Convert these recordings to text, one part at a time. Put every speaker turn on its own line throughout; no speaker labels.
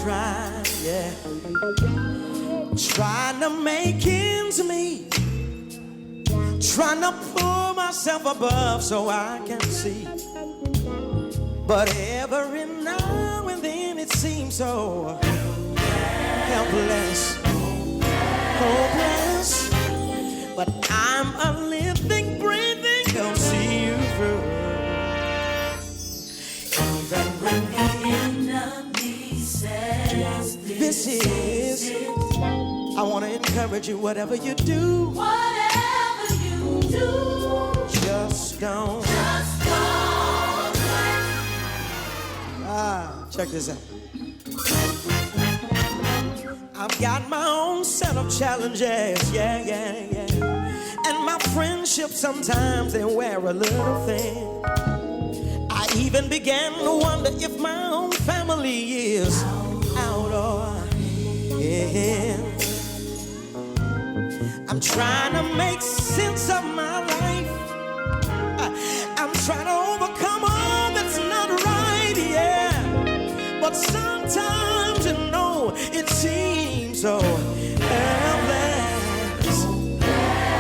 trying, yeah. Trying to make ends meet. Trying to pull myself above so I can see. But every now and then it seems so helpless, hopeless. But I'm a living, breathing, gonna see you through. Even when the enemy says this is it. I wanna encourage you, whatever you do, just don't. Check this out. I've got my own set of challenges, yeah. And my friendships sometimes they wear a little thin. I even began to wonder if my own family is out or in. I'm trying to make sense of my life. I'm trying to overcome all that's not right, yeah. But sometimes, you know, it seems so helpless.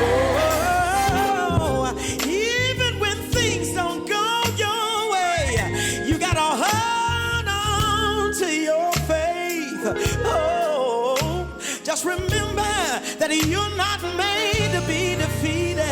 Oh, even when things don't go your way, you gotta hold on to your faith. Oh, just remember that you're not made to be defeated.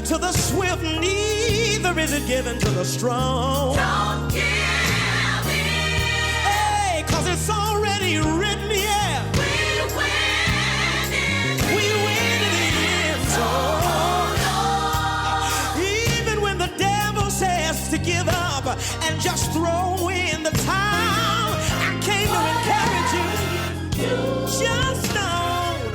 To the swift, neither is it given to the strong.
Don't give in.
Hey, 'cause it's already written, yeah.
We win in
the end. So, even when the devil says to give up and just throw in the towel, I came to encourage you. Just don't.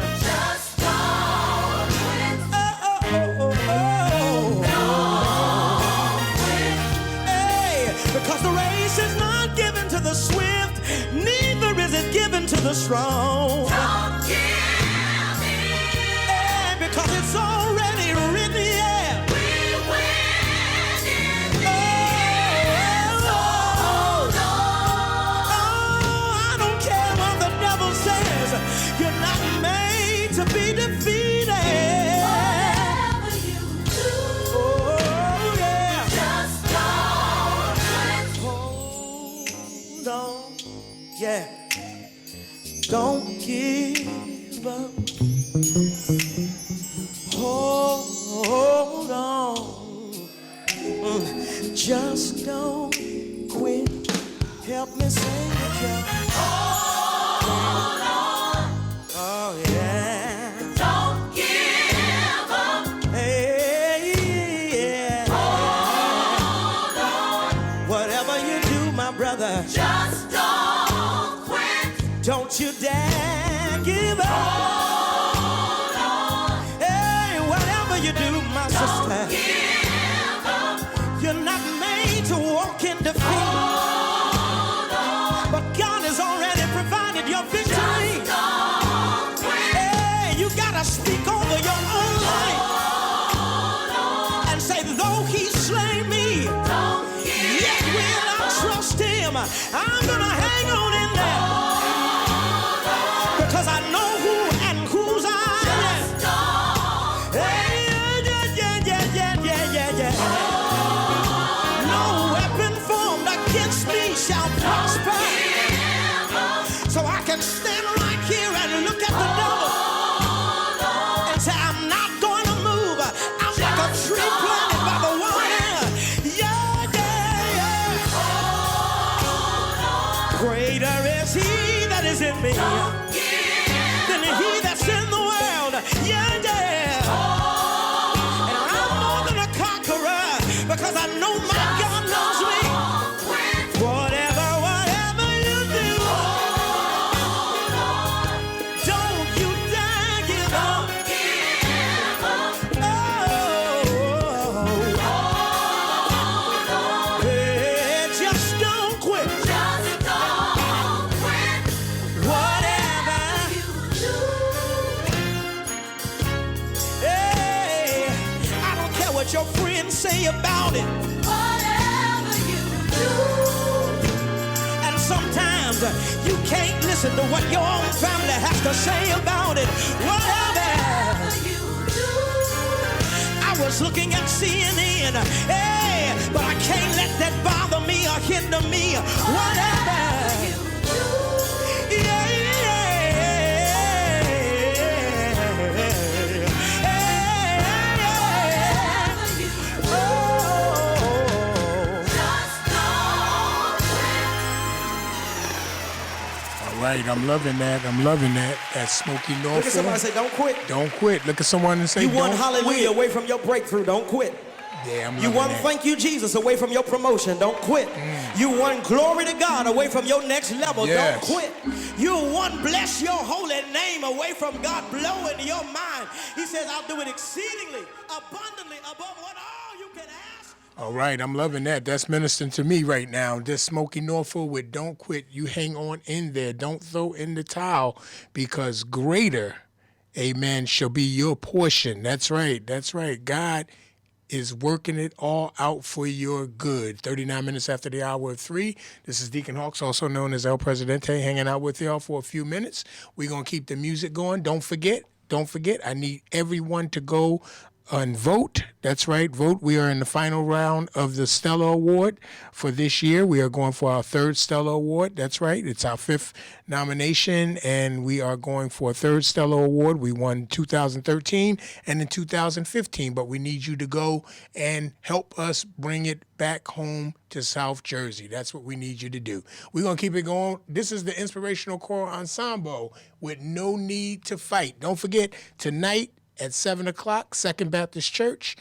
Because the race is not given to the swift, neither is it given to the strong.
Don't give in.
Hey, because it's already written, yeah.
We win in the end. So hold on.
Oh, I don't care what the devil says. You're not made to be defeated.
Whatever you do, just
don't, yeah, don't give up. Hold on. Just don't quit. Help me sing it, yeah.
hold on.
Oh, yeah.
Don't give up.
Hey, yeah.
Hold on.
Whatever you do, my brother,
Just don't quit.
don't you dare give up.
Hold on.
Hey, whatever you do, my sister,
Don't give up.
you're not made to walk in defeat.
Hold on.
But God has already provided your victory.
Just don't quit.
Hey, you gotta speak over your own life
Hold on.
and say, though he slay me,
Don't give
yet will I trust him. I'm gonna hang on in there because I know who and whose I am.
Just don't
Hey, yeah. No weapon formed against me shall prosper.
give up.
So I can stand right here and look at the devil and say, I'm not going to move. I'm like a tree planted by the water. Yeah. Greater is he that is in me
Don't give
than he that's in the world. Yeah. And I'm more than a conqueror because I know my God loves me.
Don't quit.
Whatever you do, can say about it.
Whatever you do.
And sometimes you can't listen to what your own family has to say about it. Whatever.
You do.
I was looking at CNN, hey, but I can't let that bother me or hinder me. Whatever.
You do.
Yeah,
Whatever you do. Just don't quit.
All right, I'm loving that. I'm loving that. That's Smokey
Look at somebody
Norfolk.
say, don't quit.
Don't quit. Look at someone and say,
You won
don't
hallelujah
quit.
away from your breakthrough. Don't quit.
Yeah, I'm
You
loving
won
that.
thank you, Jesus, away from your promotion. Don't quit. You won glory to God away from your next level.
Yes.
Don't quit. You won bless your holy name away from God blowing your mind. He says, I'll do it exceedingly, abundantly, above what all you can ask.
All right, I'm loving that. That's ministering to me right now. This Smokey Norfolk with Don't Quit. You hang on in there. Don't throw in the towel because greater, amen, shall be your portion. That's right. That's right. God is working it all out for your good. 39 minutes after the hour of 3. This is Deacon Hawks, also known as El Presidente, hanging out with y'all for a few minutes. We're going to keep the music going. Don't forget, I need everyone to go and vote. That's right, vote. We are in the final round of the Stella Award for this year. We are going for our 3rd Stella Award. That's right. It's our 5th nomination, and we are going for a 3rd Stella Award. We won 2013 and in 2015, but we need you to go and help us bring it back home to South Jersey. That's what we need you to do. We're going to keep it going. This is the Inspirational Choral Ensemble with No Need to Fight. Don't forget, tonight, at 7 o'clock, Second Baptist Church,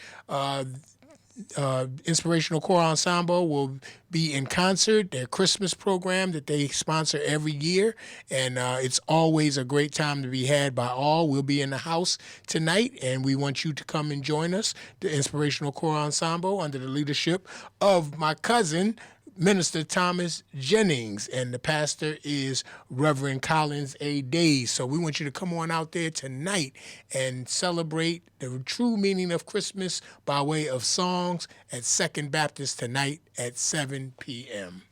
Inspirational Choral Ensemble will be in concert, their Christmas program that they sponsor every year, and it's always a great time to be had by all. We'll be in the house tonight, and we want you to come and join us, the Inspirational Choral Ensemble, under the leadership of my cousin, Minister Thomas Jennings, and the pastor is Reverend Collins A. Days. So we want you to come on out there tonight and celebrate the true meaning of Christmas by way of songs at Second Baptist tonight at 7 p.m.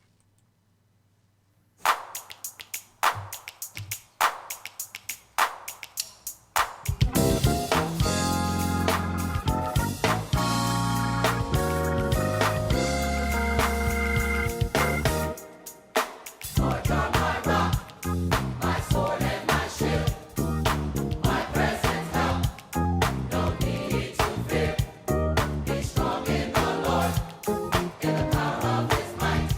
Strong in the Lord, in the power of His might.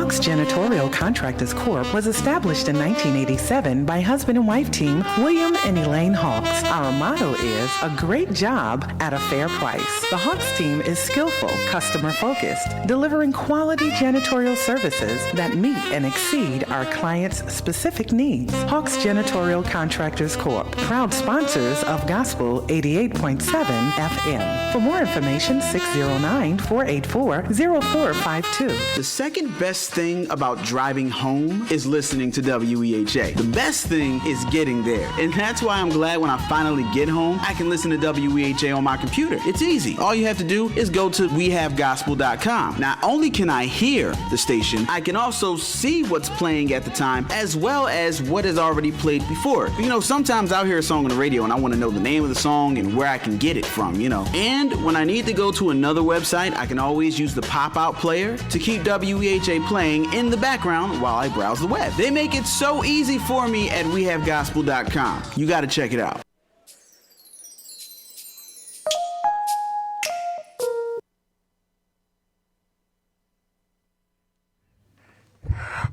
Hawks Janitorial Contractors Corp. was established in 1987 by husband and wife team William and Elaine Hawks. Our motto is a great job at a fair price. The Hawks team is skillful, customer-focused, delivering quality janitorial services that meet and exceed our clients' specific needs. Hawks Janitorial Contractors Corp., proud sponsors of Gospel 88.7 FM. For more information, 609-484-0452.
The second best thing about driving home is listening to WEHA. The best thing is getting there. And that's why I'm glad when I finally get home, I can listen to WEHA on my computer. It's easy. All you have to do is go to wehavegospel.com. Not only can I hear the station, I can also see what's playing at the time as well as what has already played before. You know, sometimes I'll hear a song on the radio and I want to know the name of the song and where I can get it from, you know. And when I need to go to another website, I can always use the pop-out player to keep WEHA playing in the background while I browse the web. They make it so easy for me at wehavegospel.com. You got to check it out.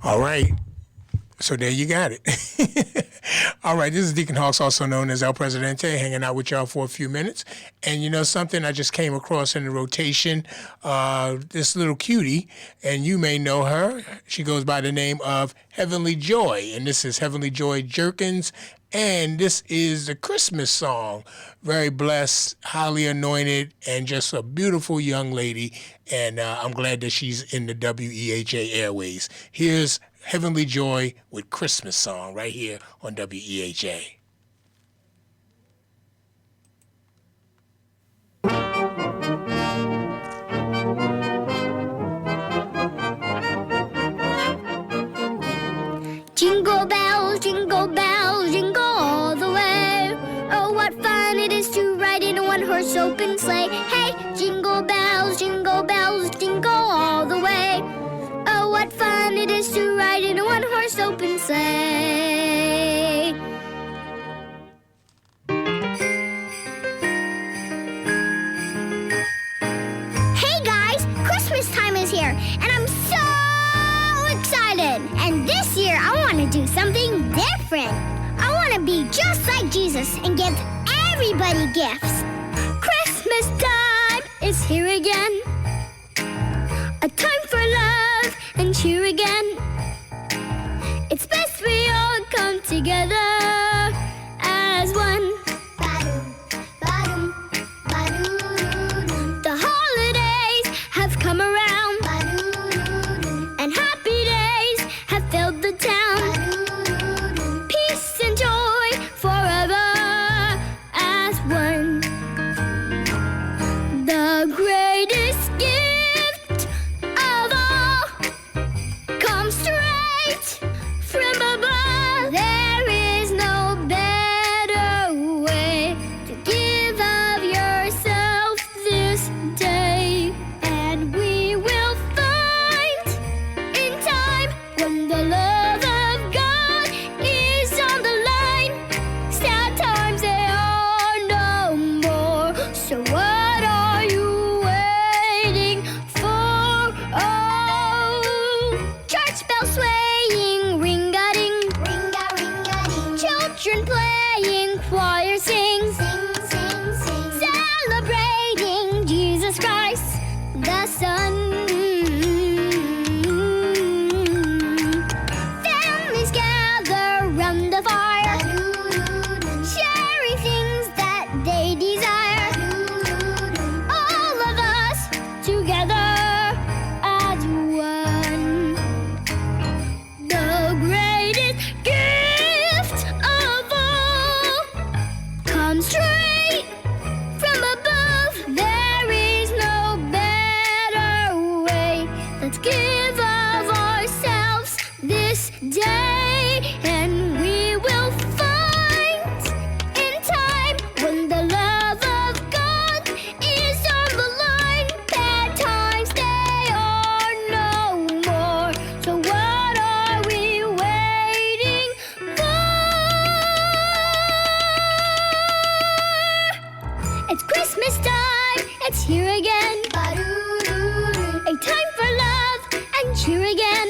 All right. So there you got it. All right, this is Deacon Hawks, also known as El Presidente, hanging out with y'all for a few minutes. And you know something, I just came across in the rotation, this little cutie, and you may know her. She goes by the name of Heavenly Joy, and this is Heavenly Joy Jerkins, and this is the Christmas song. Very blessed, highly anointed, and just a beautiful young lady, and I'm glad that she's in the WEHA airways. Here's Heavenly Joy with Christmas song right here on WEHA.
Jingle bells, jingle all the way. Oh, what fun it is to ride in a one-horse open sleigh. Hey, jingle bells, jingle all the way. Oh, what fun it is to ride in a one-horse open sleigh. Hey guys, Christmas time is here, and I'm so excited. And this year, I want to do something different. I want to be just like Jesus and give everybody gifts. Christmas time is here again. A time for love and cheer again. It's best we all come together as one. The holidays have come around, and happy days have filled the town. Peace and joy forever as one. The greatest gift of all comes straight from above. There is no better way to give of yourself this day. And we will find in time when the love of God is on the line. Sad times they are no more. So what are you waiting for? Oh, church bells swaying, ring-a-ding, ring-a-ring-a-ding. Children playing, choir sings, celebrating Jesus Christ, the Son. Families gather round the fire, sharing things that they desire. All of us together as one. The greatest gift of all comes straight from above. There is no better way. Let's give of ourselves this day, and we will find in time when the love of God is on the line. Bad times they are no more. So what are we waiting for? It's Christmas time, it's here again. A time for love and cheer again.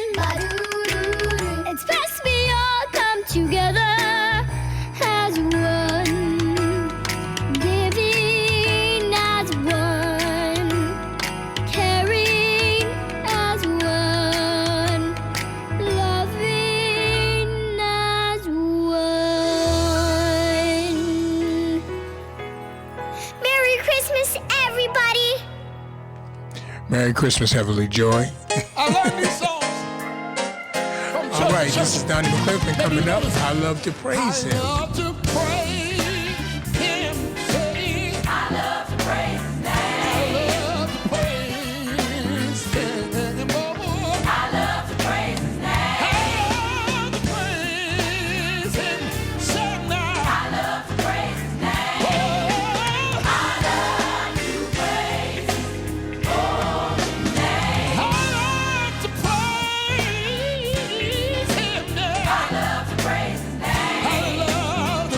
Merry Christmas, Heavenly Joy.
I learned these songs from church.
All right, this is Donnie McClurkin coming up. I love to praise
I
him.
love to praise him. Say,
I love to praise his
I
name.
love to praise him. Oh,
I love to praise his name.
I love to praise him. Say now.
I love to praise his name.
Oh,
I love to praise his holy name.
I love to praise him now.
I love to praise his name.
I love to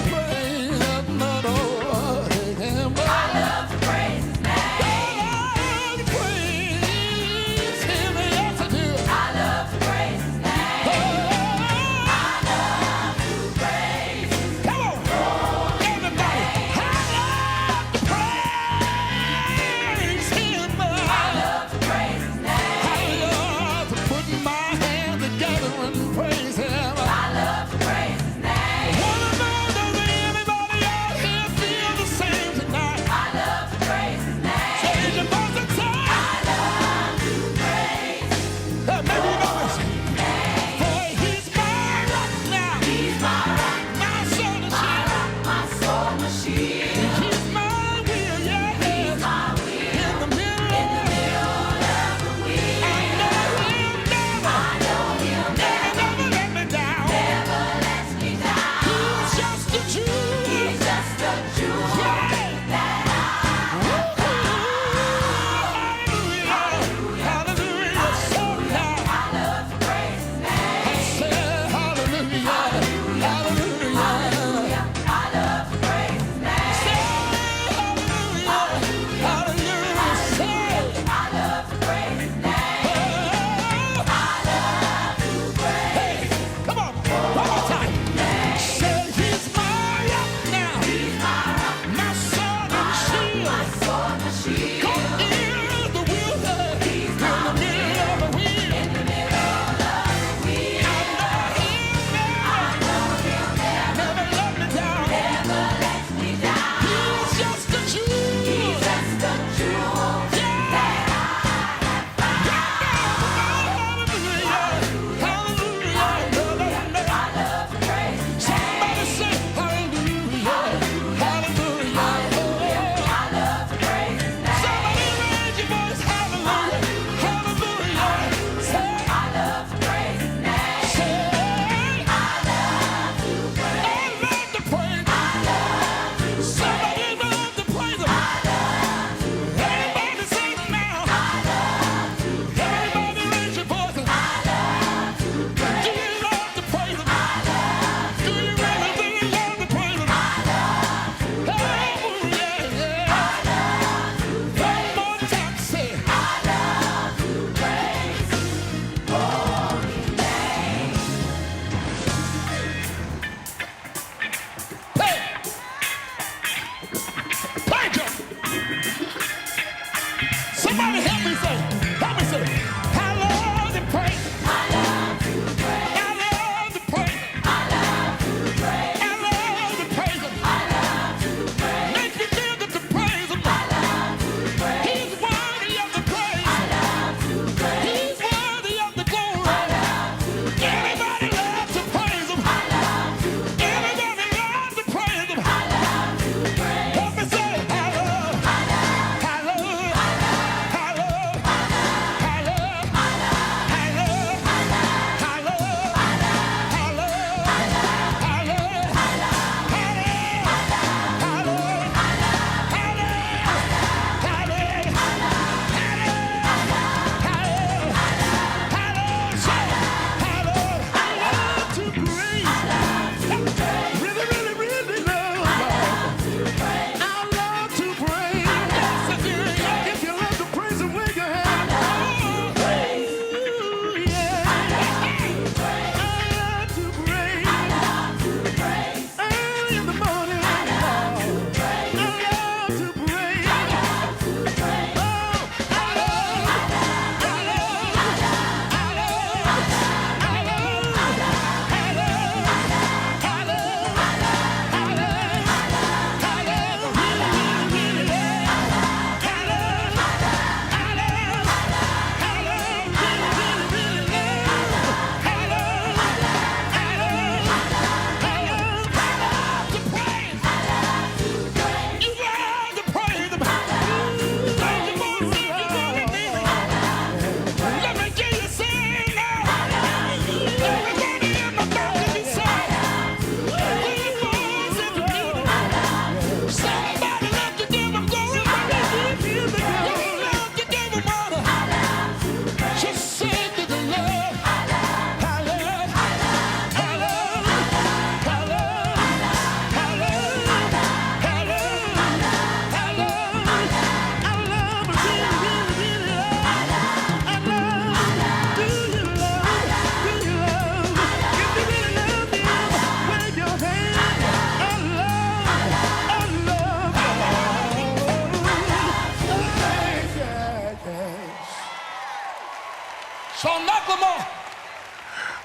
Lamar.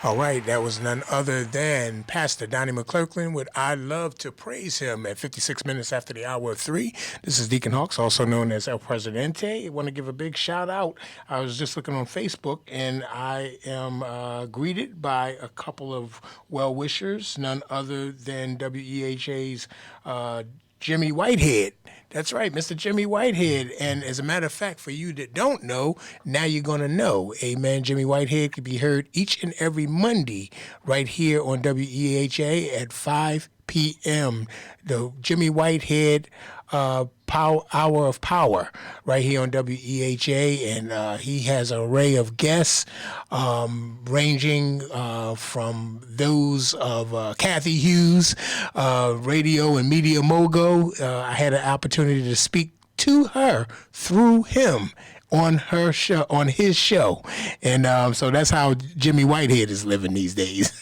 All right, that was none other than Pastor Donnie McClurkin with I Love to Praise Him at 56 minutes after the hour of 3. This is Deacon Hawks, also known as El Presidente. I want to give a big shout out. I was just looking on Facebook, and I am greeted by a couple of well-wishers, none other than WEHA's Jimmy Whitehead. That's right, Mr. Jimmy Whitehead. And as a matter of fact, for you that don't know, now you're going to know. Amen. Jimmy Whitehead can be heard each and every Monday right here on WEHA at 5 p.m. The Jimmy Whitehead Hour of Power right here on WEHA, and he has an array of guests ranging from those of Kathy Hughes, radio and media mogul. I had an opportunity to speak to her through him on her show, on his show, and so that's how Jimmy Whitehead is living these days.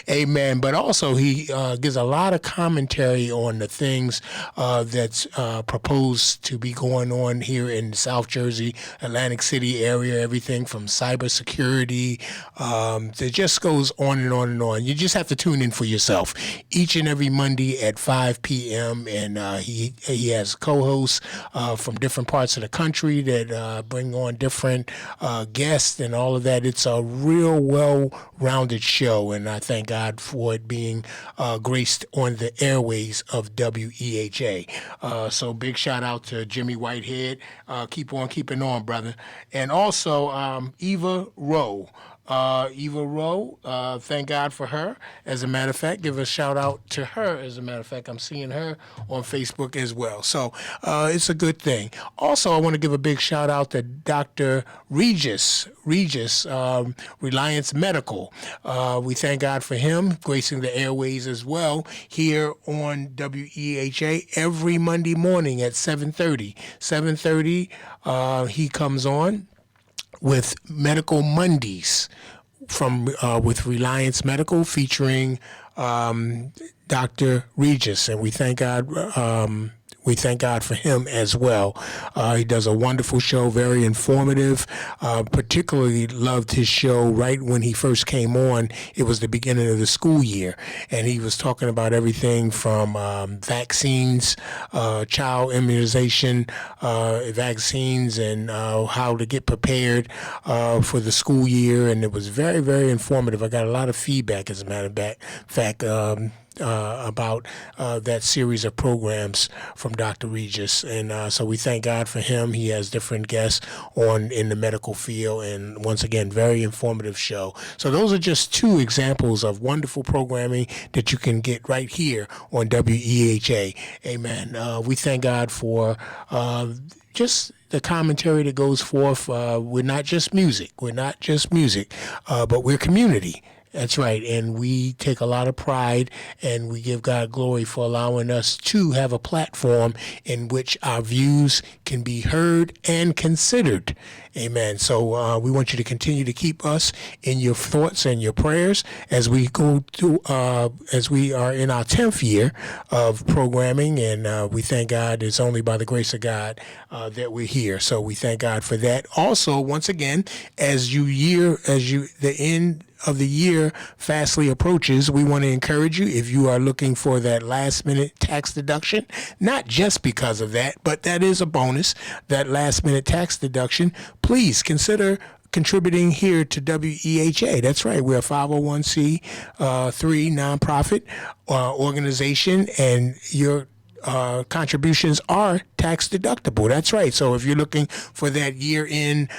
Amen. But also he gives a lot of commentary on the things that's proposed to be going on here in the South Jersey, Atlantic City area, everything from cybersecurity. It just goes on and on and on. You just have to tune in for yourself each and every Monday at 5 p.m. And he has co-hosts from different parts of the country that bring on different guests and all of that. It's a real well-rounded show, and I thank God for it being graced on the airways of WEHA. So big shout out to Jimmy Whitehead. Keep on keeping on, brother. And also Eva Rowe. Thank God for her. As a matter of fact, give a shout out to her. As a matter of fact, I'm seeing her on Facebook as well. So it's a good thing. Also, I want to give a big shout out to Dr. Regis, Reliance Medical. We thank God for him, gracing the airways as well here on WEHA every Monday morning at 7:30. 7:30, he comes on with Medical Mondays from with Reliance Medical, featuring Dr. Regis, and we thank God. We thank God for him as well. He does a wonderful show, very informative. Particularly loved his show right when he first came on. It was the beginning of the school year, and he was talking about everything from vaccines, child immunization, vaccines, and how to get prepared for the school year. And it was very, very informative. I got a lot of feedback, as a matter of fact, about that series of programs from Dr. Regis, and so we thank God for him. He has different guests on in the medical field, and once again, very informative show. So those are just two examples of wonderful programming that you can get right here on WEHA. Amen. We thank God for just the commentary that goes forth. We're not just music, but we're community. That's right, and we take a lot of pride, and we give God glory for allowing us to have a platform in which our views can be heard and considered. Amen. So we want you to continue to keep us in your thoughts and your prayers as we go through, as we are in our 10th year of programming, and we thank God it's only by the grace of God that we're here. So we thank God for that. Also, once again, as the end of the year fastly approaches, we want to encourage you, if you are looking for that last minute tax deduction, not just because of that, but that is a bonus, that last minute tax deduction, please consider contributing here to WEHA. That's right. We're a 501c3 nonprofit organization, and your contributions are tax deductible. That's right. So if you're looking for that year-end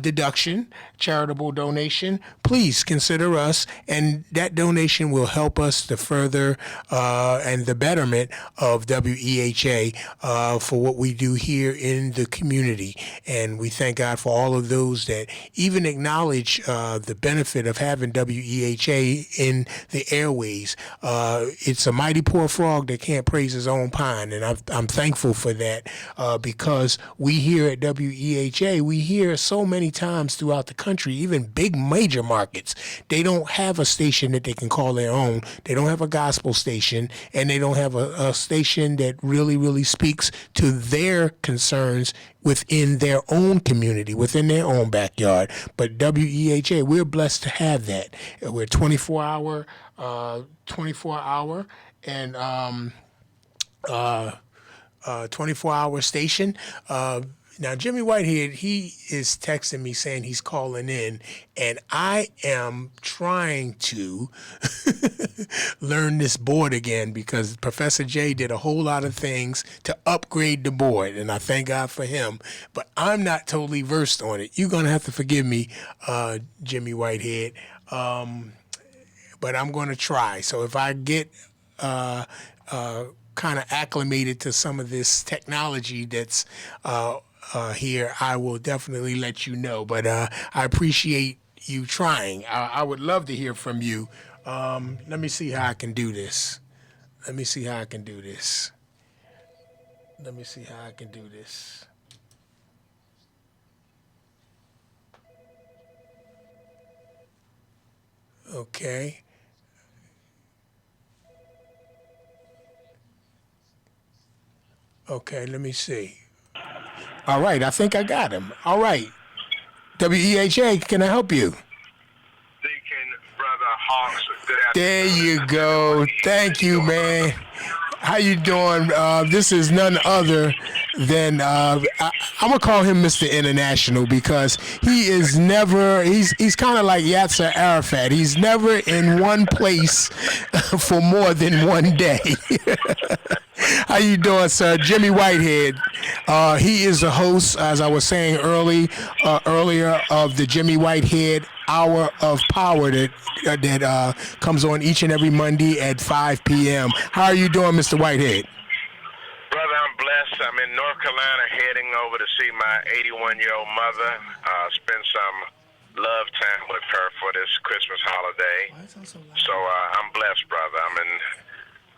deduction, charitable donation, please consider us, and that donation will help us to further and the betterment of WEHA for what we do here in the community. And we thank God for all of those that even acknowledge the benefit of having WEHA in the airways. It's a mighty poor frog that can't praise his own opine, and I'm thankful for that because we here at WEHA, we hear so many times throughout the country, even big major markets, they don't have a station that they can call their own. They don't have a gospel station, and they don't have a station that really speaks to their concerns within their own community, within their own backyard. But WEHA, we're blessed to have that. We're 24 hour and 24-hour station. Now, Jimmy Whitehead, he is texting me saying he's calling in, and I am trying to learn this board again because Professor J did a whole lot of things to upgrade the board, and I thank God for him, but I'm not totally versed on it. You're going to have to forgive me, Jimmy Whitehead, but I'm going to try. So if I get kind of acclimated to some of this technology that's here, I will definitely let you know. But I appreciate you trying. I would love to hear from you. Let me see how I can do this. Okay. Okay, let me see. All right, I think I got him. All right. WEHA, can I help you?
Deacon, Brother Hawks, good afternoon.
There you go. Thank you, man. How you doing? This is none other than I'm gonna call him Mr. International because he is never. He's kind of like Yasser Arafat. He's never in one place for more than one day. How you doing, sir? Jimmy Whitehead. He is the host, as I was saying earlier, of the Jimmy Whitehead Hour of Power that comes on each and every Monday at 5 p.m. How are you doing, Mr. Whitehead?
Brother, I'm blessed. I'm in North Carolina heading over to see my 81-year-old mother, spend some love time with her for this Christmas holiday. So I'm blessed, brother. I'm in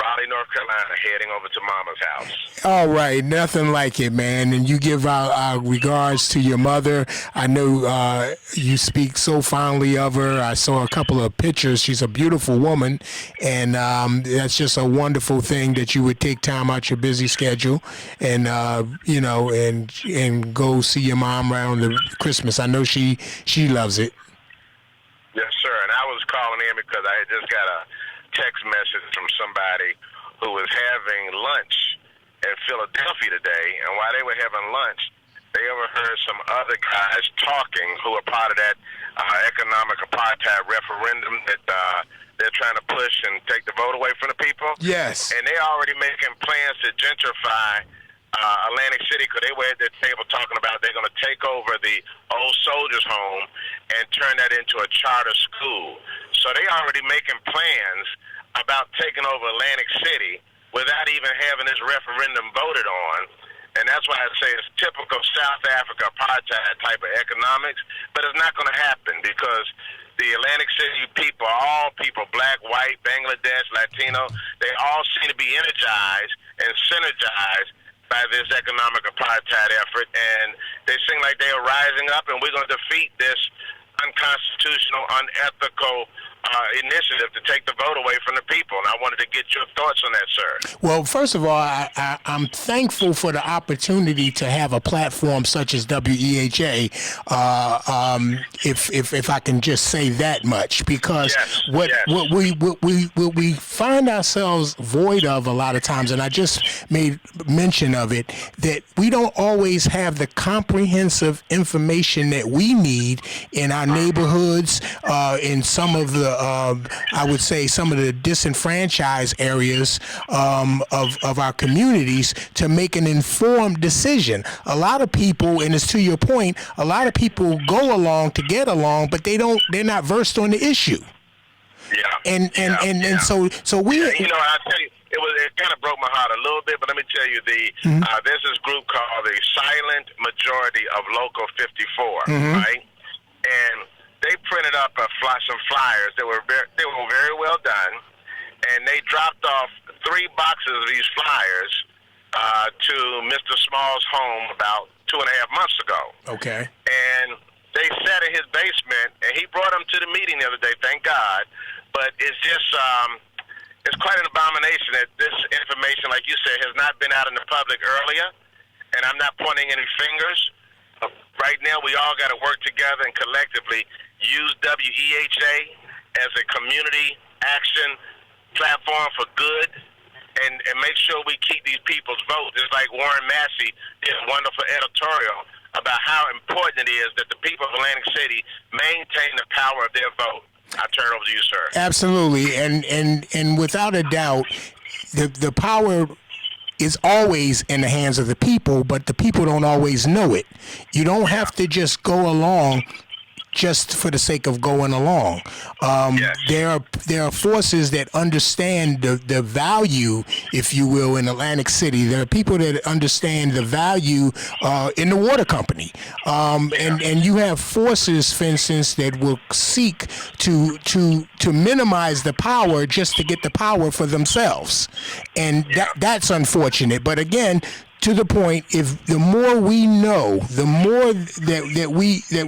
Raleigh, North Carolina, heading over to Mama's house.
All right, nothing like it, man. And you give our regards to your mother. I know you speak so fondly of her. I saw a couple of pictures. She's a beautiful woman, and that's just a wonderful thing that you would take time out your busy schedule and and go see your mom around the Christmas. I know she loves it.
Yes, sir. And I was calling in because I had just got a text message from somebody who was having lunch in Philadelphia today, and while they were having lunch, they overheard some other guys talking who are part of that economic apartheid referendum that they're trying to push and take the vote away from the people.
Yes.
And they already making plans to gentrify Atlantic City because they were at their table talking about they're going to take over the old soldiers' home and turn that into a charter school. So they already making plans about taking over Atlantic City without even having this referendum voted on. And that's why I say it's typical South Africa apartheid type of economics, but it's not going to happen because the Atlantic City people, all people, black, white, Bangladesh, Latino, they all seem to be energized and synergized by this economic apartheid effort, and they seem like they are rising up, and we're going to defeat this unconstitutional, unethical initiative to take the vote away from the people. And I wanted to get your thoughts on that, sir.
Well, first of all, I'm thankful for the opportunity to have a platform such as WEHA, if I can just say that much, because what we find ourselves void of a lot of times, and I just made mention of it, that we don't always have the comprehensive information that we need in our neighborhoods, in some of the I would say some of the disenfranchised areas of our communities to make an informed decision. A lot of people, and it's to your point, a lot of people go along to get along, but they're not versed on the issue.
Yeah.
And so we.
Yeah, I tell you, it kind of broke my heart a little bit, but let me tell you, there's this group called the Silent Majority of Local 54, right? And they printed up some flyers that were very well done, and they dropped off 3 boxes of these flyers to Mr. Small's home about 2.5 months ago.
Okay.
And they sat in his basement, and he brought them to the meeting the other day, thank God. But it's just, it's quite an abomination that this information, like you said, has not been out in the public earlier. And I'm not pointing any fingers. Right now, we all got to work together and collectively use WEHA as a community action platform for good, and make sure we keep these people's vote. Just like Warren Massey did a wonderful editorial about how important it is that the people of Atlantic City maintain the power of their vote. I turn it over to you, sir.
Absolutely, and without a doubt, the power is always in the hands of the people, but the people don't always know it. You don't have to just go along just for the sake of going along. There are forces that understand the value, if you will, in Atlantic City. There are people that understand the value in the water company. And you have forces, for instance, that will seek to minimize the power just to get the power for themselves. And that's unfortunate. But again, to the point, if the more we know, the more that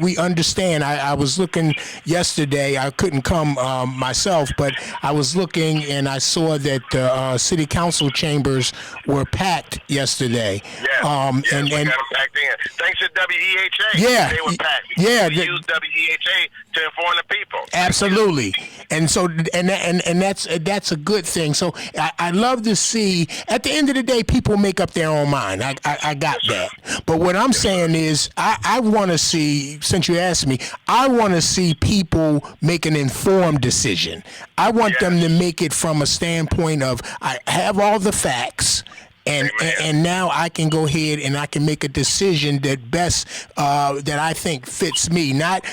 we understand. I was looking yesterday. I couldn't come myself, but I was looking and I saw that the city council chambers were packed yesterday.
And we got them packed in. Thanks to WEHA.
Yeah,
they were packed.
Yeah,
we use WEHA to inform the people.
Absolutely, and so and that's a good thing. So I love to see. At the end of the day, people make up their own mind. I got that. But what I'm saying is, I want to see, since you asked me, I want to see people make an informed decision. I want them to make it from a standpoint of, I have all the facts, and now I can go ahead and I can make a decision that best that I think fits me, not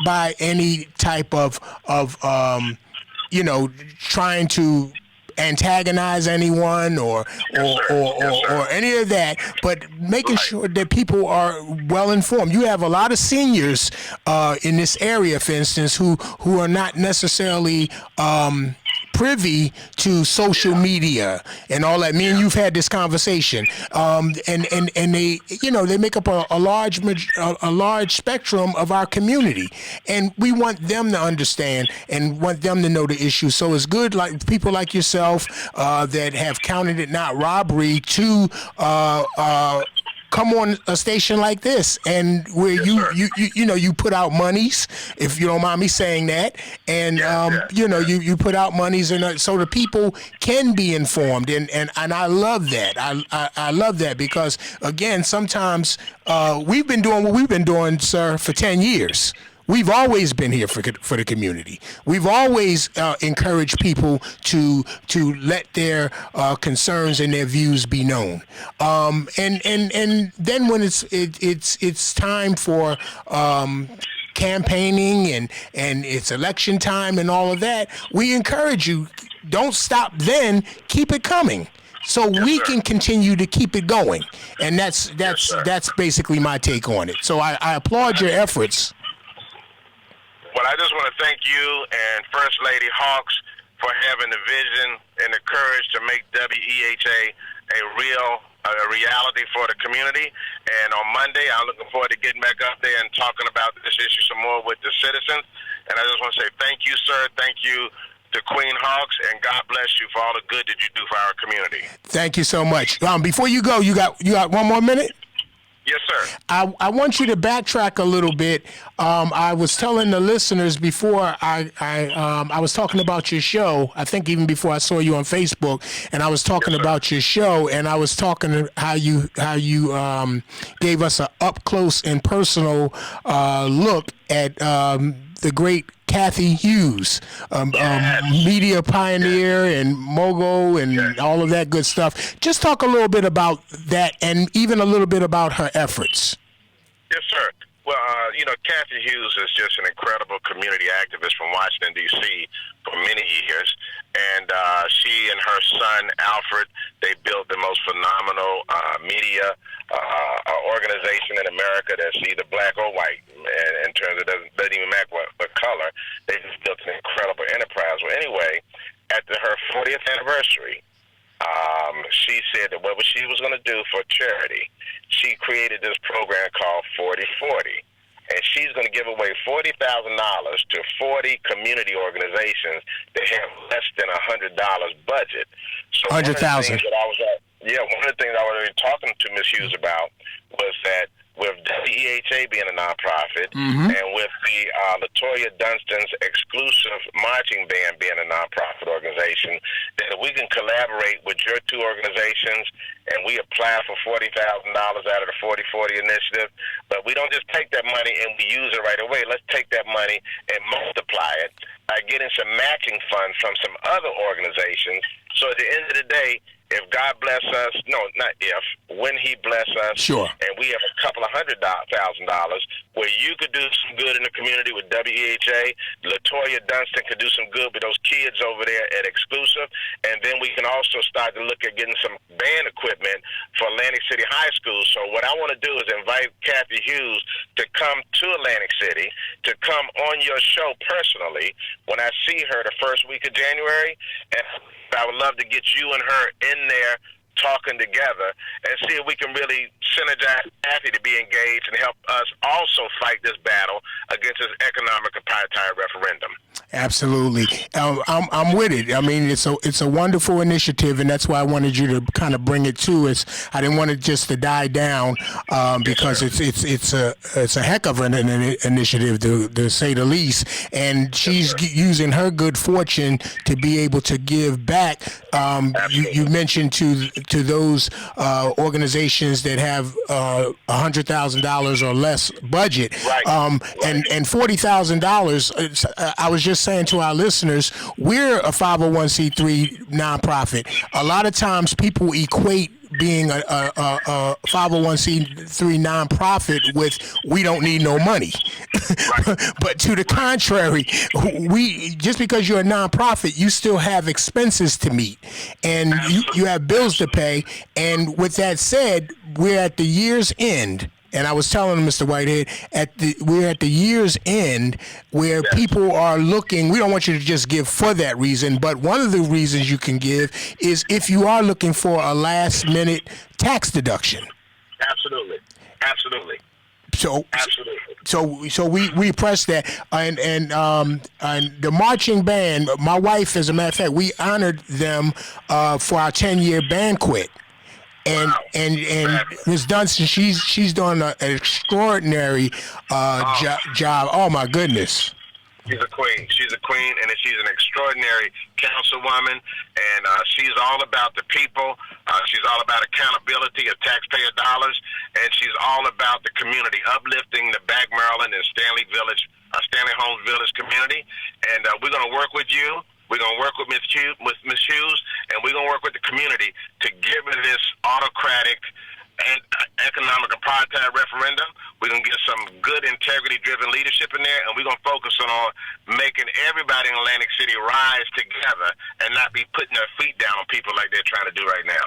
by any type of trying to antagonize anyone or any of that, but making sure that people are well informed. You have a lot of seniors in this area, for instance, who are not necessarily privy to social media and all that. Me and you've had this conversation, and they they make up a large spectrum of our community, and we want them to understand and want them to know the issue. So it's good, like people like yourself that have counted it not robbery to come on a station like this, and where you put out monies, if you don't mind me saying that, and you put out monies, and so the people can be informed, and I love that. I love that, because again, sometimes we've been doing what we've been doing, sir, for 10 years. We've always been here for the community. We've always encouraged people to let their concerns and their views be known. And then when it's time for campaigning and it's election time and all of that, we encourage you, don't stop then, keep it coming. So we can continue to keep it going. And that's basically my take on it. So I applaud your efforts.
Well, I just want to thank you and First Lady Hawks for having the vision and the courage to make WEHA a reality for the community. And on Monday, I'm looking forward to getting back up there and talking about this issue some more with the citizens. And I just want to say thank you, sir. Thank you to Queen Hawks, and God bless you for all the good that you do for our community.
Thank you so much. Before you go, you got 1 more minute?
Yes, sir.
I want you to backtrack a little bit. I was telling the listeners before I was talking about your show. I think even before I saw you on Facebook, and I was talking about your show, and I was talking how you gave us an up close and personal look at the great Cathy Hughes, media pioneer and mogul and all of that good stuff. Just talk a little bit about that, and even a little bit about her efforts.
Yes, sir. Well, Cathy Hughes is just an incredible community activist from Washington, D.C. for many years. And she and her son, Alfred, they built the most phenomenal media organization in America that's either black or white. In terms of, doesn't even matter what color. They just built an incredible enterprise. Well, anyway, after her 40th anniversary, She said that what she was going to do for charity, she created this program called 40/40. And she's going to give away $40,000 to 40 community organizations that have less than $100 budget. So
100,000.
one of the things I was already talking to Ms. Hughes about was that with WEHA being a nonprofit and with the LaToya Dunstan's exclusive marching band being a nonprofit organization, that we can collaborate with your two organizations and we apply for $40,000 out of the 40/40 initiative. But we don't just take that money and we use it right away. Let's take that money and multiply it by getting some matching funds from some other organizations. So at the end of the day, if God bless us, no, not if, when He bless us,
sure,
and we have a couple of $100,000 where you could do some good in the community with WEHA, LaToya Dunstan could do some good with those kids over there at Exclusive, and then we can also start to look at getting some band equipment for Atlantic City High School. So what I want to do is invite Kathy Hughes to come to Atlantic City, to come on your show personally when I see her the first week of January, and I would love to get you and her in there talking together and see if we can really synergize Kathy to be engaged and help us also fight this battle against this economic apartheid referendum.
Absolutely. I'm with it. I mean, it's a wonderful initiative, and that's why I wanted you to kind of bring it to us. I didn't want it just to die down because it's a heck of an initiative to say the least. And she's using her good fortune to be able to give back. You mentioned to those organizations that have $100,000 or less budget,
right.
And $40,000. I was just saying to our listeners, we're a 501c3 nonprofit. A lot of times people equate being a 501c3 nonprofit with we don't need no money. But to the contrary, we just because you're a nonprofit, you still have expenses to meet and you have bills to pay. And with that said, we're at the year's end. And I was telling Mr. Whitehead, we're at the year's end where people are looking. We don't want you to just give for that reason, but one of the reasons you can give is if you are looking for a last-minute tax deduction.
Absolutely.
So we press that, and the marching band. My wife, as a matter of fact, we honored them for our 10-year banquet. And Ms. Dunstan, she's done an extraordinary job. Oh my goodness.
She's a queen. And she's an extraordinary councilwoman, and she's all about the people. She's all about accountability of taxpayer dollars, and she's all about the community, uplifting the Back Maryland and Stanley Holmes Village community. And we're going to work with you. We're going to work with Ms. Hughes, and we're going to work with the community to get rid of this autocratic and economic apartheid referendum. We're going to get some good integrity-driven leadership in there, and we're going to focus on making everybody in Atlantic City rise together and not be putting their feet down on people like they're trying to do right now.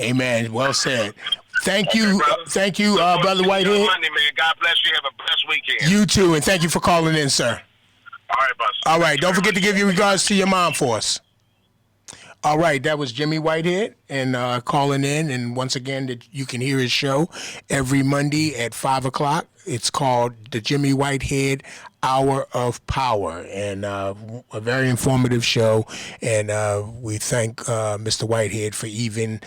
Amen. Well said. Thank you, Brother Whitehead.
Monday, man. God bless you. Have a blessed weekend.
You too, and thank you for calling in, sir.
All right, boss.
All right, don't forget to give your regards to your mom for us. All right, that was Jimmy Whitehead and calling in. And once again, you can hear his show every Monday at 5 o'clock. It's called the Jimmy Whitehead Hour of Power, and a very informative show. And we thank Mr. Whitehead for even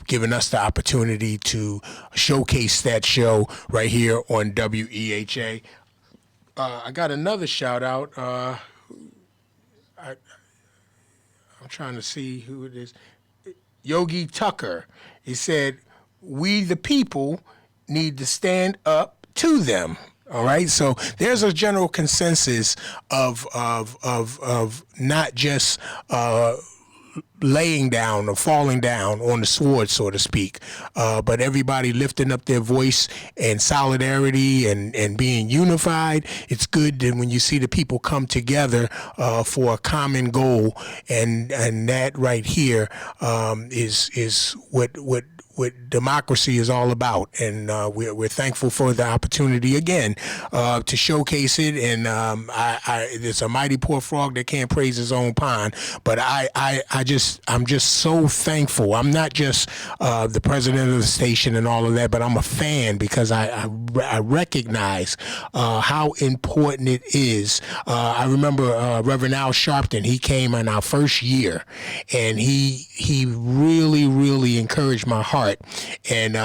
giving us the opportunity to showcase that show right here on WEHA. I got another shout out. I'm trying to see who it is. Yogi Tucker. He said, "We the people need to stand up to them." All right, so there's a general consensus of not just laying down or falling down on the sword, so to speak, but everybody lifting up their voice in solidarity and being unified. It's good that when you see the people come together for a common goal, and that right here is what democracy is all about, and we're thankful for the opportunity again to showcase it. And it's a mighty poor frog that can't praise his own pond. But I'm just so thankful. I'm not just the president of the station and all of that, but I'm a fan because I recognize how important it is. I remember Reverend Al Sharpton. He came in our first year, and he really encouraged my heart. And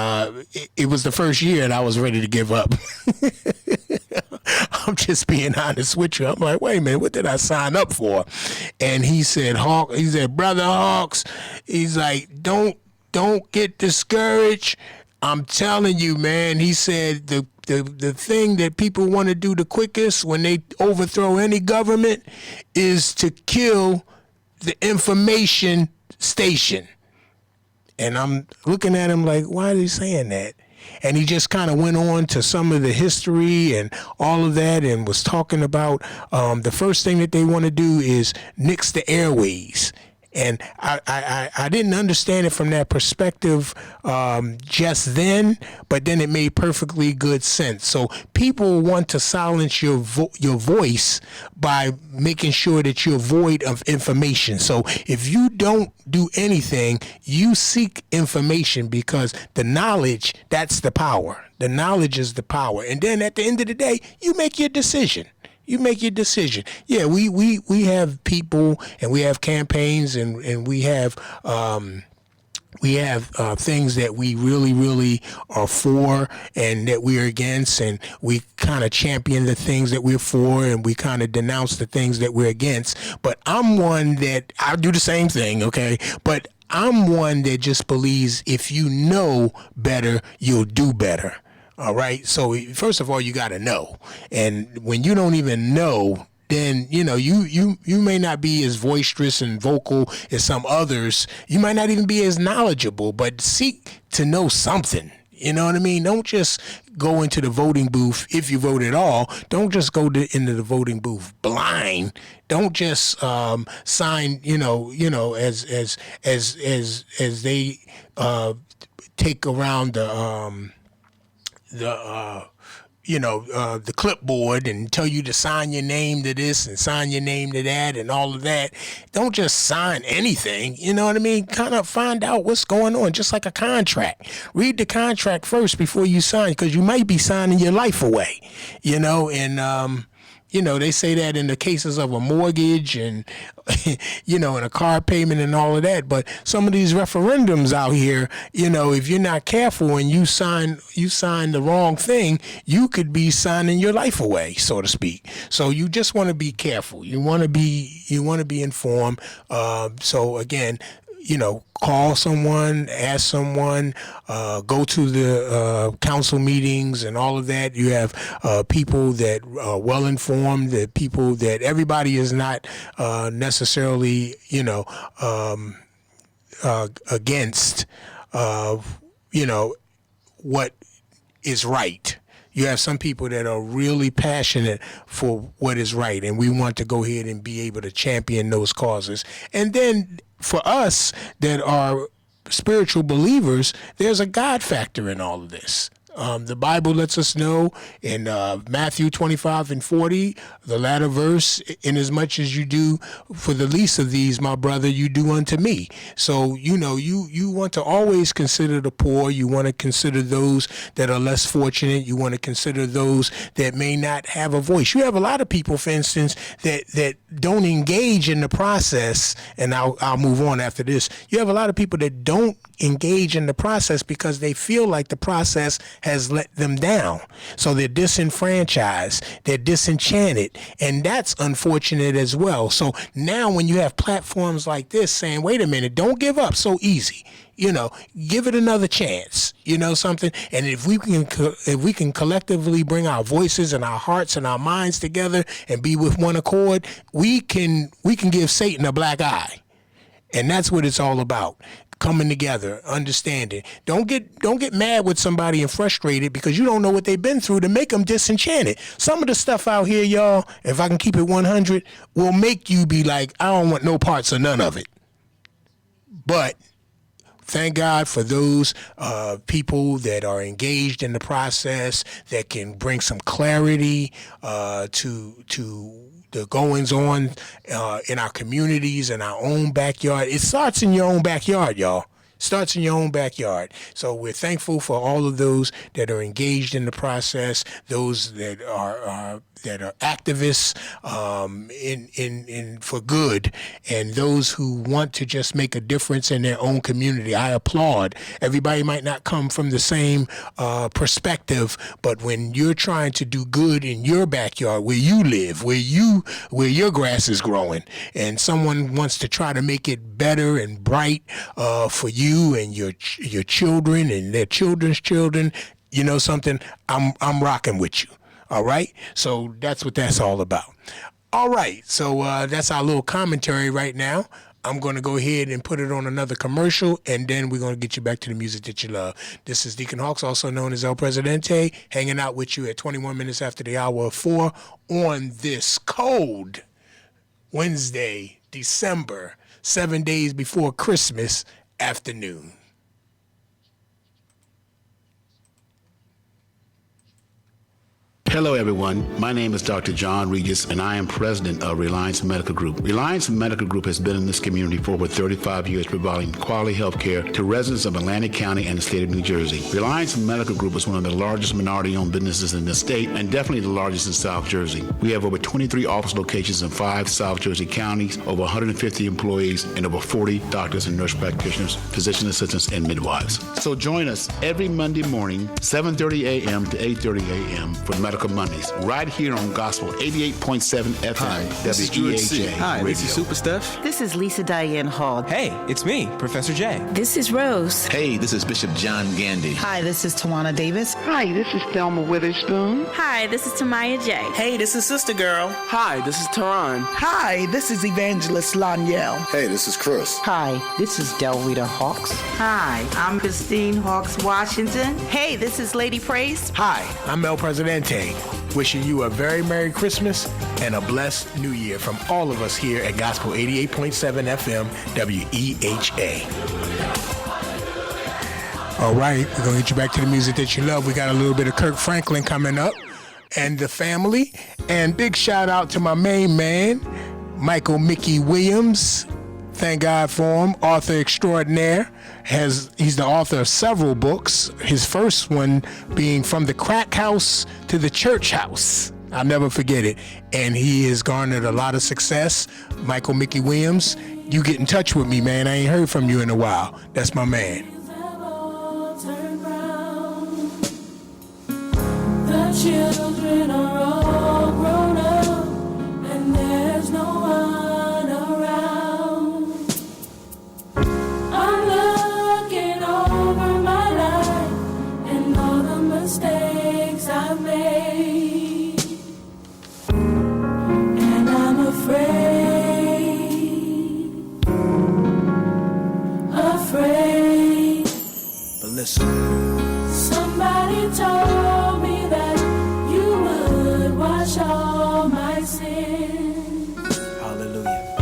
it was the first year and I was ready to give up. I'm just being honest with you. I'm like, wait a minute, what did I sign up for? And he said, Brother Hawks, he's like, don't get discouraged. I'm telling you, man. He said the thing that people want to do the quickest when they overthrow any government is to kill the information station. And I'm looking at him like, why is he saying that? And he just kind of went on to some of the history and all of that and was talking about the first thing that they want to do is nix the airways. And I didn't understand it from that perspective just then, but then it made perfectly good sense. So people want to silence your voice by making sure that you're void of information. So if you don't do anything, you seek information because the knowledge, that's the power. The knowledge is the power. And then at the end of the day, you make your decision. You make your decision. Yeah, we have people and we have campaigns and we have things that we really are for and that we're against, and we kind of champion the things that we're for and we kind of denounce the things that we're against. But I'm one that I do the same thing, okay? But I'm one that just believes if you know better, you'll do better. All right. So first of all, you got to know. And when you don't even know, then, you know, you may not be as boisterous and vocal as some others. You might not even be as knowledgeable, but seek to know something. You know what I mean? Don't just go into the voting booth if you vote at all. Don't just go into the voting booth blind. Don't just sign, as they take around the clipboard and tell you to sign your name to this and sign your name to that and all of that. Don't just sign anything. You know what I mean? Kind of find out what's going on, just like a contract. Read the contract first before you sign, because you might be signing your life away, and they say that in the cases of a mortgage and, and a car payment and all of that. But some of these referendums out here, if you're not careful and you sign the wrong thing, you could be signing your life away, so to speak. So you just want to be careful. You want to be informed. So again, call someone, ask someone, go to the council meetings and all of that. You have people that are well informed, that people that everybody is not necessarily, against, what is right. You have some people that are really passionate for what is right, and we want to go ahead and be able to champion those causes. And then for us that are spiritual believers, there's a God factor in all of this. The Bible lets us know in Matthew 25:40, the latter verse, inasmuch as you do for the least of these, my brother, you do unto me. So, you want to always consider the poor. You want to consider those that are less fortunate. You want to consider those that may not have a voice. You have a lot of people, for instance, that don't engage in the process, and I'll move on after this. You have a lot of people that don't engage in the process because they feel like the process has let them down. So they're disenfranchised, they're disenchanted, and that's unfortunate as well. So now when you have platforms like this saying, wait a minute, don't give up so easy. Give it another chance, something. And if we can collectively bring our voices and our hearts and our minds together and be with one accord, we can give Satan a black eye. And that's what it's all about. Coming together, understanding. Don't get mad with somebody and frustrated because you don't know what they've been through to make them disenchanted. Some of the stuff out here, y'all, if I can keep it 100, will make you be like, I don't want no parts of none of it. But thank God for those people that are engaged in the process that can bring some clarity to the goings on in our communities, in our own backyard. It starts in your own backyard, y'all. Starts in your own backyard. So we're thankful for all of those that are engaged in the process, those that are activists in for good, and those who want to just make a difference in their own community. I applaud. Everybody might not come from the same perspective, but when you're trying to do good in your backyard, where you live, where your grass is growing, and someone wants to try to make it better and bright for you and your children and their children's children, you know something, I'm rocking with you. All right? So that's what that's all about. All right. So that's our little commentary right now. I'm going to go ahead and put it on another commercial, and then we're going to get you back to the music that you love. This is Deacon Hawks, also known as El Presidente, hanging out with you at 21 minutes after the hour of 4 on this cold Wednesday, December, 7 days before Christmas afternoon.
Hello, everyone. My name is Dr. John Regis, and I am president of Reliance Medical Group. Reliance Medical Group has been in this community for over 35 years, providing quality health care to residents of Atlantic County and the state of New Jersey. Reliance Medical Group is one of the largest minority-owned businesses in the state and definitely the largest in South Jersey. We have over 23 office locations in 5 South Jersey counties, over 150 employees, and over 40 doctors and nurse practitioners, physician assistants, and midwives. So join us every Monday morning, 7:30 a.m. to 8:30 a.m. for Medical Mondays, right here on Gospel 88.7 FM.
Hi, this is Stuart C. Hi,
Radio.
this is Super Steph.
This is Lisa Diane Hall.
Hey, it's me, Professor J.
This is Rose.
Hey, this is Bishop John Gandy.
Hi, this is Tawana Davis.
Hi, this is Thelma Witherspoon.
Hi, this is Tamaya J.
Hey, this is Sister Girl.
Hi, this is Tehran.
Hi, this is Evangelist Laniel.
Hey, this is Chris.
Hi, this is Delrita Hawks.
Hi, I'm Christine Hawks Washington.
Hey, this is Lady Praise.
Hi, I'm El Presidente. Wishing you a very Merry Christmas and a blessed New Year from all of us here at Gospel 88.7 FM WEHA. All right, we're going to get you back to the music that you love. We got a little bit of Kirk Franklin coming up and the family. And big shout out to my main man, Michael Mickey Williams. Thank God for him, author extraordinaire. He's the author of several books, his first one being From the Crack House to the Church House. I'll never forget it. And he has garnered a lot of success. Michael Mickey Williams, you get in touch with me, man. I ain't heard from you in a while. That's my man.
The children are all grown up, and there's no one around. I'm looking over my life and all the mistakes I've made, and I'm afraid.
But listen.
Somebody told me that you would wash all my sins.
Hallelujah.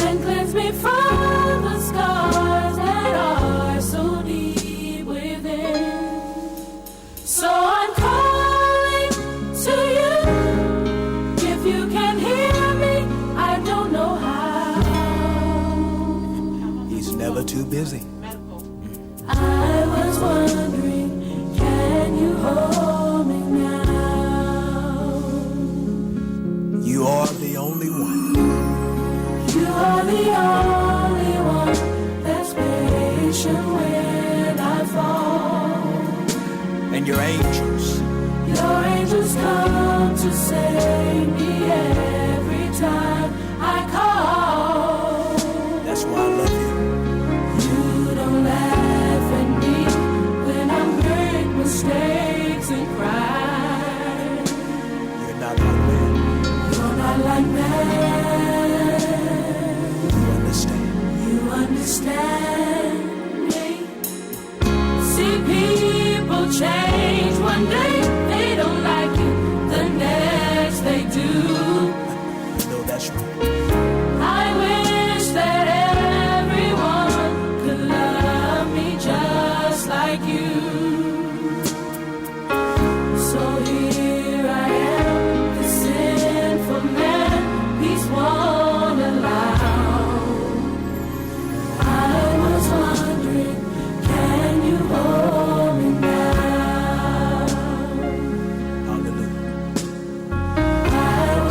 And cleanse me from the scars that are so deep within. So I'm calling to you. If you can hear me, I don't know how.
He's never too busy.
I was wondering, can you hold me now?
You are the only one.
You are the only one that's patient when I fall.
And your angels.
Your angels come to save me every time I call.
That's why I love you.
You don't laugh at me when I make mistakes and cry.
You're not like that.
You're not like that.
You understand.
You understand me. See, people change one day. They don't like you. The next they do.
I know that's right.
I wish that everyone could love So here I am, the sinful man, peace won't allow. I was wondering, can you hold me now? Hallelujah. I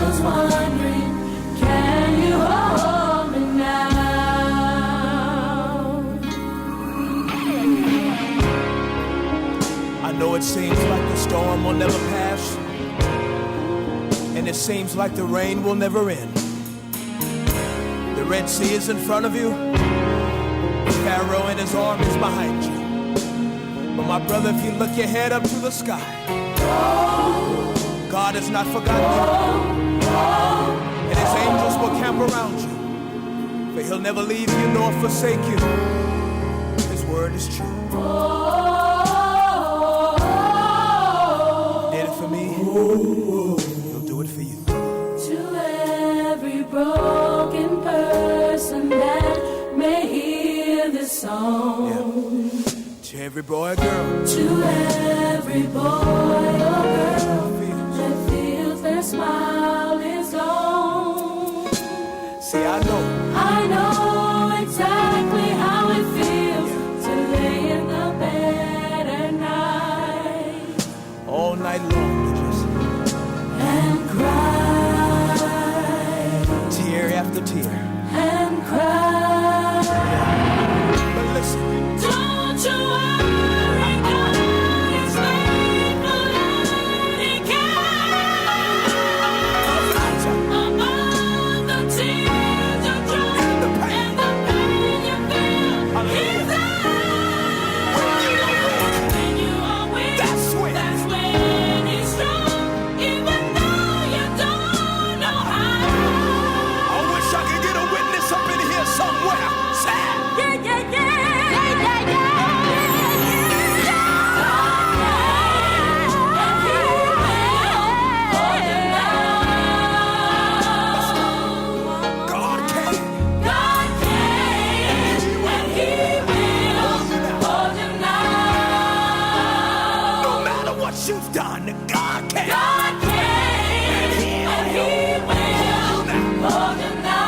was wondering, can you hold me now?
I know it seems like the storm will never pass, and it seems like the rain will never end. The Red Sea is in front of you, Pharaoh and his army is behind you. But my brother, if you look your head up to the sky, God has not forgotten you, and his angels will camp around you, for he'll never leave you nor forsake you. His word is true. Did it for me, he'll do it for you.
To every broken person that may hear this song,
To every boy or girl,
to every boy or girl that feels their smile is gone.
see, I know
exactly how it feels to lay in the bed at night
all night long to just
and cry
tear after tear.
and cry.
But listen,
Don't you worry, God is faithful and He cares about the tears you dry and the pain you feel. He's there when you are weak. That's when He's strong, even though you don't know how.
I wish I could get a witness up in here somewhere. Sad.
Yeah, yeah, yeah.
God can.
God can, and He will hold you now.
No matter what you've done, God can.
God can, and He will hold you now.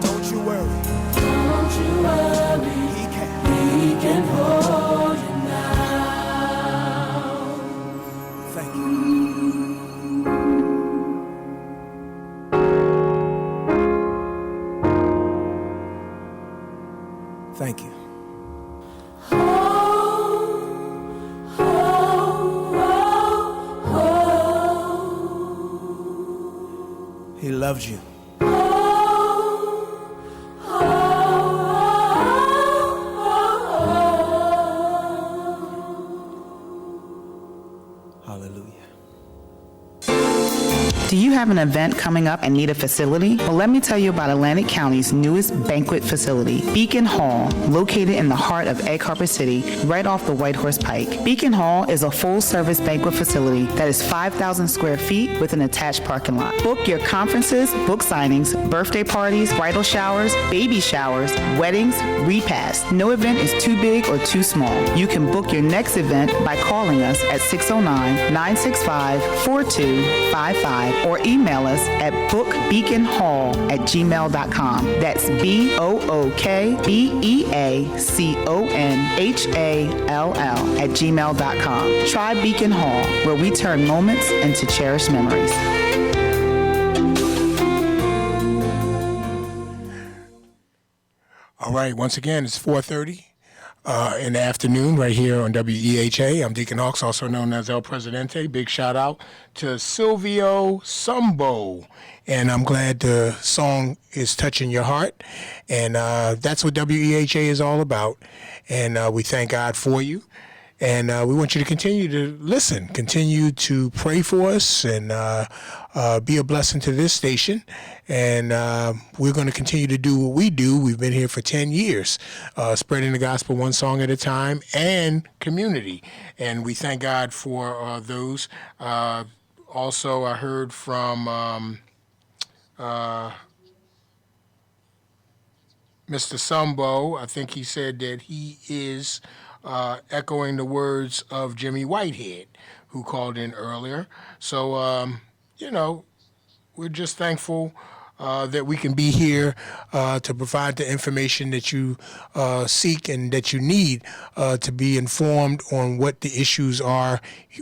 Don't you worry.
Don't you worry,
He can.
He can hold you now.
Thank you. Thank you. He loves you. Hallelujah.
Do you have an event coming up and need a facility? Well, let me tell you about Atlantic County's newest banquet facility, Beacon Hall, located in the heart of Egg Harbor City, right off the White Horse Pike. Beacon Hall is a full-service banquet facility that is 5,000 square feet with an attached parking lot. Book your conferences, book signings, birthday parties, bridal showers, baby showers, weddings, repasts. No event is too big or too small. You can book your next event by calling us at 609-965-4255 or email us at bookbeaconhall@gmail.com. That's BOOKBEACONHALL Try Beacon Hall, where we turn moments into cherished memories.
All right, once again, it's 4:30 in the afternoon right here on WEHA. I'm Deacon Hawks, also known as El Presidente. Big shout out to Silvio Sumbo. And I'm glad the song is touching your heart. And that's what WEHA is all about. And we thank God for you. And we want you to continue to listen, continue to pray for us, and be a blessing to this station. And we're going to continue to do what we do. We've been here for 10 years, spreading the gospel one song at a time and community. And we thank God for those. Also, I heard from Mr. Sumbo, I think he said that he is echoing the words of Jimmy Whitehead, who called in earlier. So, we're just thankful that we can be here to provide the information that you seek and that you need to be informed on what the issues are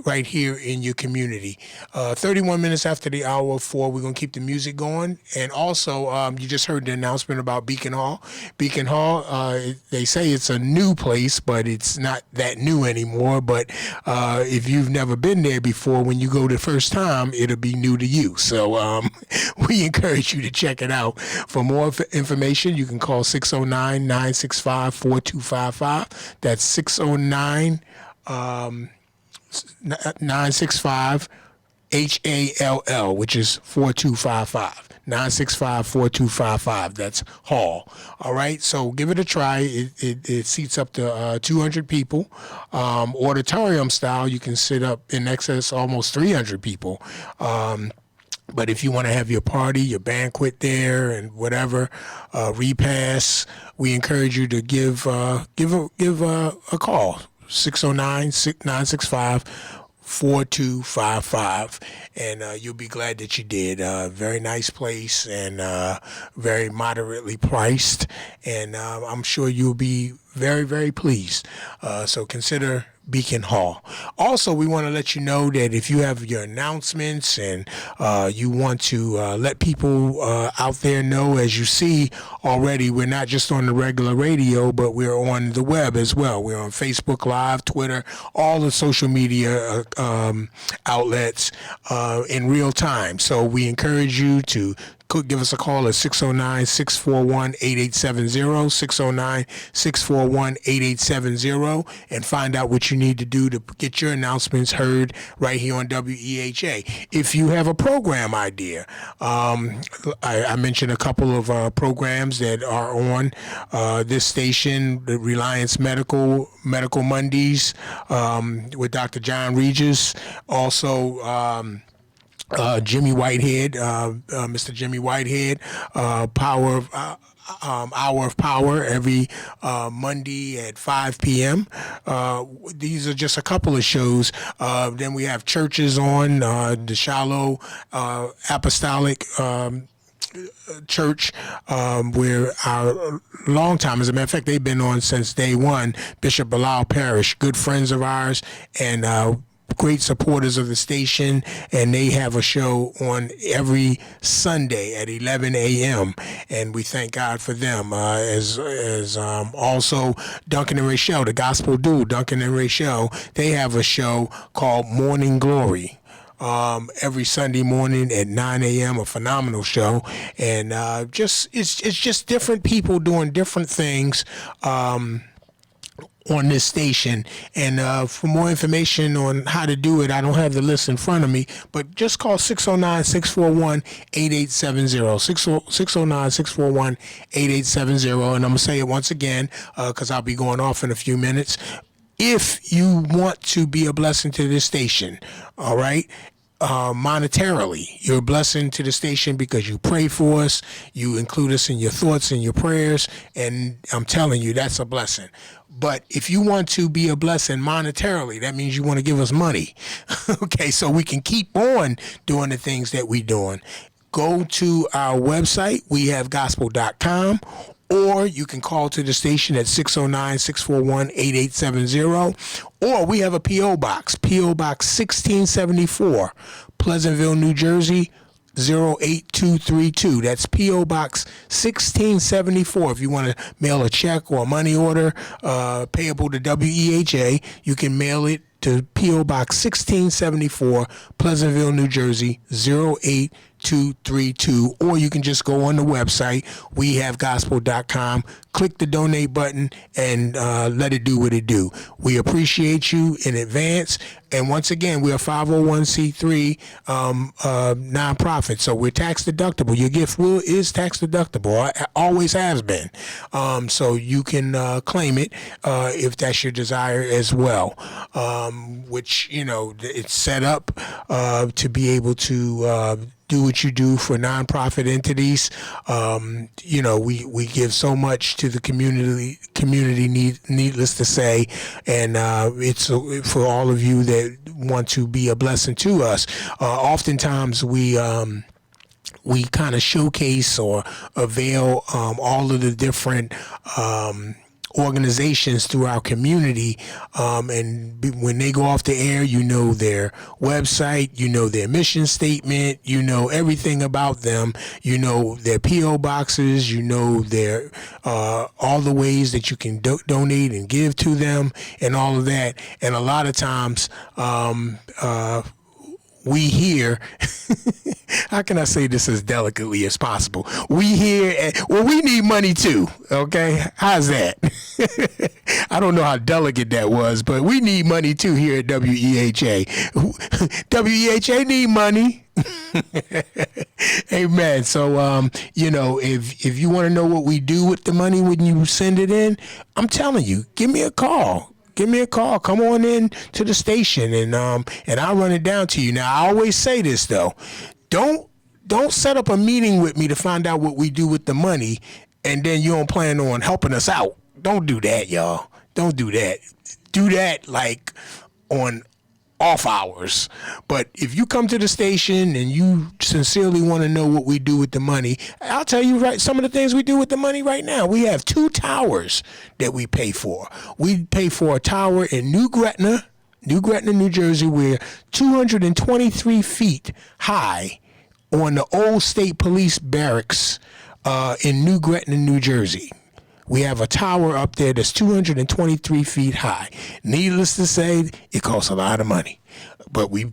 right here in your community. 31 minutes after the hour of 4, we're going to keep the music going. And also, you just heard the announcement about Beacon Hall. Beacon Hall, they say it's a new place, but it's not that new anymore. But if you've never been there before, when you go the first time, it'll be new to you. So we encourage you to check it out. For more information, you can call 609-965-4255. That's 609-965-HALL, which is 4255. 965-4255. That's Hall. All right, so give it a try. It seats up to 200 people. Auditorium style, you can sit up in excess almost 300 people. But if you want to have your party, your banquet there, and whatever, repass, we encourage you to give a call, 609-965-4255, and you'll be glad that you did. Very nice place and very moderately priced, and I'm sure you'll be very, very pleased. So consider Beacon Hall. Also, we want to let you know that if you have your announcements and you want to let people out there know, as you see already, we're not just on the regular radio, but we're on the web as well. We're on Facebook Live, Twitter, all the social media outlets in real time. So we encourage you to give us a call at 609-641-8870, 609-641-8870, and find out what you need to do to get your announcements heard right here on WEHA. If you have a program idea, I mentioned a couple of programs that are on this station, the Reliance Medical Mondays with Dr. John Regis, also Jimmy Whitehead, Mr. Jimmy Whitehead, Hour of Power every Monday at 5 p.m. These are just a couple of shows. Then we have churches on, the Shiloh Apostolic Church, where our long time, as a matter of fact, they've been on since day one, Bishop Bilal Parrish, good friends of ours, and great supporters of the station, and they have a show on every Sunday at 11 a.m. and we thank God for them. As also Duncan and Rachel, the gospel duo, Duncan and Rachel, they have a show called Morning Glory. Every Sunday morning at 9 a.m., a phenomenal show, and it's just different people doing different things on this station. And for more information on how to do it, I don't have the list in front of me, but just call 609-641-8870, 609-641-8870, and I'm going to say it once again because I'll be going off in a few minutes. If you want to be a blessing to this station, all right, monetarily, you're a blessing to the station because you pray for us, you include us in your thoughts and your prayers, and I'm telling you, that's a blessing. But if you want to be a blessing monetarily, that means you want to give us money, okay, so we can keep on doing the things that we're doing. Go to our website, wehavegospel.com, or you can call to the station at 609-641-8870, or we have a P.O. Box, P.O. Box 1674, Pleasantville, New Jersey, 08232. That's P.O. Box 1674. If you want to mail a check or a money order payable to WEHA, you can mail it to P.O. Box 1674, Pleasantville, New Jersey, 08232, or you can just go on the website, wehavegospel.com, click the donate button, and let it do what it do. We appreciate you in advance. And once again, we're a 501c3 nonprofit, so we're tax deductible. Your gift is tax deductible, always has been. So you can claim it if that's your desire as well, which, it's set up to be able to do what you do for nonprofit entities. We give so much to the community needless to say, and it's for all of you that want to be a blessing to us. Oftentimes we kind of showcase or avail all of the different organizations through our community, and when they go off the air, you know their website, you know their mission statement, you know everything about them, you know their P.O. boxes, you know their all the ways that you can donate and give to them and all of that. And a lot of times we hear, how can I say this as delicately as possible? We hear, well, we need money too, okay? How's that? I don't know how delicate that was, but we need money too here at WEHA. WEHA need money. Amen. So, if you want to know what we do with the money when you send it in, I'm telling you, give me a call. Give me a call. Come on in to the station, and I'll run it down to you. Now, I always say this though: don't set up a meeting with me to find out what we do with the money, and then you don't plan on helping us out. Don't do that, y'all. Don't do that. Do that like on off hours. But if you come to the station and you sincerely want to know what we do with the money, I'll tell you some of the things we do with the money right now. We have 2 towers that we pay for. We pay for a tower in New Gretna, New Jersey. We're 223 feet high on the old state police barracks in New Gretna, New Jersey. We have a tower up there that's 223 feet high. Needless to say, it costs a lot of money. But we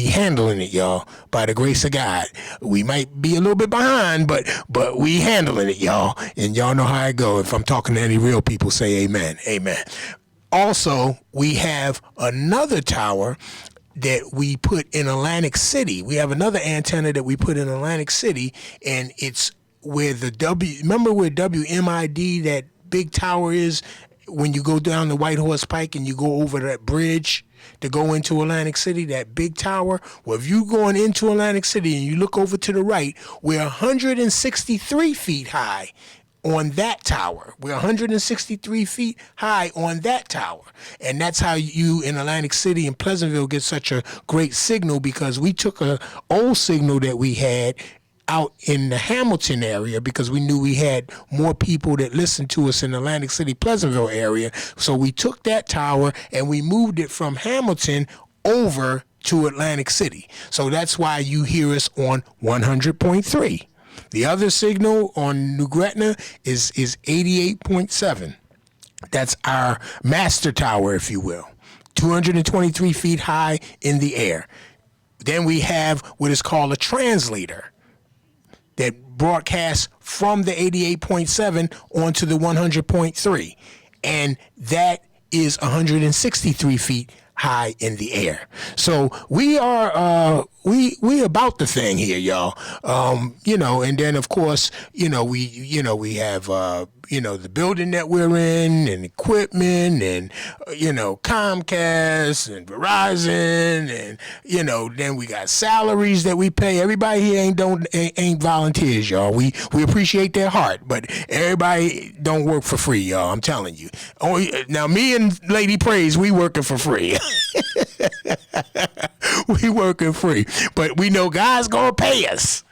handling it, y'all, by the grace of God. We might be a little bit behind, but we handling it, y'all. And y'all know how I go. If I'm talking to any real people, say amen. Amen. Also, we have another tower that we put in Atlantic City. We have another antenna that we put in Atlantic City, and it's where remember where WMID, that big tower is, when you go down the White Horse Pike and you go over that bridge to go into Atlantic City, that big tower? Well, if you're going into Atlantic City and you look over to the right, we're 163 feet high on that tower. We're 163 feet high on that tower. And that's how you in Atlantic City and Pleasantville get such a great signal, because we took a old signal that we had out in the Hamilton area, because we knew we had more people that listened to us in the Atlantic City, Pleasantville area. So we took that tower and we moved it from Hamilton over to Atlantic City. So that's why you hear us on 100.3. The other signal on New Gretna is 88.7. That's our master tower, if you will, 223 feet high in the air. Then we have what is called a translator that broadcasts from the 88.7 onto the 100.3. And that is 163 feet high in the air. So we are we about the thing here, y'all. And then of course, we have the building that we're in, and equipment, and Comcast and Verizon, and then we got salaries that we pay. Everybody here ain't volunteers, y'all. We appreciate their heart, but everybody don't work for free, y'all. I'm telling you. Now me and Lady Praise, we working for free. We working free, but we know God's gonna pay us.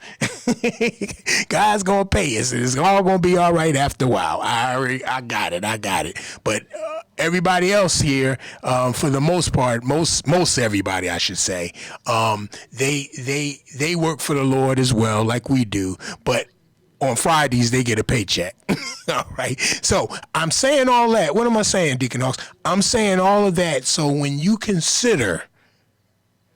God's gonna pay us, and it's all gonna be all right after a while. I got it. But everybody else here, for the most part, most everybody, I should say, they work for the Lord as well, like we do. But on Fridays, they get a paycheck. All right. So I'm saying all that. What am I saying, Deacon Hawks? I'm saying all of that. So when you consider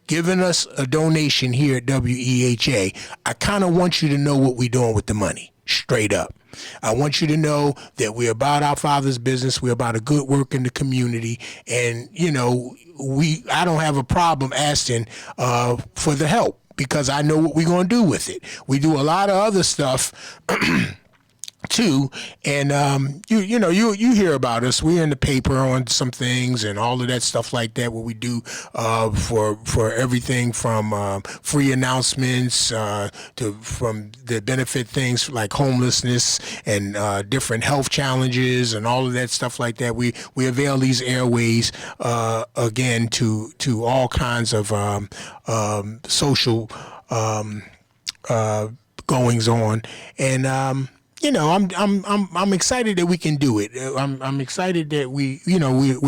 giving us a donation here at WEHA, I kind of want you to know what we're doing with the money, straight up. I want you to know that we're about our Father's business. We're about a good work in the community. And, I don't have a problem asking for the help, because I know what we're going to do with it. We do a lot of other stuff too, and you know you hear about us. We're in the paper on some things and all of that stuff like that. What we do for everything from free announcements from the benefit things like homelessness and different health challenges and all of that stuff like that. We avail these airways again to all kinds of social goings on, and you know, I'm excited that we can do it. I'm excited that we're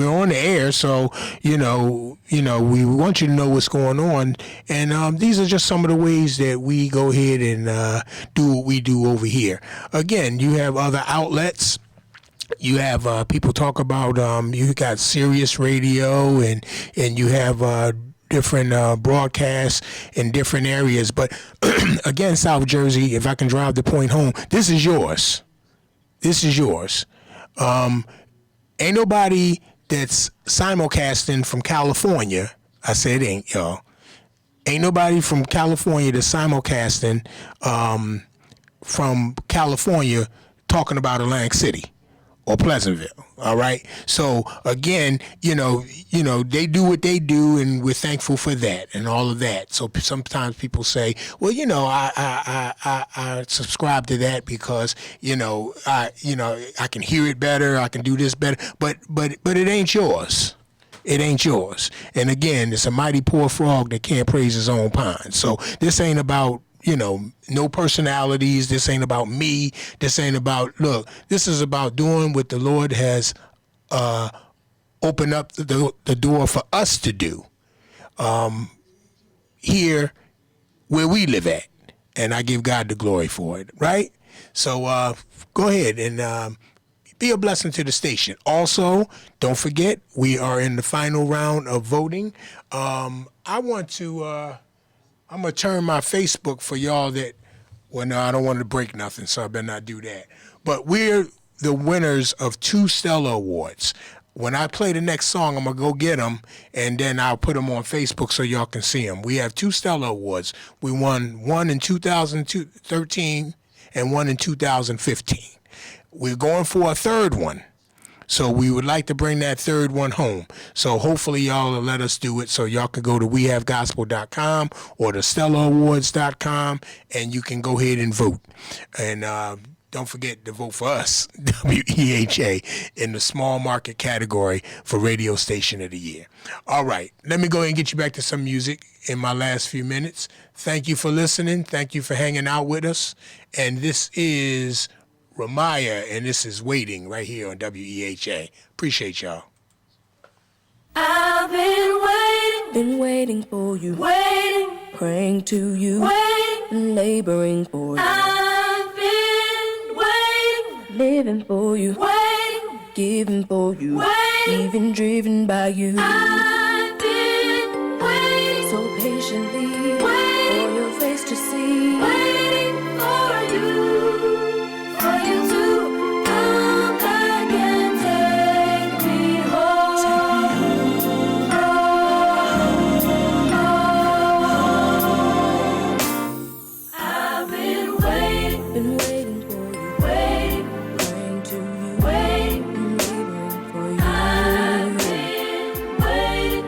on the air. So you know, we want you to know what's going on, and these are just some of the ways that we go ahead and do what we do over here. Again, you have other outlets. You have people talk about you got Sirius Radio and you have different broadcasts in different areas. But again, South Jersey, if I can drive the point home, this is yours. This is yours. Ain't nobody that's simulcasting from California. I said ain't, y'all. Ain't nobody from California that's simulcasting from California talking about Atlantic City or Pleasantville. All right. So again, you know, they do what they do, and we're thankful for that and all of that. So sometimes people say, well, you know, I subscribe to that because, I can hear it better. I can do this better. But it ain't yours. It ain't yours. And again, it's a mighty poor frog that can't praise his own pond. So this ain't about, no personalities. This ain't about me. This ain't about, look, this is about doing what the Lord has opened up the door for us to do here where we live at. And I give God the glory for it, right? So go ahead and be a blessing to the station. Also, don't forget, we are in the final round of voting. I want to... I'm going to turn my Facebook for y'all that, well, no, I don't want to break nothing, so I better not do that. But we're the winners of 2 Stellar Awards. When I play the next song, I'm going to go get them, and then I'll put them on Facebook so y'all can see them. We have 2 Stellar Awards. We won one in 2013 and one in 2015. We're going for a third one. So we would like to bring that third one home. So hopefully y'all will let us do it. So y'all can go to wehavegospel.com or to StellarAwards.com, and you can go ahead and vote. And don't forget to vote for us, WEHA, in the small market category for Radio Station of the Year. All right, let me go ahead and get you back to some music in my last few minutes. Thank you for listening. Thank you for hanging out with us. And this is Ramaya, and this is Waiting right here on WEHA. Appreciate y'all.
I've been waiting for you, praying to you, laboring for you. I've been waiting, living for you, giving for you, even driven by you. I've been waiting so patiently for your face to see, waiting for you. For you to come back and take me home. I've been waiting for you, praying to you, laboring for you. I've been waiting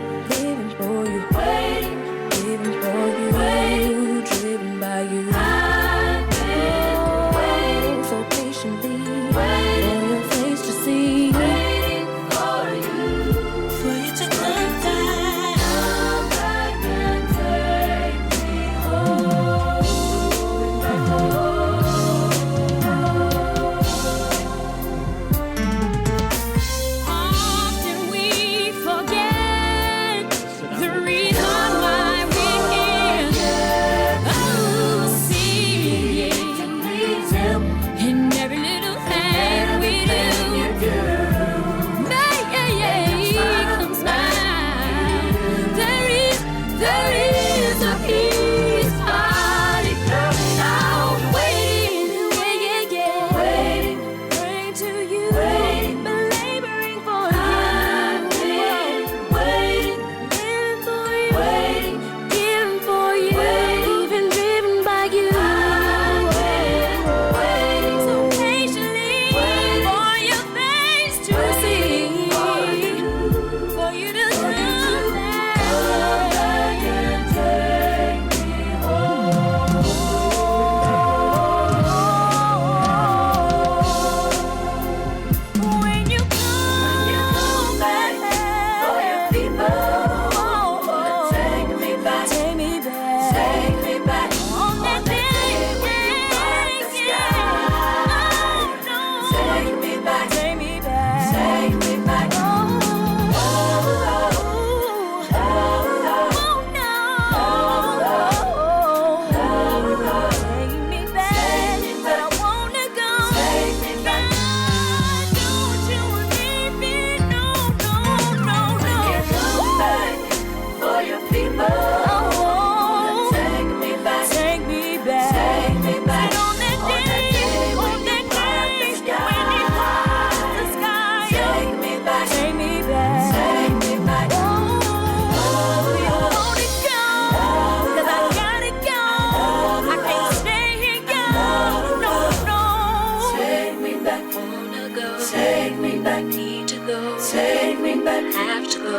back. Have to go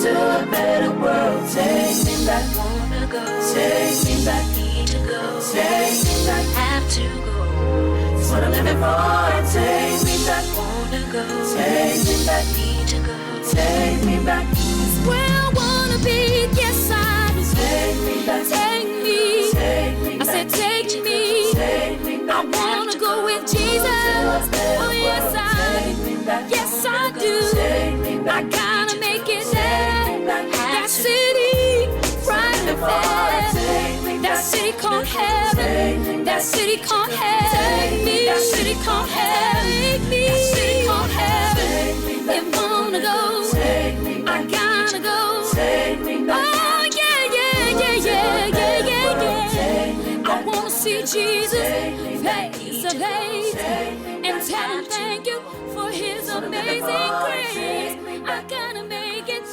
to a better world. Take me back. Wanna go. Take me back. Need to go. Take me back. Have to go. It's what I'm living for. Take me back. Wanna go. Take me back. Need to go. Take me back. It's where I wanna be. Yes, I do. Take me back. Take me. Take me back. I said take me. Take me back. I wanna go with Jesus. Oh yes, I do. Yes, I do. I gotta make it there. That city right there. That city called heaven. That city called heaven. That city called heaven. That city called heaven. If I wanna go, I gotta go. Oh yeah, yeah, yeah, yeah, yeah, yeah, yeah. I wanna see Jesus face to face and tell him thank you for his amazing grace. I gotta make it.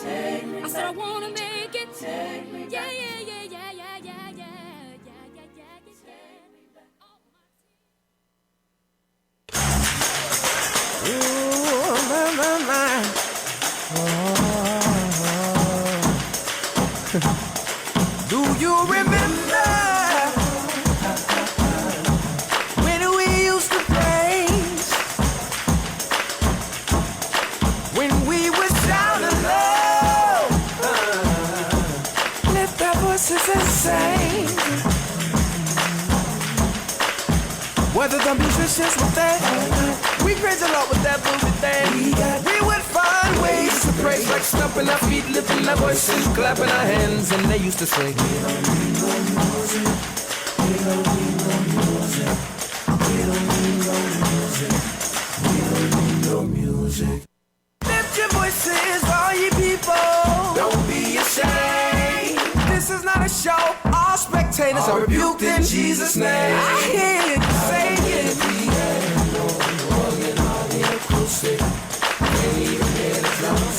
I said I wanna make it. Yeah, yeah, yeah, yeah, yeah, yeah, yeah, yeah,
Ooh, my, my, my. Do you remember when we used to praise? When we were shouting low, lift our voices and sing. Whether the musicians were there, we praise the Lord with that booty thing. We would find ways to praise, like stomping our feet, lifting our voices, clapping our hands, and they used to say, we don't need no music. We don't need no music. We don't need no music. We don't need no music. Lift your voices, all ye people. Don't be ashamed. This is not a show. All spectators are rebuked in Jesus' name. I hear you say it.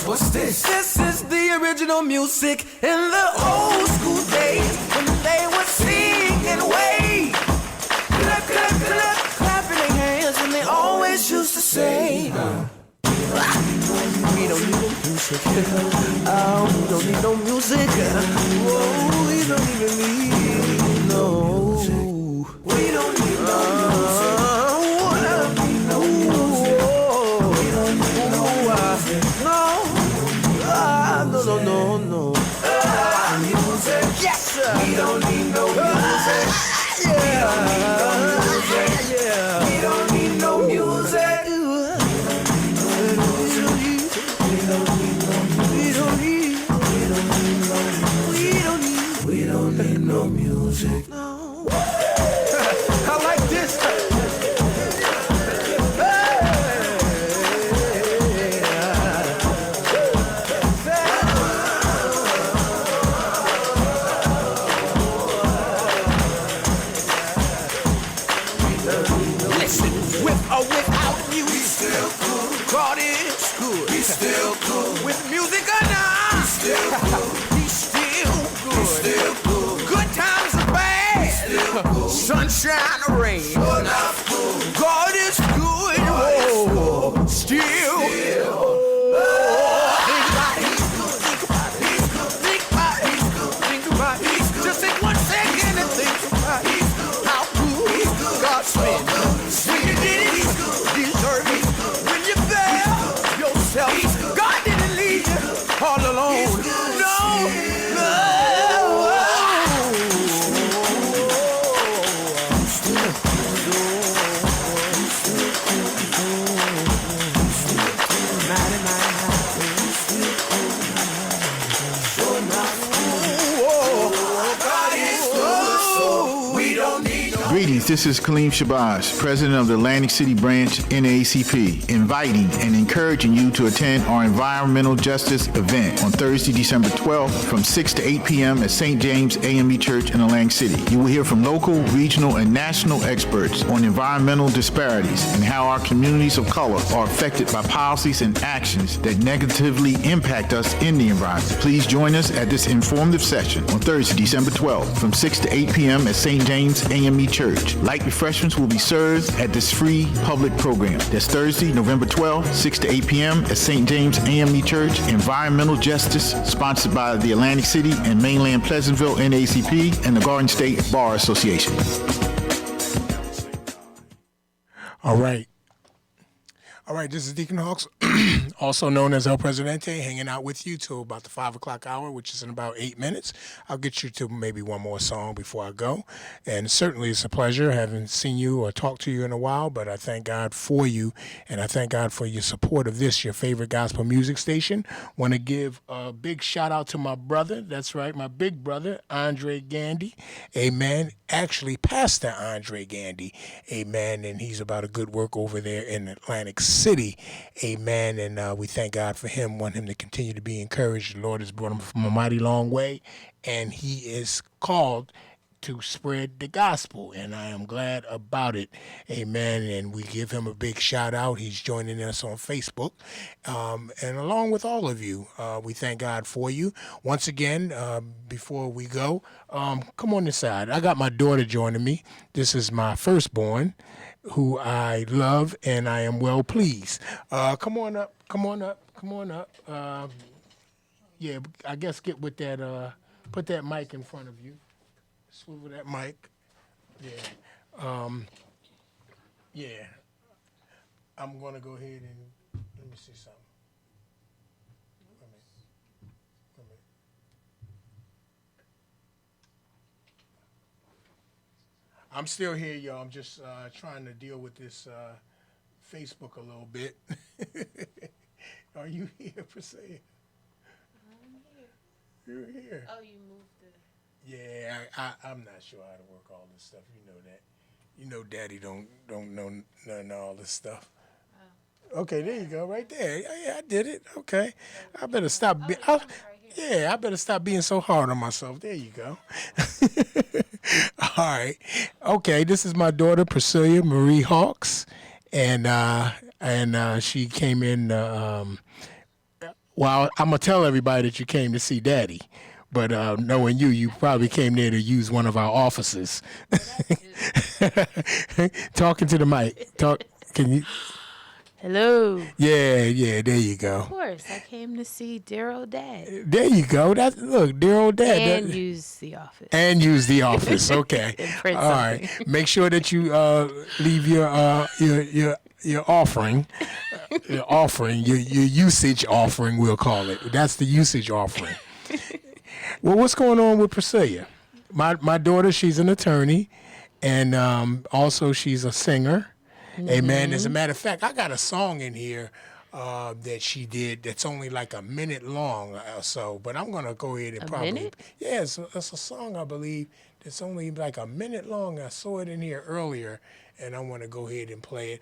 What's this? This is the original music in the old school days when they would sing and wave. Clap, clap, clap, clapping their hands, and they always used to say, we don't need no music. Oh, we don't need no music. Whoa, we don't even need no. We don't need no music. No. Music. Yes, sir. We don't need no music. Yeah. We don't need no music. We don't need no music. No. I like this. With music or not, he's still good. He's still good. Good times are bad. Sunshine or rain. God is good. Oh, still. Think about it. Just take 1 second and think about how good God's been. When you did it, deserve it. When you failed yourself, God didn't leave you all alone. No.
Greetings, this is Kaleem Shabazz, President of the Atlantic City Branch NAACP, inviting and encouraging you to attend our environmental justice event on Thursday, December 12th from 6 to 8 p.m. at St. James AME Church in Atlantic City. You will hear from local, regional, and national experts on environmental disparities and how our communities of color are affected by policies and actions that negatively impact us in the environment. Please join us at this informative session on Thursday, December 12th from 6 to 8 p.m. at St. James AME Church.
Church. Light refreshments will be served at this free public program. That's Thursday, November 12th, 6 to 8 p.m. at St. James AME Church. Environmental Justice, sponsored by the Atlantic City and Mainland Pleasantville NAACP and the Garden State Bar Association.
All right. This is Deacon Hawks, also known as El Presidente, hanging out with you till about the 5 o'clock hour, which is in about 8 minutes. I'll get you to maybe one more song before I go. And certainly it's a pleasure. I haven't seen you or talked to you in a while, but I thank God for you, and I thank God for your support of this, your favorite gospel music station. Want to give a big shout out to my brother. That's right, my big brother, Andre Gandy. Amen. Actually, Pastor Andre Gandy. Amen. And he's about a good work over there in Atlantic City. Amen. And we thank God for him. Want him to continue to be encouraged. The Lord has brought him from a mighty long way, and he is called to spread the gospel, and I am glad about it. Amen. And we give him a big shout out. He's joining us on Facebook. And along with all of you, we thank God for you. Once again, before we go, come on this side. I got my daughter joining me. This is my firstborn, who I love and I am well pleased. Come on up. Yeah, I guess get with that, put that mic in front of you. Swivel that mic. Yeah. Yeah. I'm going to go ahead and let me see something. Let me. I'm still here, y'all. I'm just trying to deal with this Facebook a little bit. Are you here, Priscilla?
I'm here.
You're here.
Oh, you moved the...
Yeah, I'm not sure how to work all this stuff. You know that. You know Daddy don't know none of all this stuff. Oh. Okay, there you go, right there. Yeah, I did it. Okay. I better stop. I better stop being so hard on myself. There you go. All right. Okay, this is my daughter, Priscilla Marie Hawks, and she came in. Well, I'm gonna tell everybody that you came to see Daddy. But knowing you probably came there to use one of our offices. Talking to the mic. Can you?
Hello.
Yeah, there you go.
Of course, I came to see dear old dad.
There you go. Look, dear old dad.
And use the office.
And use the office. Okay. All right. Make sure that you leave your offering. Your usage offering, we'll call it. That's the usage offering. Well, what's going on with Priscilla? My daughter, she's an attorney, and also she's a singer. Mm-hmm. Amen. As a matter of fact, I got a song in here that she did that's only like a minute long or so, but I'm going to go ahead and
minute?
Yeah, it's a song, I believe, that's only like a minute long. I saw it in here earlier, and I want to go ahead and play it.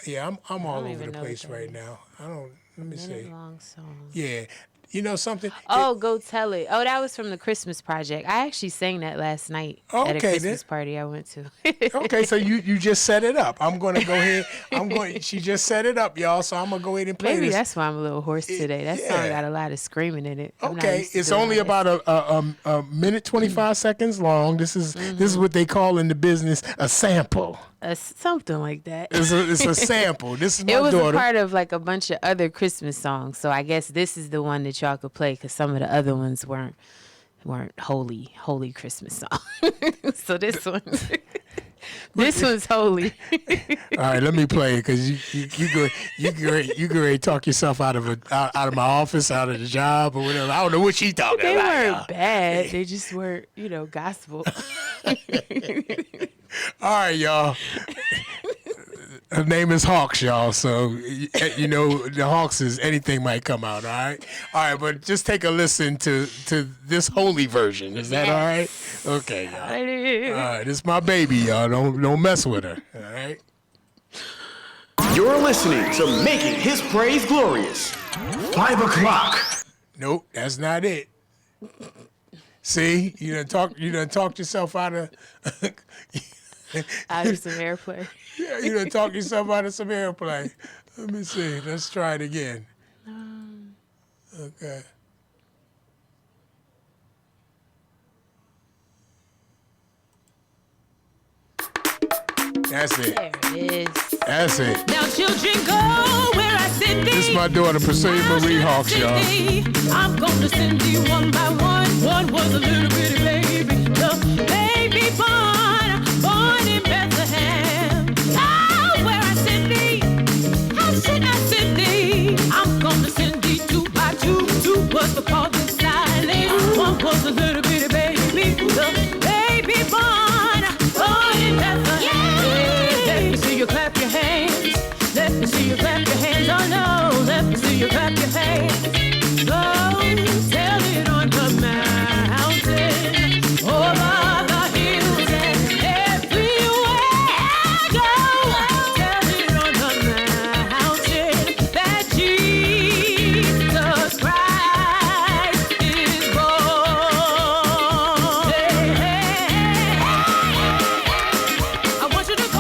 Yeah, I'm all over the place right now. Let me see.
Long song.
Yeah. You know something?
Oh, Go Tell It. Oh, that was from the Christmas Project. I actually sang that last night at a Christmas party I went to.
Okay, so you just set it up. I'm going to go ahead. She just set it up, y'all, so I'm going to go ahead and play this.
Maybe that's why I'm a little hoarse today. That song got a lot of screaming in it.
Okay, it's only about a minute 25 seconds long. This is what they call in the business a sample.
Something like that.
It's a sample. This is my
daughter. It was
daughter.
A part of like a bunch of other Christmas songs. So I guess this is the one that y'all could play because some of the other ones weren't holy Christmas songs. So this one, this one's holy.
All right, let me play it because you can already talk yourself out of my office, out of the job or whatever. I don't know what she talking
they
about.
They weren't bad. They just weren't, gospel.
All right, y'all. Her name is Hawks, y'all. So, the Hawks is anything might come out, all right? All right, but just take a listen to this holy version. Is that all right? Okay, y'all. All right, this is my baby, y'all. Don't mess with her, all right?
You're listening to Making His Praise Glorious. 5 o'clock.
Nope, that's not it. See, you done talked yourself out of...
out of some airplay.
Yeah, you done talk yourself out of some airplay. Let me see. Let's try it again. Okay. That's it.
There it is.
That's it.
Now children go where I send thee.
This is my daughter, Priscilla Marie Hawks, y'all.
I'm gonna send thee one by one. One was a little bitty baby, the baby born in Bethlehem. Oh, where I send thee, how should I send thee? I'm gonna send thee two by two. Two was the father's silent. One was a little bitty baby, the baby born in Bethlehem. Yeah. Let me see you clap your hands. Let me see you clap your hands. Oh no, let me see you clap your hands. Go tell it on the mountain, over the hills and everywhere I go. Tell it on the mountain that Jesus Christ is born. Hey, hey, hey. I want you to go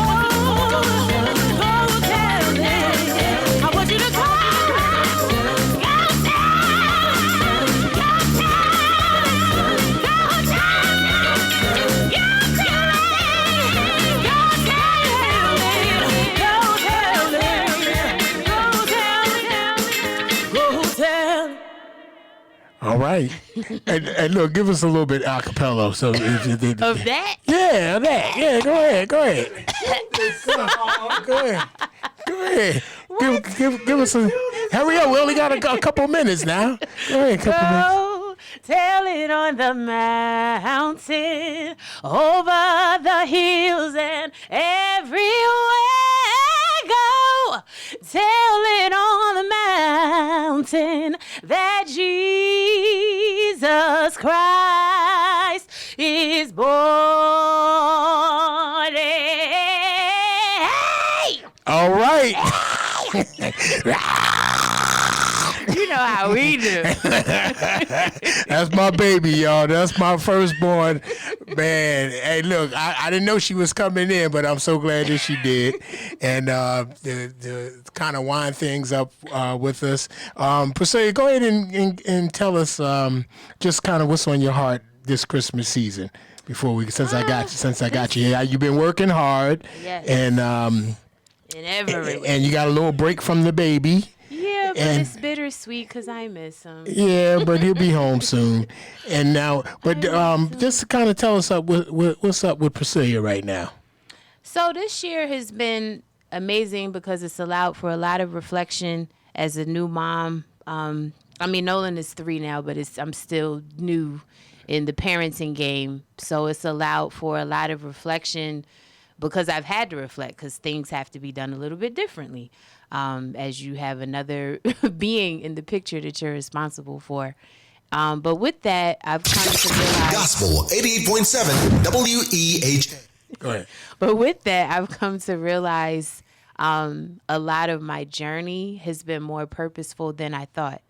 tell them. I want you to go.
All right. and look, give us a little bit a cappella. So
Of that?
Yeah, of that. Yeah, go ahead. Go ahead. Go ahead. Give us a. Hurry up. We only got a couple minutes now. Go ahead, couple minutes.
Go tell it on the mountain, over the hills and everywhere I go. Tell it on the mountain that Jesus Christ is born. Hey!
All right.
You know how we do.
That's my baby, y'all. That's my firstborn. Man, hey, look, I didn't know she was coming in, but I'm so glad that she did. And to kind of wind things up with us. Priscilla, go ahead and tell us just kind of what's on your heart this Christmas season. Before we, since I got you here, you've been working hard,
yes.
and you got a little break from the baby.
Yeah, but it's bittersweet because I miss him.
Yeah, but he'll be home soon. And now, but just kind of tell us what's up with Priscilla right now.
So this year has been amazing because it's allowed for a lot of reflection as a new mom. I mean, Nolan is 3 now, but I'm still new in the parenting game. So it's allowed for a lot of reflection because I've had to reflect because things have to be done a little bit differently. As you have another being in the picture that you're responsible for. But with that, I've come to realize...
Gospel 88.7 WEH.
Go ahead.
But with that, I've come to realize a lot of my journey has been more purposeful than I thought.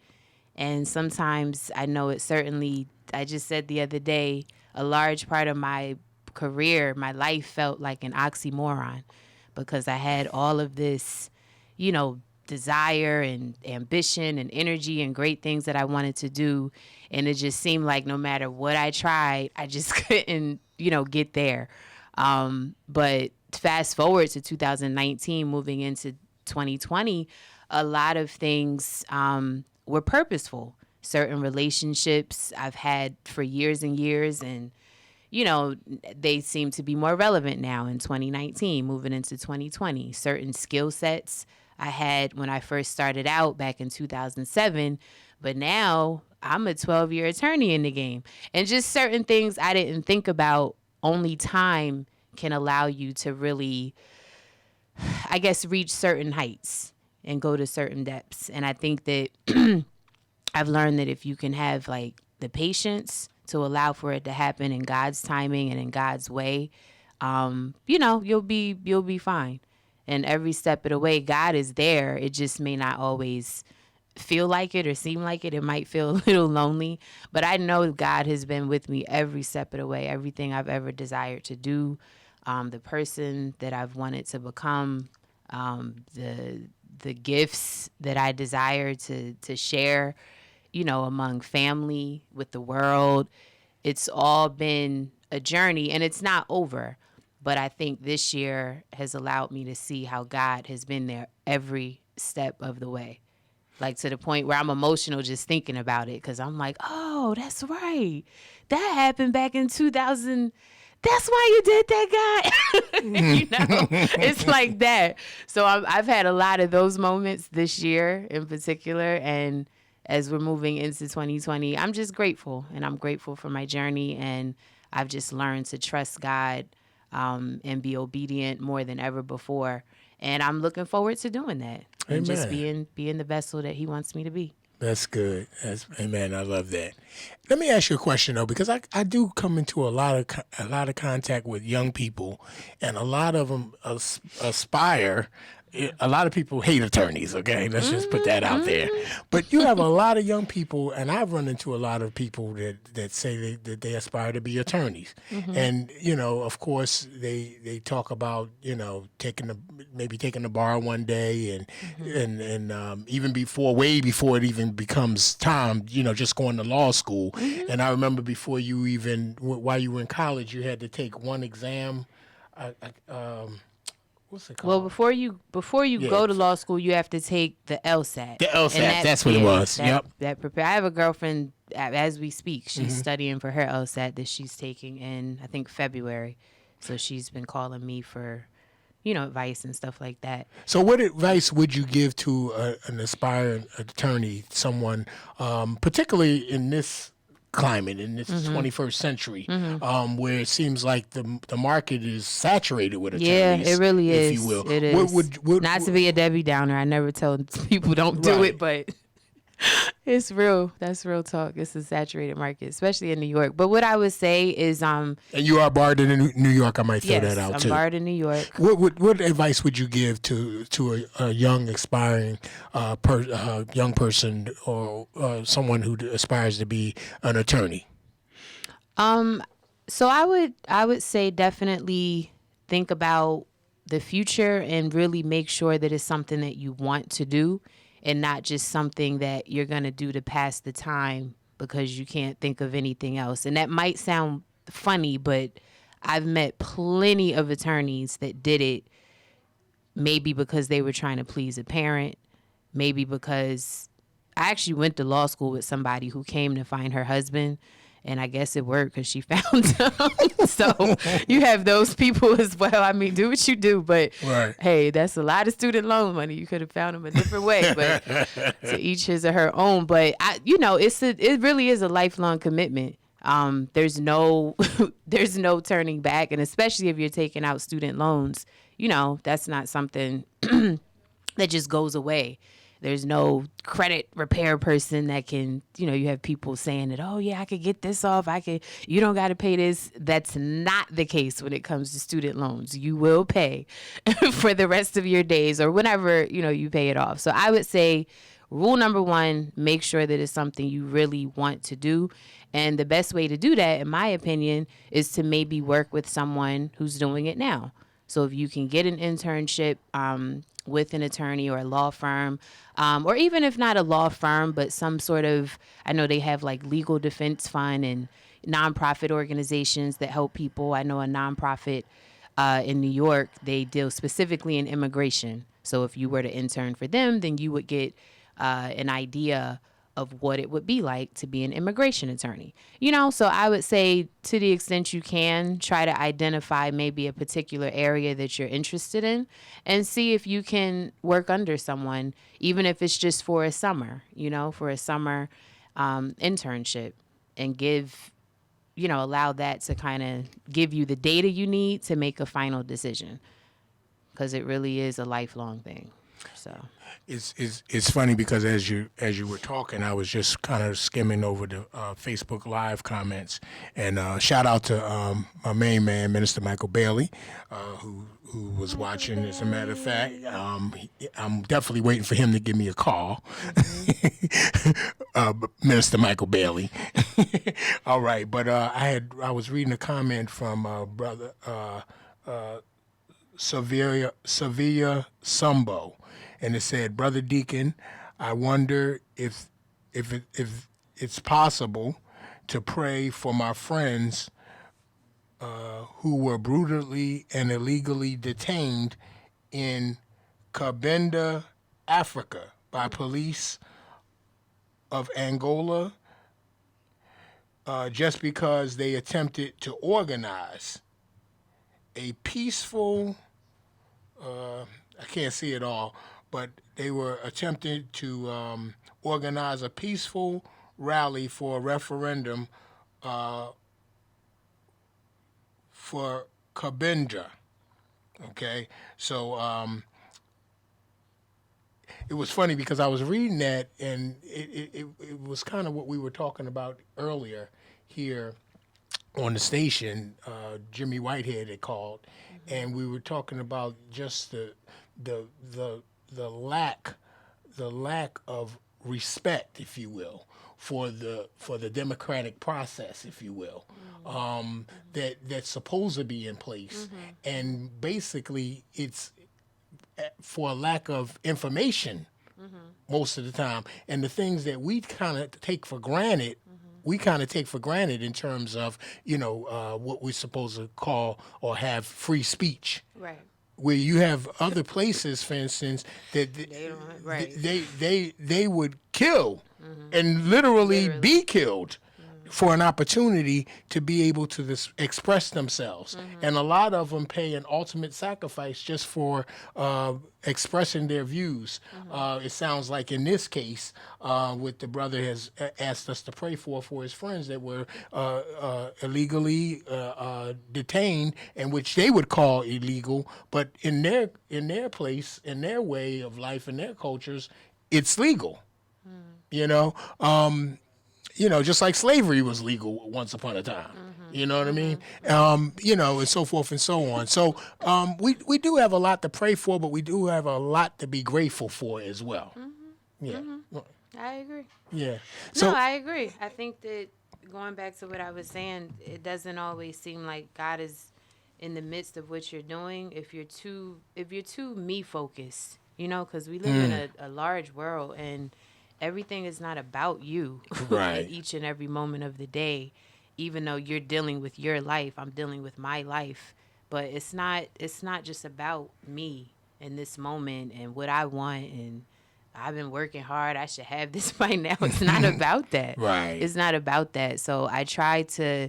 And sometimes I know it certainly, I just said the other day, a large part of my career, my life felt like an oxymoron because I had all of this, desire and ambition and energy and great things that I wanted to do. And it just seemed like no matter what I tried, I just couldn't, get there. But fast forward to 2019, moving into 2020, a lot of things were purposeful. Certain relationships I've had for years and years, and they seem to be more relevant now in 2019, moving into 2020. Certain skill sets I had when I first started out back in 2007, but now I'm a 12-year attorney in the game. And just certain things I didn't think about, only time can allow you to really, I guess, reach certain heights and go to certain depths. And I think that I've learned that if you can have the patience to allow for it to happen in God's timing and in God's way, you'll be fine. And every step of the way, God is there. It just may not always feel like it or seem like it. It might feel a little lonely, but I know God has been with me every step of the way, everything I've ever desired to do, the person that I've wanted to become, the gifts that I desire to share, among family, with the world. It's all been a journey, and it's not over. But I think this year has allowed me to see how God has been there every step of the way. Like to the point where I'm emotional just thinking about it because I'm like, oh, that's right. That happened back in 2000. That's why you did that, guy. It's like that. So I've had a lot of those moments this year in particular. And as we're moving into 2020, I'm just grateful. And I'm grateful for my journey. And I've just learned to trust God and be obedient more than ever before. And I'm looking forward to doing that. And just being the vessel that he wants me to be.
That's good. Amen. I love that. Let me ask you a question though, because I do come into a lot of contact with young people, and a lot of them aspire. A lot of people hate attorneys. Okay, let's just put that out there. But you have a lot of young people, and I've run into a lot of people that say that they aspire to be attorneys, and of course they talk about taking the bar one day, and even way before it even becomes time, just going to law school. And I remember before you even while you were in college, you had to take one exam. What's it called?
Well, before you go to law school, you have to take the LSAT.
The LSAT, that's what it was.
I have a girlfriend as we speak. She's studying for her LSAT that she's taking in, I think, February. So she's been calling me for, advice and stuff like that.
So what advice would you give to an aspiring attorney, someone, particularly in this climate, in this 21st century, where it seems like the market is saturated with attorneys?
Yeah, it really is.
If you will.
It is. Not to be a Debbie Downer. I never tell people don't do it, but it's real. That's real talk. It's a saturated market, especially in New York. But what I would say is,
and you are barred in New York. I might throw that out too.
I'm barred in New York.
What advice would you give to a young aspiring young person or someone who aspires to be an attorney?
So I would say definitely think about the future and really make sure that it's something that you want to do, and not just something that you're going to do to pass the time because you can't think of anything else. And that might sound funny, but I've met plenty of attorneys that did it maybe because they were trying to please a parent, maybe because I actually went to law school with somebody who came to find her husband, and I guess it worked because she found him. So you have those people as well. I mean, do what you do, but hey, that's a lot of student loan money. You could have found him a different way, but to each his or her own. But it really is a lifelong commitment. There's no turning back, and especially if you're taking out student loans, that's not something that just goes away. There's no credit repair person that can, you have people saying that, oh yeah, I could get this off. You don't got to pay this. That's not the case when it comes to student loans. You will pay for the rest of your days or whenever, you pay it off. So I would say rule number one, make sure that it's something you really want to do. And the best way to do that, in my opinion, is to maybe work with someone who's doing it now. So if you can get an internship with an attorney or a law firm, or even if not a law firm, but some sort of, I know they have like legal defense fund and nonprofit organizations that help people. I know a nonprofit in New York, they deal specifically in immigration. So if you were to intern for them, then you would get an idea of what it would be like to be an immigration attorney. So I would say to the extent you can, try to identify maybe a particular area that you're interested in and see if you can work under someone, even if it's just for a summer, for a summer internship, and give, allow that to kind of give you the data you need to make a final decision, because it really is a lifelong thing. So
it's funny because as you were talking, I was just kind of skimming over the Facebook Live comments, and shout out to my main man, Minister Michael Bailey, who was watching. As a matter of fact, I'm definitely waiting for him to give me a call. Minister Michael Bailey. All right, but I was reading a comment from brother Sevilla Sumbo. And it said, Brother Deacon, I wonder if it's possible to pray for my friends who were brutally and illegally detained in Cabinda, Africa, by police of Angola, just because they attempted to organize a peaceful, I can't see it all, but they were attempting to organize a peaceful rally for a referendum for Cabinda. Okay, so it was funny because I was reading that, and it was kind of what we were talking about earlier here on the station. Jimmy Whitehead had called, and we were talking about just the lack of respect, if you will, for the democratic process, if you will, that's supposed to be in place, and basically it's for a lack of information most of the time, and the things that we kind of take for granted. We kind of take for granted in terms of, what we're supposed to call or have free speech.
Right.
Where you have other places, for instance, that they would kill and literally be killed for an opportunity to be able to express themselves. And a lot of them pay an ultimate sacrifice just for expressing their views. It sounds like in this case, what the brother has asked us to pray for his friends that were illegally detained, and which they would call illegal, but in their place, in their way of life, in their cultures, it's legal. Just like slavery was legal once upon a time. You know what I mean? And so forth and so on. So we do have a lot to pray for, but we do have a lot to be grateful for as well. Yeah.
I agree.
Yeah.
No, I agree. I think that going back to what I was saying, it doesn't always seem like God is in the midst of what you're doing if you're too me focused, because we live in a large world, and everything is not about you
right.
at each and every moment of the day. Even though you're dealing with your life, I'm dealing with my life, but it's not just about me in this moment and what I want, and I've been working hard, I should have this by now. It's not about that.
Right.
It's not about that. So I tried to,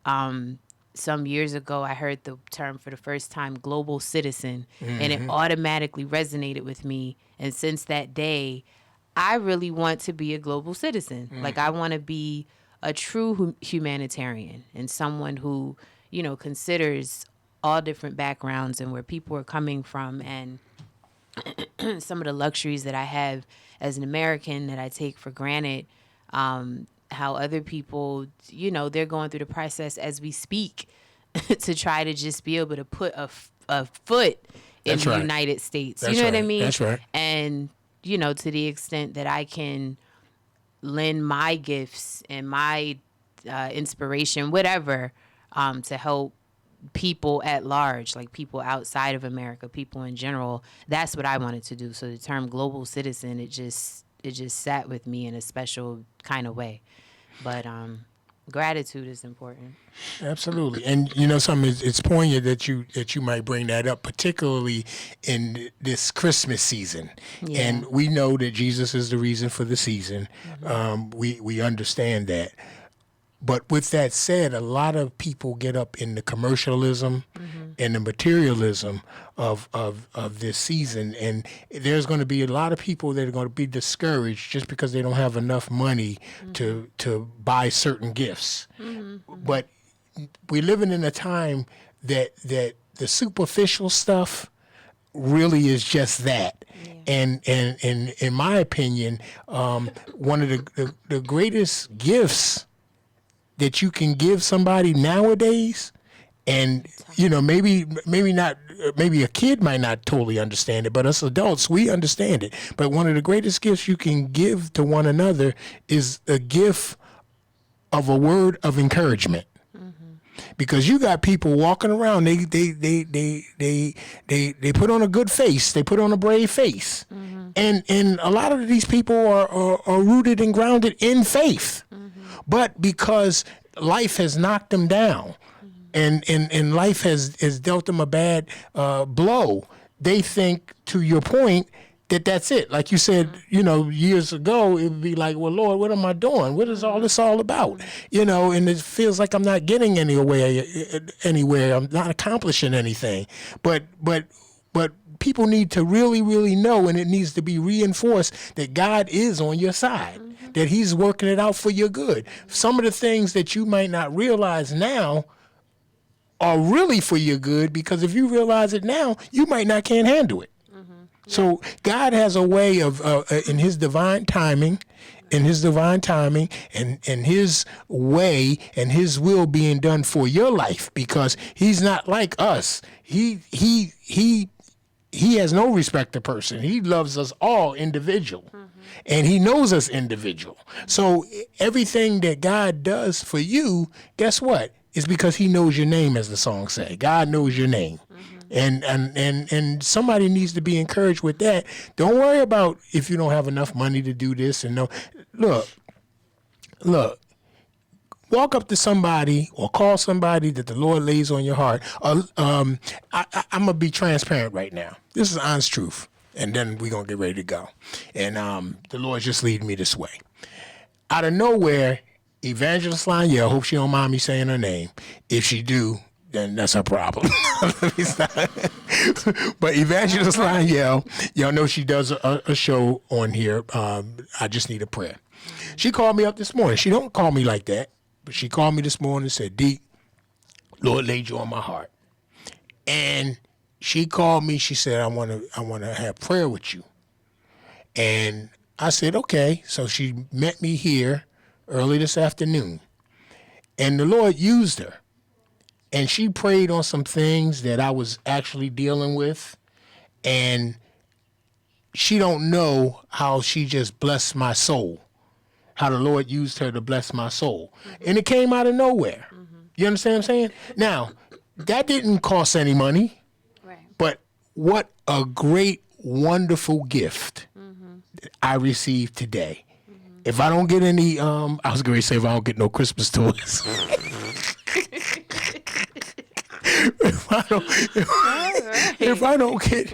some years ago, I heard the term for the first time, global citizen, and it automatically resonated with me. And since that day, I really want to be a global citizen. Like, I want to be a true humanitarian and someone who, considers all different backgrounds and where people are coming from, and some of the luxuries that I have as an American that I take for granted, how other people, they're going through the process as we speak to try to just be able to put a foot in the United States. You know what I mean?
That's right.
And, to the extent that I can lend my gifts and my inspiration, whatever, to help people at large, like people outside of America, people in general, that's what I wanted to do. So the term global citizen, it just sat with me in a special kind of way. But gratitude is important.
Absolutely. And something, it's poignant that you might bring that up, particularly in this Christmas season.
Yeah.
And we know that Jesus is the reason for the season. We understand that. But with that said, a lot of people get up in the commercialism and the materialism of this season, and there's going to be a lot of people that are going to be discouraged just because they don't have enough money to buy certain gifts. But we're living in a time that the superficial stuff really is just that. And in my opinion, one of the greatest gifts that you can give somebody nowadays, and maybe a kid might not totally understand it, but us adults, we understand it. But one of the greatest gifts you can give to one another is a gift of a word of encouragement. Because you got people walking around, they put on a good face, they put on a brave face, and a lot of these people are rooted and grounded in faith. But because life has knocked them down, and life has dealt them a bad blow. They think, to your point, that's it. Like you said, years ago, it would be like, well, Lord, what am I doing? What is all this all about? And it feels like I'm not getting anywhere. I'm not accomplishing anything. But people need to really, really know, and it needs to be reinforced, that God is on your side, that he's working it out for your good. Some of the things that you might not realize now are really for your good, because if you realize it now, you can't handle it. So God has a way of, in his divine timing, and his way and his will being done for your life, because he's not like us. He has no respect to person. He loves us all individual, and he knows us individual. So everything that God does for you, guess what? It's because he knows your name, as the song say. God knows your name. And somebody needs to be encouraged with that. Don't worry about if you don't have enough money to do this. And look, walk up to somebody or call somebody that the Lord lays on your heart. I'm going to be transparent right now. This is honest truth. And then we're going to get ready to go. And the Lord's just leading me this way. Out of nowhere, Evangelist Laniel, hope she don't mind me saying her name. If she do, then that's her problem. But Evangelist Laniel, y'all know she does a show on here. I Just Need a Prayer. She called me up this morning. She don't call me like that, but she called me this morning and said, D, Lord laid you on my heart. And she called me. She said, I want to have prayer with you. And I said, okay. So she met me here early this afternoon. And the Lord used her. And she prayed on some things that I was actually dealing with. And she don't know how she just blessed my soul, how the Lord used her to bless my soul. And it came out of nowhere. You understand what I'm saying? Now, that didn't cost any money. Right. But what a great, wonderful gift I received today. If I don't get any, I was going to say if I don't get no Christmas toys. If I don't get,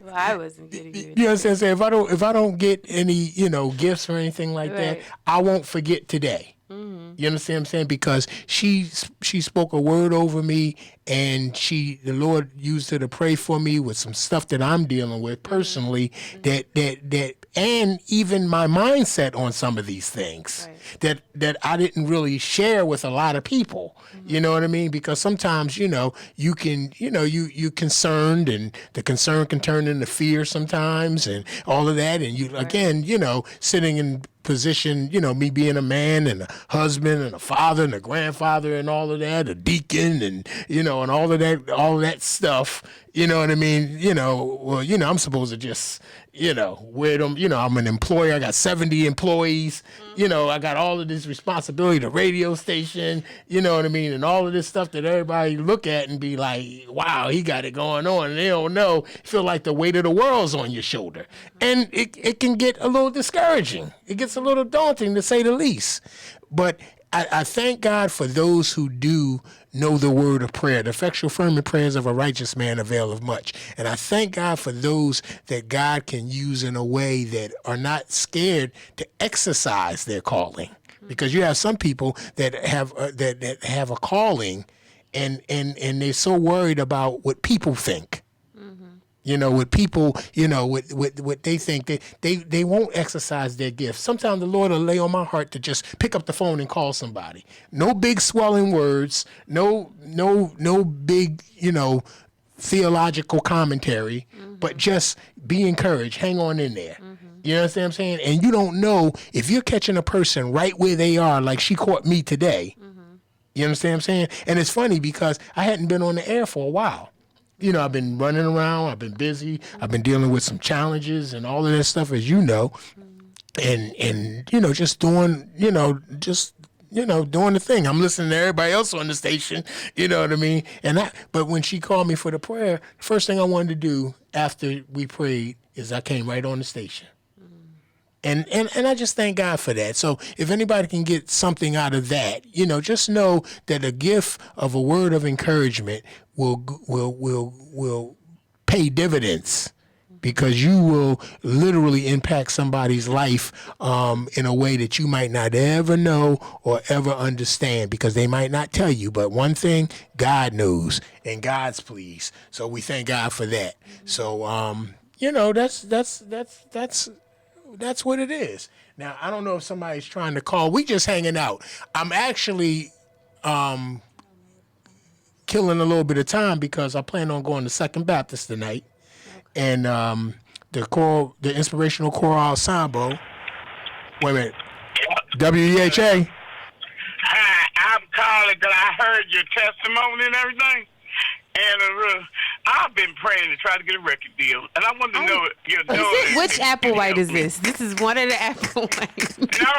well, I wasn't getting you.
You know what I'm saying? If I don't get any, gifts or anything like that, I won't forget today. You understand what I'm saying? Because she spoke a word over me, and the Lord used her to pray for me with some stuff that I'm dealing with personally, that and even my mindset on some of these things that I didn't really share with a lot of people. You know what I mean? Because sometimes, you can, you concerned, and the concern can turn into fear sometimes, and all of that. And you, again, sitting in position, me being a man and a husband and a father and a grandfather and all of that, a deacon and, and all of that stuff, you know what I mean? Well, I'm supposed to just, wear them, I'm an employer. I got 70 employees, I got all of this responsibility, the radio station, you know what I mean? And all of this stuff that everybody look at and be like, wow, he got it going on. And they don't know, feel like the weight of the world's on your shoulder. And it can get a little discouraging. It gets a little daunting, to say the least. But I thank God for those who do know the word of prayer. The effectual fervent prayers of a righteous man availeth much. And I thank God for those that God can use in a way that are not scared to exercise their calling. Because you have some people that have that have a calling, and they're so worried about what people think. With people, what they think, they won't exercise their gifts. Sometimes the Lord will lay on my heart to just pick up the phone and call somebody. No big swelling words, no big, theological commentary, but just be encouraged. Hang on in there. You understand what I'm saying? And you don't know if you're catching a person right where they are, like she caught me today. You understand what I'm saying? And it's funny because I hadn't been on the air for a while. I've been running around, I've been busy, I've been dealing with some challenges and all of that stuff, as you know, and just doing, doing the thing. I'm listening to everybody else on the station, you know what I mean? But when she called me for the prayer, the first thing I wanted to do after we prayed is I came right on the station. And I just thank God for that. So if anybody can get something out of that, just know that a gift of a word of encouragement will pay dividends, because you will literally impact somebody's life in a way that you might not ever know or ever understand, because they might not tell you. But one thing, God knows, and God's pleased. So we thank God for that. So that's what it is. Now, I don't know if somebody's trying to call. We just hanging out. I'm actually killing a little bit of time because I plan on going to Second Baptist tonight. And the Inspirational Choral Ensemble. Wait a minute. WEHA.
Hi, I'm calling because I heard your testimony and everything. And I've been praying to try to get a record deal. And I want to know
which Applewhite is this? This is one of the Applewhites.
No,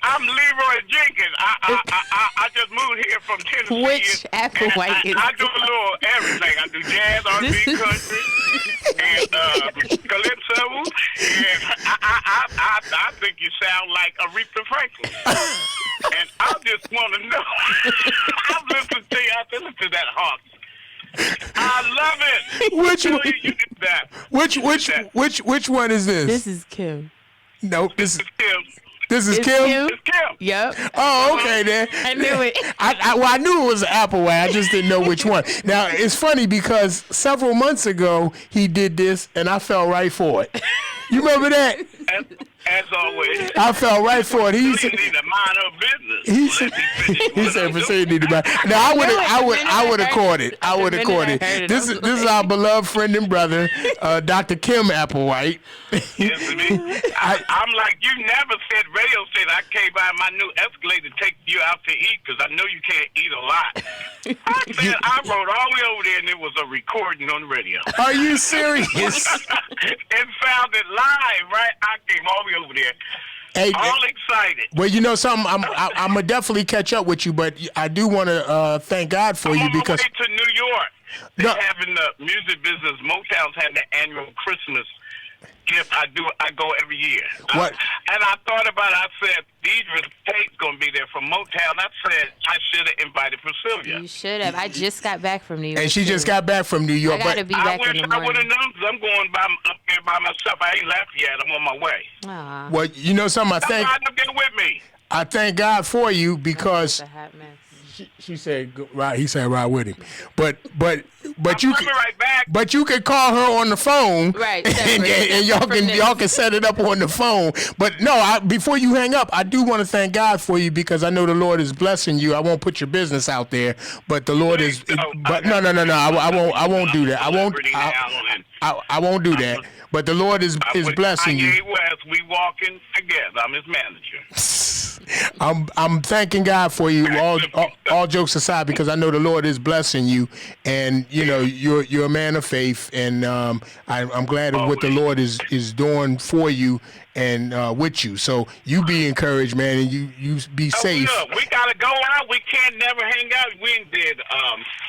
I'm Leroy Jenkins. I just moved here from Tennessee.
Which Applewhite is
I do a little everything. I do jazz, R&B, country, and calypso. And I think you sound like Aretha Franklin. And I just want to know. I've listened to you. I've listened to that Hawks. I love it.
Which one is this?
This is Kim.
Nope, this is
Kim.
This is Kim?
It's Kim.
Yep.
Oh, okay then.
I knew it.
I knew it was Applewhite. I just didn't know which one. Now, it's funny because several months ago he did this and I fell right for it. You remember that?
As always.
I fell right for it.
He said, need to mind her business.
He said, "Proceed, need to mind." Now, I would have caught it. I would have caught it. This is our beloved friend and brother, Dr. Kim Applewhite.
Yes, I'm like, you never said radio station. I came by my new Escalade to take you out to eat because I know you can't eat a lot. I said, I rode all the way over there and it was a recording on the radio.
Are you serious?
It sounded live, right? I came all the way over there.
Hey,
all excited.
Well, you know something, I'm gonna definitely catch up with you, but I do want to thank God for you because
I'm on my way to New York. They're having the music business. Motown's having the annual Christmas gift. I go every year.
What?
And I thought about it. I said, Deidre Tate's going to be there from Motown. I said, I should have invited Priscilla.
You should have. I just got back from New York.
And she just got back from New York.
I got to be back in the morning.
I would have known because I'm going up there by myself. I ain't left yet. I'm on my way.
Aww.
Well, you know something,
That's why I'm getting with me.
I thank God for you because he said ride with him, but you can,
right back.
But you can call her on the phone,
right?
And y'all can set it up on the phone. But no, before you hang up, I do want to thank God for you because I know the Lord is blessing you. I won't put your business out there, but the Lord is. But no, I won't do that. I won't do that. But the Lord is blessing you.
West, we walking together. I'm his manager.
I'm thanking God for you. All jokes aside, because I know the Lord is blessing you, and you know you're a man of faith, and I'm glad of what the Lord is doing for you and with you. So you be encouraged, man, and you be safe.
Look, we gotta go out. We can't never hang out. We ain't did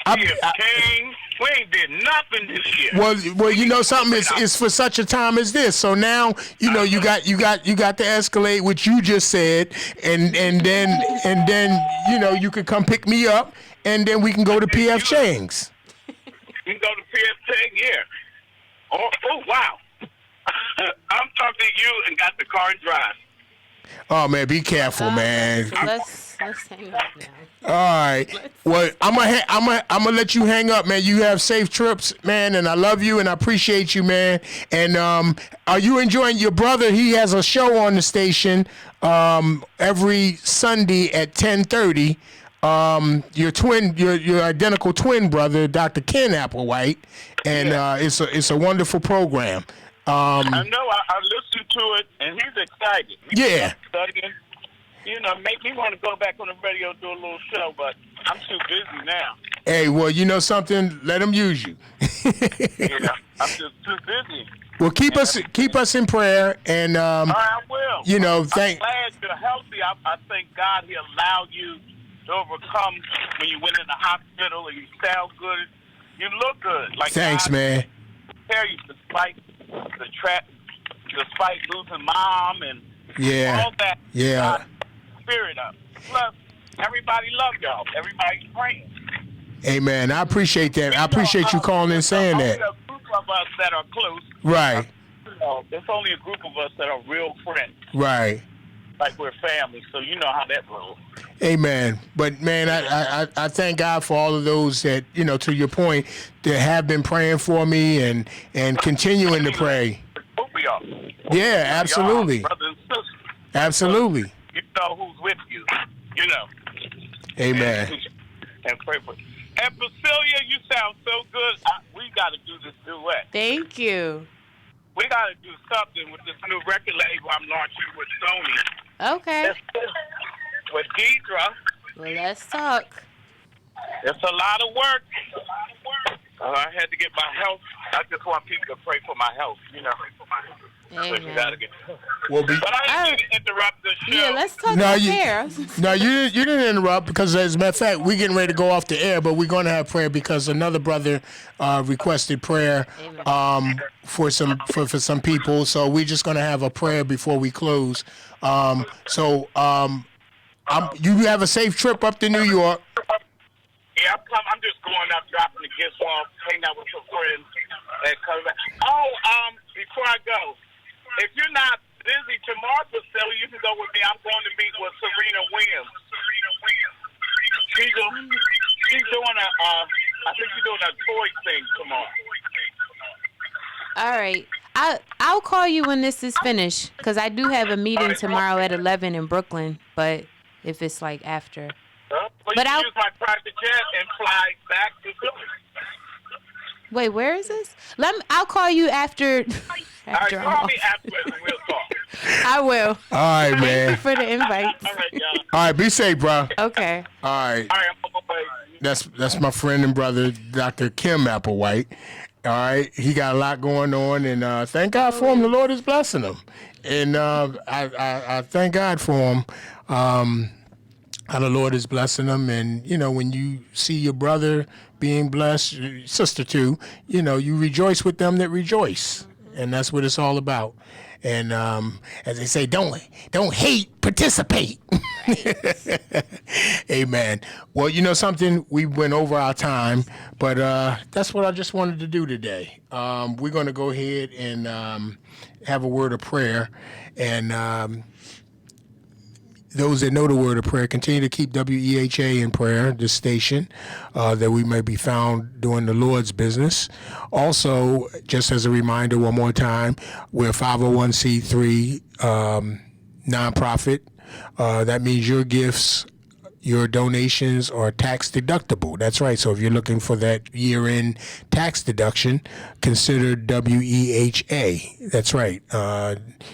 King. We ain't did nothing this year.
Well, you know something. It's for such a time as this. So now you know you got the Escalade, which you just said, and then you know you could come pick me up, and then we can go to P.F. Chang's.
We can go to P.F. Chang's, yeah. Oh wow. I'm talking to you and got the car and drive.
Oh man, be careful, man.
So let's hang up now.
All right. Well, I'm gonna let you hang up, man. You have safe trips, man, and I love you and I appreciate you, man. And are you enjoying your brother? He has a show on the station every Sunday at 10:30. Your identical twin brother, Dr. Ken Applewhite, and it's a wonderful program.
I know. I listened to it, and he's excited.
Yeah.
Studying. You know, make me want to go back on the radio, do a little show, but I'm too busy now.
Hey, well, you know something? Let him use you.
Yeah, I'm just too busy.
Well, keep us in prayer, and
all right, I will.
You know,
I'm glad you're healthy. I thank God He allowed you to overcome when you went in the hospital, and you sound good. You look good. Like
thanks,
God,
man.
Tell you, despite losing mom and
Yeah.
All that.
Yeah.
Spirit up. Plus, everybody love y'all. Everybody's praying.
Amen. I appreciate that. I appreciate you calling and saying that.
Only a group of us that are close.
Right.
There's only a group of us that are real friends.
Right.
Like we're family, so you know how that rolls.
Amen. But man, I thank God for all of those that, to your point, that have been praying for me and continuing to pray.
We are.
Yeah, absolutely.
We are, brothers and sisters.
Absolutely.
You know who's with you. You know.
Amen.
And pray for you. And Priscilla, you sound so good. We got to do this duet.
Thank you.
We got to do something with this new record label I'm launching with Sony.
Okay.
With Deidre.
Well, let's talk.
It's a lot of work. I had to get my health. I just want people to pray for my health,
Amen.
So you gotta get.
Well,
But I didn't mean to interrupt the show.
Yeah, let's talk
No,
about
you-
prayer.
No, you didn't interrupt because, as a matter of fact, we're getting ready to go off the air, but we're going to have prayer because another brother requested prayer for some people. So we're just going to have a prayer before we close. You have a safe trip up to New York.
Yeah, I'm just going up, dropping the gifts off, hanging out with some friends, and coming back. Before I go, if you're not busy tomorrow, Priscilla, you can go with me. I'm going to meet with Serena Williams. She's doing I think she's doing a toy thing tomorrow.
All right. I'll call you when this is finished because I do have a meeting tomorrow at 11 in Brooklyn, but if it's like after.
But I'll use my private jet and fly back to Philly.
Wait, where is this? I'll call you after.
All right, call me after and we'll talk.
I will.
All right,
Thank
man.
you for the invite.
All right, y'all.
All right, be safe, bro.
Okay.
All right.
All right, I'm on my way.
That's my friend and brother, Dr. Kim Applewhite. All right, he got a lot going on, and thank God for him. The Lord is blessing him, and I thank God for him. How the Lord is blessing them, and when you see your brother being blessed, your sister too, you rejoice with them that rejoice, and that's what it's all about. And as they say, don't hate, participate. Amen. Well, something, we went over our time, but that's what I just wanted to do today. We're going to go ahead and have a word of prayer, and those that know the word of prayer, continue to keep WEHA in prayer, this station, that we may be found doing the Lord's business. Also, just as a reminder, one more time, we're a 501c3 nonprofit. That means your gifts, your donations are tax deductible. That's right. So if you're looking for that year-end tax deduction, consider WEHA. That's right.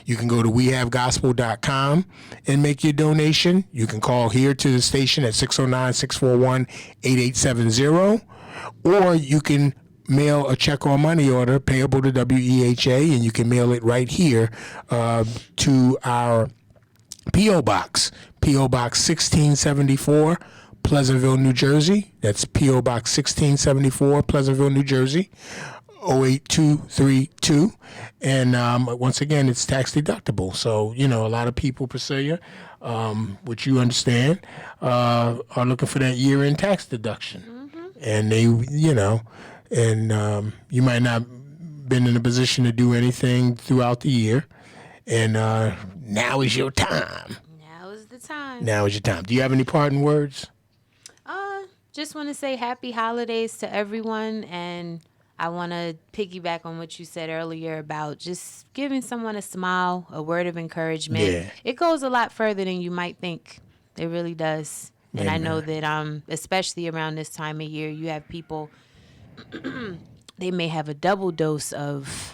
You can go to wehavegospel.com and make your donation. You can call here to the station at 609-641-8870, or you can mail a check or money order payable to WEHA, and you can mail it right here to our P.O. Box. P.O. Box 1674, Pleasantville, New Jersey. That's P.O. Box 1674, Pleasantville, New Jersey, 08232. And once again, it's tax deductible. So, a lot of people, Priscilla, which you understand, are looking for that year-end tax deduction. Mm-hmm. And they, you might not been in a position to do anything throughout the year. And now is your time. Now is your time. Do you have any parting words?
Just want to say happy holidays to everyone, and I want to piggyback on what you said earlier about just giving someone a smile, a word of encouragement. Yeah. It goes a lot further than you might think. It really does. And Amen. I know that especially around this time of year, you have people, they may have a double dose of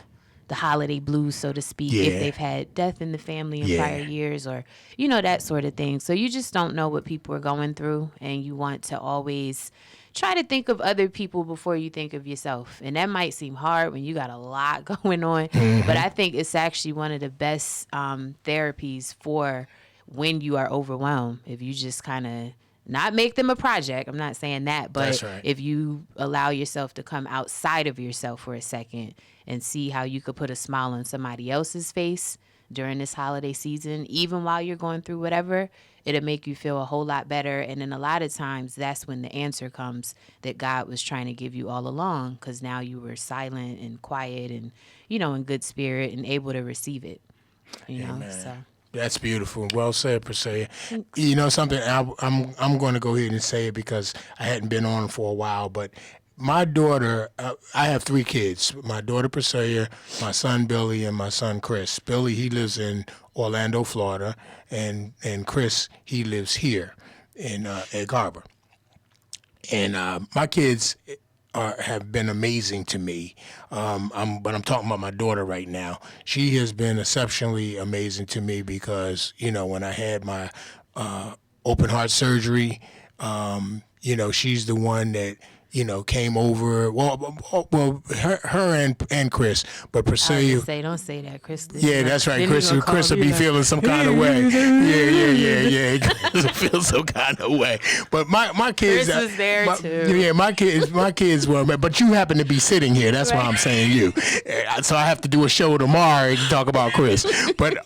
the holiday blues, so to speak, if they've had death in the family in prior years, or that sort of thing. So you just don't know what people are going through, and you want to always try to think of other people before you think of yourself. And that might seem hard when you got a lot going on, but I think it's actually one of the best therapies for when you are overwhelmed. If you just kind of not make them a project, I'm not saying that, but if you allow yourself to come outside of yourself for a second and see how you could put a smile on somebody else's face, during this holiday season, even while you're going through whatever, it'll make you feel a whole lot better. And then a lot of times that's when the answer comes that God was trying to give you all along, because now you were silent and quiet and, in good spirit and able to receive it. So.
That's beautiful. Well said, Priscilla. You know something? I'm going to go ahead and say it because I hadn't been on for a while, but my daughter, I have 3 kids. My daughter, Priscilla, my son, Billy, and my son, Chris. Billy, he lives in Orlando, Florida, and Chris, he lives here in Egg Harbor. And my kids have been amazing to me. But I'm talking about my daughter right now. She has been exceptionally amazing to me because, when I had my open heart surgery, she's the one that, came over. Well, her and Chris, but Priscilla.
Don't say that, Chris.
Yeah, that's right. Chris will be feeling some kind of way. Yeah. Chris will feel some kind of way. But my kids.
Chris was there too.
Yeah, my kids were. But you happen to be sitting here. That's why I'm saying you. So I have to do a show tomorrow and talk about Chris. But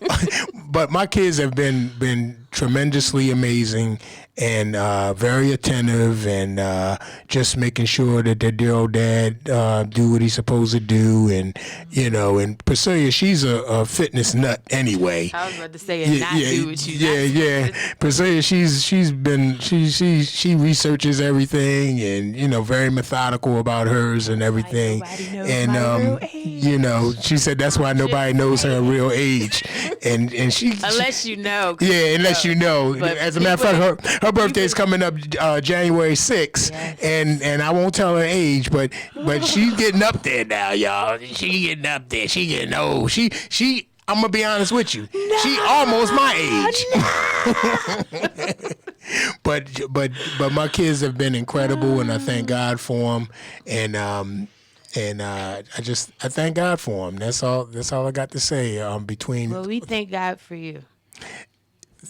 my kids have been tremendously amazing and very attentive and just making sure that their dear old dad do what he's supposed to do. And Priscilla, she's a fitness nut anyway.
I was about to say do what you
Yeah. Priscilla, she researches everything and, very methodical about hers and everything. And, she said that's why nobody knows her real age. And she...
Unless you know.
Yeah, unless you know. As a matter of fact, her birthday's coming up January 6th, yes. and I won't tell her age, but she's getting up there now, y'all. She getting up there. She getting old. She I'm gonna be honest with you. No, she almost my age. But my kids have been incredible, and I thank God for them. And I thank God for them. That's all I got to say.
Well, we thank God for you.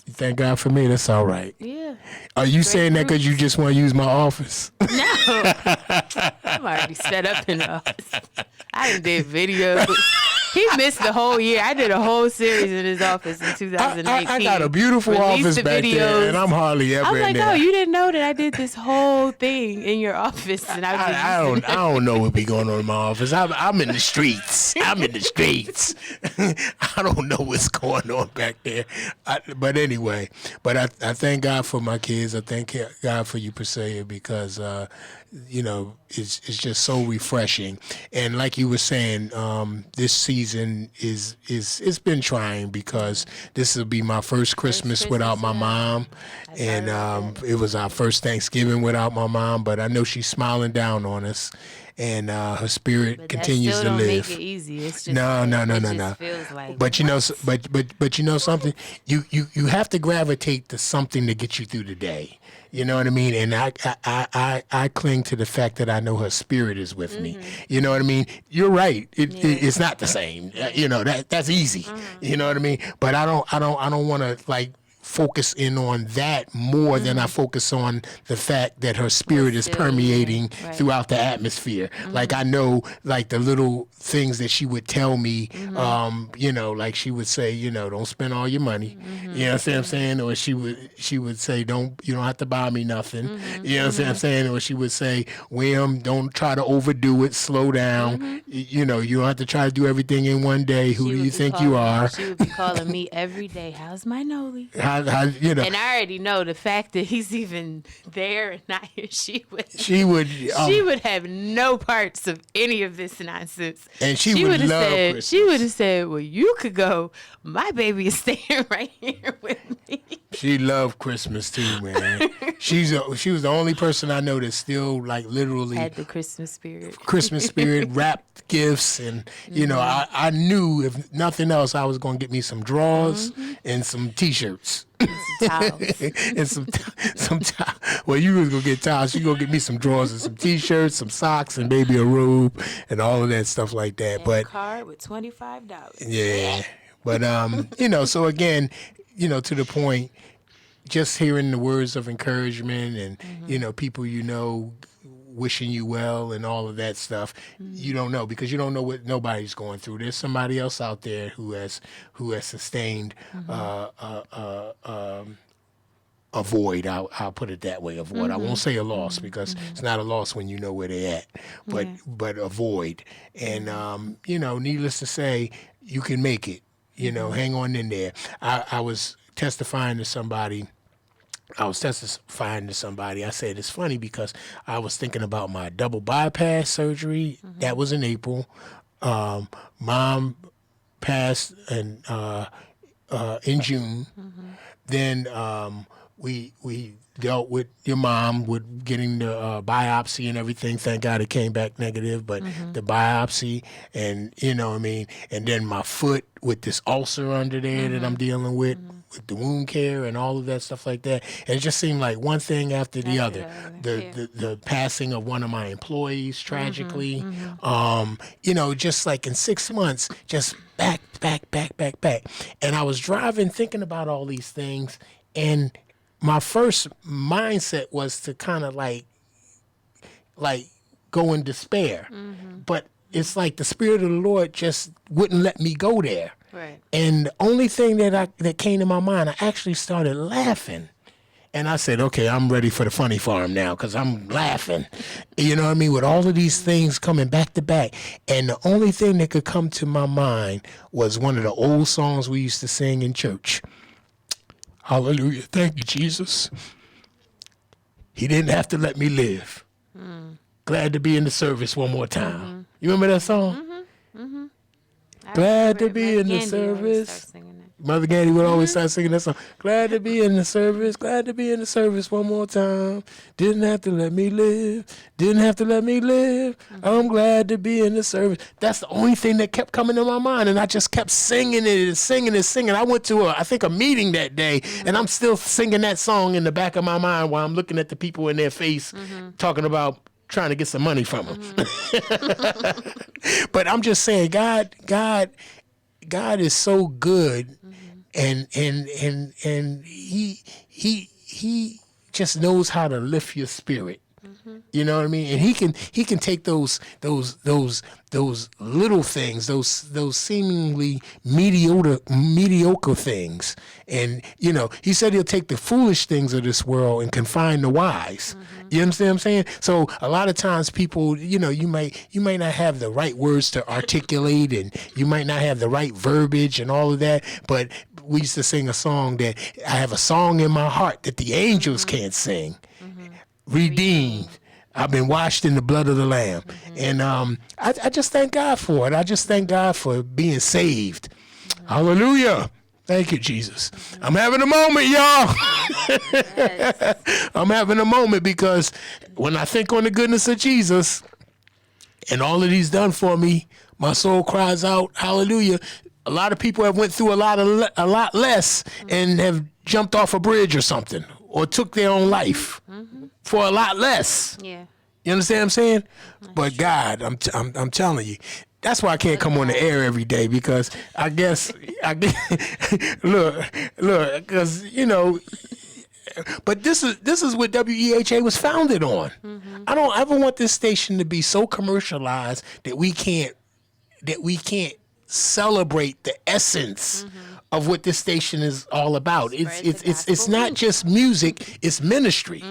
Thank God for me. That's all right.
Yeah.
Are you saying that because you just want to use my office?
No. I'm already set up in the office. I done did videos. He missed the whole year. I did a whole series in his office in 2018.
I got a beautiful office back there, and I'm hardly ever in there.
Oh, you didn't know that I did this whole thing in your office, and
I don't know what be going on in my office. I'm in the streets. I'm in the streets. I don't know what's going on back there. But anyway, I thank God for my kids. I thank God for you, Priscilla, because it's just so refreshing. And like you were saying, this season it's been trying because this will be my first Christmas without my mom, and it was our first Thanksgiving without my mom. But I know she's smiling down on us, and her spirit continues to live.
Make it easy. It's just
no.
Feels like
but but you know something, you have to gravitate to something to get you through the day. You know what I mean? And I cling to the fact that I know her spirit is with me. You know what I mean? You're right. It's not the same. That's easy. You know what I mean? But I don't want to focus in on that more than I focus on the fact that her spirit is permeating throughout the atmosphere. Like I know, the little things that she would tell me, she would say, don't spend all your money. You know what I'm saying? Or she would say, you don't have to buy me nothing. You know what I'm saying? Or she would say, William, don't try to overdo it. Slow down. You don't have to try to do everything in one day. Who do you think you are?
She would be calling me every day. How's my Noli? And I already know the fact that he's even there and not here. She would have no parts of any of this nonsense.
And she would love Christmas.
She would have said, well, you could go. My baby is staying right here with me.
She loved Christmas too, man. She was the only person I know that still literally
had the Christmas spirit.
Wrapped gifts, and I knew if nothing else, I was gonna get me some drawers and some T-shirts. And some towels. Well, you was gonna get towels. You gonna get me some drawers and some T-shirts, some socks, and maybe a robe and all of that stuff like that.
And a card with $25.
Yeah, but so again, to the point, just hearing the words of encouragement and people wishing you well and all of that stuff. You don't know, because you don't know what nobody's going through. There's somebody else out there who has sustained a void. I'll put it that way, a void. I won't say a loss, because it's not a loss when you know where they're at, but a void. And needless to say, you can make it. Hang on in there. I was testifying to somebody. I said, it's funny because I was thinking about my double bypass surgery. That was in April. Mom passed in June. Then we dealt with your mom with getting the biopsy and everything. Thank God it came back negative, but the biopsy and and then my foot with this ulcer under there that I'm dealing with the wound care and all of that stuff like that. And it just seemed like one thing after the other. The passing of one of my employees tragically, just like in 6 months, just back. And I was driving thinking about all these things, and my first mindset was to kind of like go in despair. But it's like the Spirit of the Lord just wouldn't let me go there.
Right.
And the only thing that came to my mind, I actually started laughing. And I said, okay, I'm ready for the funny farm now, because I'm laughing. You know what I mean? With all of these things coming back to back. And the only thing that could come to my mind was one of the old songs we used to sing in church. Hallelujah. Thank you, Jesus. He didn't have to let me live. Glad to be in the service one more time. You remember that song? Glad to be in the service. Mother Gandy would always start singing that song. Glad to be in the service. Glad to be in the service one more time. Didn't have to let me live. Didn't have to let me live. I'm glad to be in the service. That's the only thing that kept coming to my mind, and I just kept singing it and singing and singing. I went to a meeting that day, and I'm still singing that song in the back of my mind while I'm looking at the people in their face talking about trying to get some money from them. But I'm just saying, God is so good, and he just knows how to lift your spirit. You know what I mean? And he can take those little things, those seemingly mediocre things, and he said he'll take the foolish things of this world and confine the wise. You understand what I'm saying? So a lot of times people, you might not have the right words to articulate, and you might not have the right verbiage and all of that, but we used to sing a song that I have a song in my heart that the angels can't sing. Redeemed. I've been washed in the blood of the Lamb. And I just thank God for it. I just thank God for being saved. Hallelujah. Thank you, Jesus. I'm having a moment, y'all. I'm having a moment, because when I think on the goodness of Jesus and all that he's done for me, my soul cries out, hallelujah. A lot of people have went through a lot less and have jumped off a bridge or something, or took their own life for a lot less.
Yeah.
You understand what I'm saying? But God, I'm telling you, that's why I can't come on the air every day, because I guess look, because but this is what WEHA was founded on. I don't ever want this station to be so commercialized that we can't celebrate the essence of what this station is all about. It's not just music, it's ministry.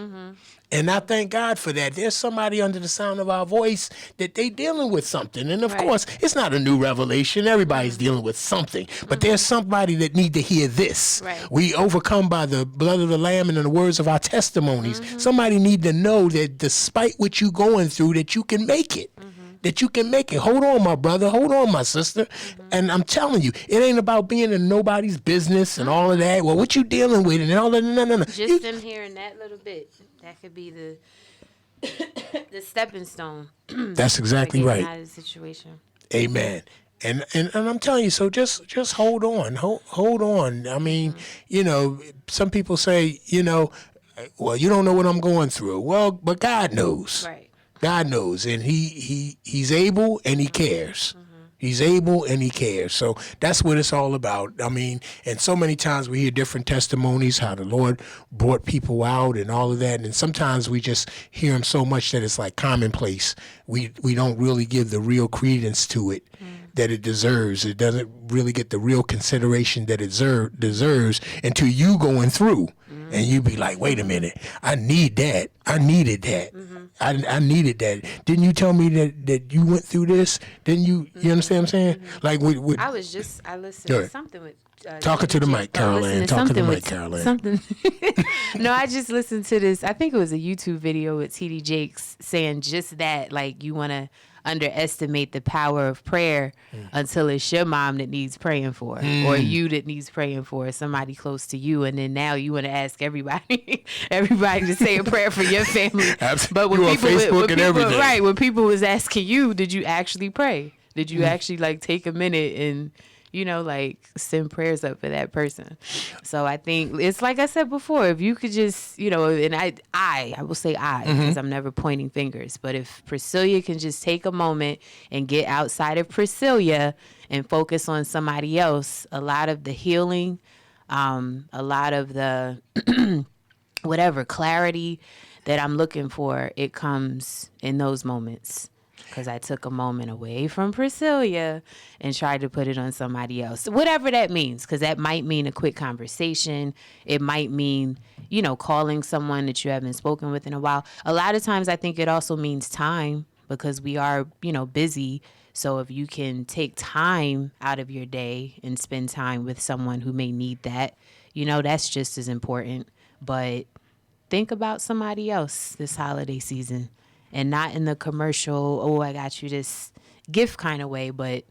And I thank God for that. There's somebody under the sound of our voice that they dealing with something. And of course, it's not a new revelation. Everybody's dealing with something. But there's somebody that need to hear this. We overcome by the blood of the Lamb and in the words of our testimonies. Somebody need to know that despite what you're going through, that you can make it. That you can make it. Hold on, my brother. Hold on, my sister. And I'm telling you, it ain't about being in nobody's business and all of that. Well, what you dealing with and all that? No.
Just them hearing that little bit, that could be the stepping stone.
That's exactly right.
Out of the situation.
Amen. And I'm telling you, so just hold on. Hold on. I mean, some people say, well, you don't know what I'm going through. Well, but God knows.
Right.
God knows, and he's able, and he cares. He's able and he cares. So that's what it's all about. I mean, and so many times we hear different testimonies, how the Lord brought people out and all of that. And sometimes we just hear them so much that it's like commonplace. We don't really give the real credence to it that it deserves. It doesn't really get the real consideration that it deserves until you going through. And you be like, wait a minute, I need that. I needed that. I needed that. Didn't you tell me that you went through this? Didn't you? You understand what I'm saying? Like
I listened to something with.
Talking to the mic, Caroline. Talking to the mic, Caroline.
Something. No, I just listened to this. I think it was a YouTube video with T.D. Jakes saying just that. Like, you want to underestimate the power of prayer until it's your mom that needs praying for, or you that needs praying for, somebody close to you, and then now you want to ask everybody to say a prayer for your family.
But when
when people was asking you, did you actually pray? Did you actually like take a minute and like send prayers up for that person? So I think it's like I said before, if you could just, and I will say because I'm never pointing fingers, but if Priscilla can just take a moment and get outside of Priscilla and focus on somebody else, a lot of the healing, a lot of the whatever clarity that I'm looking for, it comes in those moments. Because I took a moment away from Priscilla and tried to put it on somebody else. Whatever that means, because that might mean a quick conversation. It might mean, calling someone that you haven't spoken with in a while. A lot of times I think it also means time, because we are, busy. So if you can take time out of your day and spend time with someone who may need that, that's just as important. But think about somebody else this holiday season. And not in the commercial, I got you this gift kind of way, but,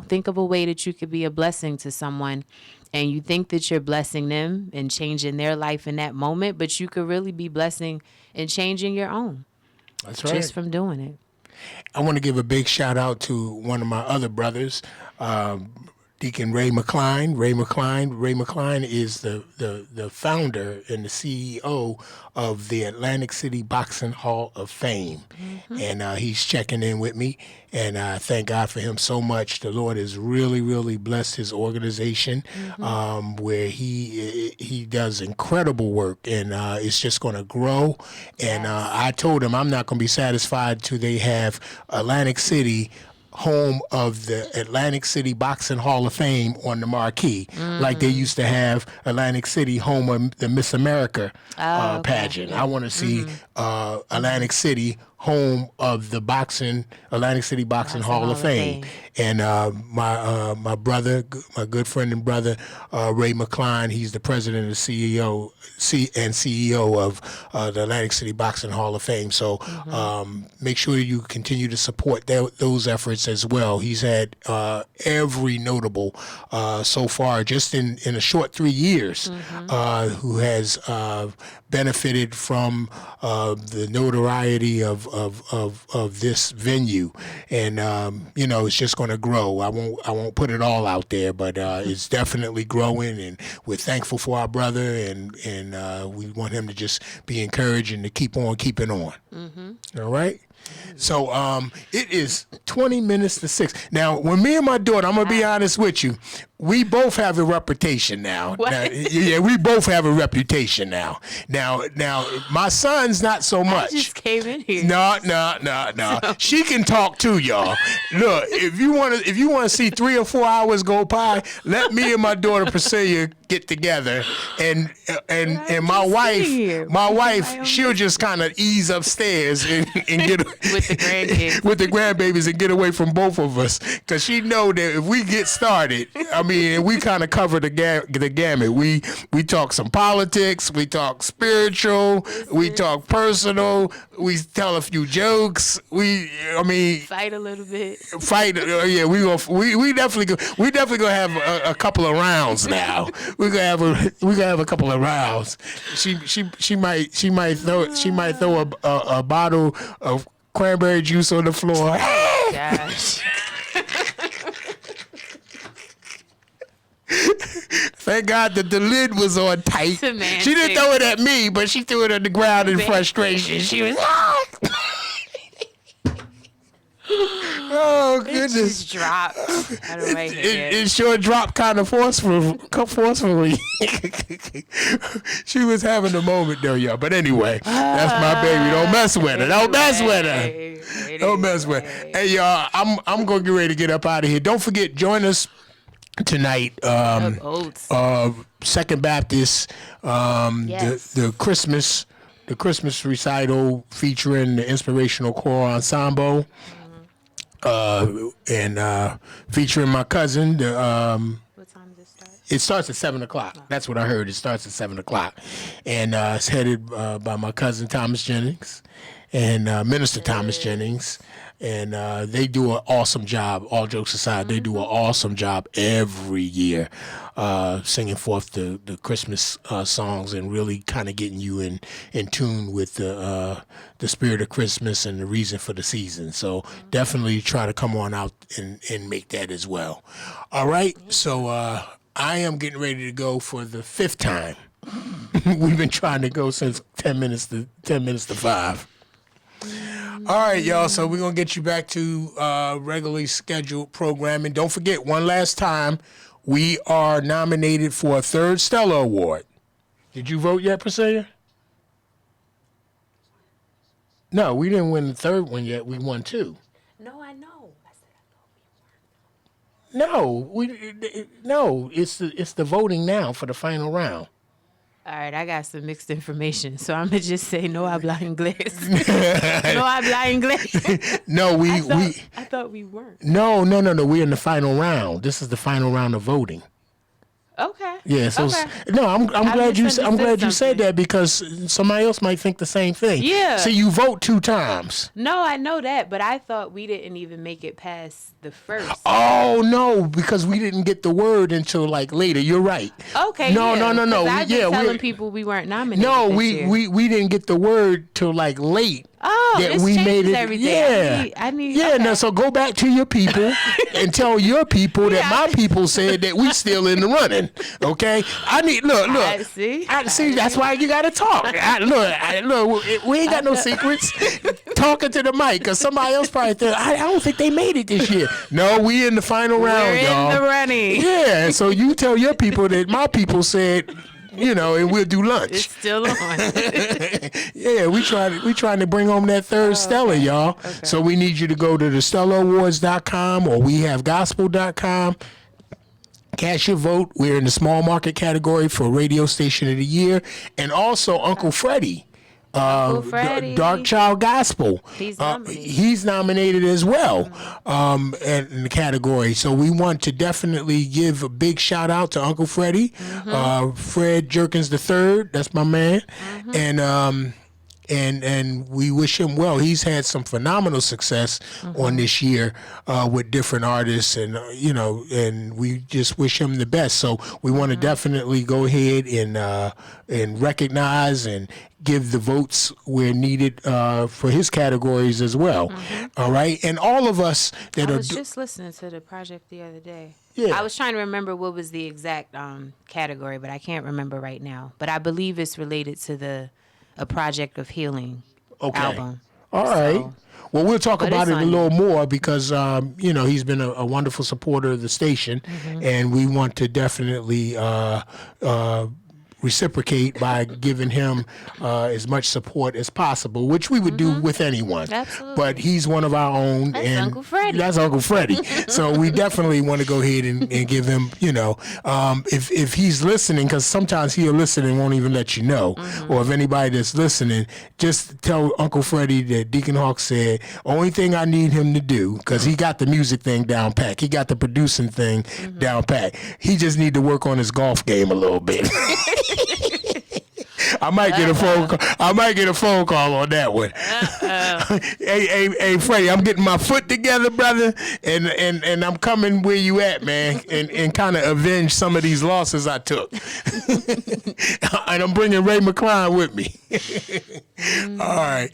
think of a way that you could be a blessing to someone, and you think that you're blessing them and changing their life in that moment, but you could really be blessing and changing your own.
That's right.
Just from doing it.
I want to give a big shout out to one of my other brothers, Deacon Ray McCline. Ray McCline is the founder and the CEO of the Atlantic City Boxing Hall of Fame. And he's checking in with me, and I thank God for him so much. The Lord has really, really blessed his organization, where he does incredible work, and it's just going to grow. And I told him I'm not going to be satisfied till they have Atlantic City, home of the Atlantic City Boxing Hall of Fame, on the marquee, like they used to have Atlantic City, home of the Miss America pageant. I want to see Atlantic City, home of the Atlantic City Boxing Hall of Fame. And my brother, my good friend and brother, Ray McCline, he's the president and CEO of the Atlantic City Boxing Hall of Fame. So make sure you continue to support those efforts as well. He's had every notable so far, just in a short 3 years, who has benefited from the notoriety of this venue, and it's just going to grow. I won't put it all out there, but it's definitely growing, and we're thankful for our brother, and we want him to just be encouraged and to keep on keeping on. All right. So it is 20 minutes to 6. Now, when me and my daughter, I'm going to be honest with you, we both have a reputation now. Yeah, we both have a reputation now. Now, my son's not so much.
I just came in here.
No. So. She can talk too, y'all. Look, if you want to see 3 or 4 hours go by, let me and my daughter Priscilla get together, and my wife, she'll just kind of ease upstairs and get
with the grandkids,
with the grandbabies, and get away from both of us, because she know that if we get started, we kind of cover the gamut. We talk some politics, we talk spiritual, we talk personal, we tell a few jokes.
Fight a little bit.
Yeah, we definitely gonna have a couple of rounds now. We're gonna have a couple of rounds. She might throw a bottle of cranberry juice on the floor.
Gosh.
Thank God that the lid was on tight.
Semantics.
She didn't throw it at me, but she threw it on the ground in frustration. She was, Oh,
It
goodness.
just dropped out of my head.
It sure dropped kind of forcefully. She was having a moment though, y'all. But anyway, that's my baby. Don't mess with her. Don't mess with her. Don't mess with her. Hey, y'all, I'm going to get ready to get up out of here. Don't forget, join us tonight. Second Baptist,
Yes.
the Christmas recital featuring the Inspirational Choral Ensemble. And featuring my cousin.
What time does it start?
It starts at 7:00. That's what I heard. It starts at 7:00, and it's headed by my cousin Thomas Jennings and Minister Thomas Jennings. And they do an awesome job. All jokes aside, they do an awesome job every year, singing forth the Christmas songs and really kind of getting you in tune with the spirit of Christmas and the reason for the season. So definitely try to come on out and make that as well. All right. So I am getting ready to go for the 5th time. We've been trying to go since 10 minutes to 5. All right, y'all. So we're going to get you back to regularly scheduled programming. Don't forget, one last time, we are nominated for a 3rd Stellar Award. Did you vote yet, Priscilla? No, we didn't win the 3rd one yet. We won 2.
No, I know.
No, it's the voting now for the final round.
All right, I got some mixed information, so I'm gonna just say no habla inglés. No habla inglés.
No,
I thought we weren't.
No. We're in the final round. This is the final round of voting.
Okay.
Yeah. So
okay.
no, I'm glad you said that because somebody else might think the same thing.
Yeah.
So you vote 2 times.
No, I know that, but I thought we didn't even make it past the 1st.
Oh no, because we didn't get the word until like later. You're right.
Okay.
No.
I've been telling people we weren't nominated.
No,
this
we
year.
we didn't get the word till like late.
Oh,
that
this
we
changes
made it.
everything.
Yeah,
I need.
Yeah.
Okay.
No, so go back to your people and tell your people that my people said that we still in the running. Okay. I need look.
See.
That's why you gotta talk. Look. We ain't got no secrets. Talking to the mic, cause somebody else probably think I don't think they made it this year. No, we in the final round, y'all.
We're in the running.
Yeah. So you tell your people that my people said. And we'll do lunch.
It's still on.
Yeah, we trying to bring home that 3rd Stellar, y'all.
Okay.
So we need you to go to thestellarawards.com or wehavegospel.com. Cast your vote. We're in the small market category for Radio Station of the Year. And also Uncle Freddie. Dark Child Gospel. He's nominated as well in the category. So we want to definitely give a big shout out to Uncle Freddie, Fred Jerkins III. That's my man, and we wish him well. He's had some phenomenal success on this year with different artists, and and we just wish him the best. So we want to definitely go ahead and recognize and give the votes where needed for his categories as well. All right, and all of us that
I was just listening to the project the other day.
Yeah.
I was trying to remember what was the exact category, but I can't remember right now. But I believe it's related to a Project of Healing album.
All right. Well, we'll talk about it a little more because, he's been a wonderful supporter of the station, and we want to definitely reciprocate by giving him as much support as possible, which we would do with anyone.
Absolutely.
But he's one of our own.
That's Uncle Freddie.
That's Uncle Freddie. So we definitely want to go ahead and give him, if he's listening, because sometimes he'll listen and won't even let you know. Or if anybody that's listening, just tell Uncle Freddie that Deacon Hawk said, only thing I need him to do, because he got the music thing down pat. He got the producing thing down pat. He just need to work on his golf game a little bit. I might get a phone call. I might get a phone call on that one. Hey, Freddie, I'm getting my foot together, brother, and I'm coming where you at, man, and kind of avenge some of these losses I took. And I'm bringing Ray McCline with me. All right,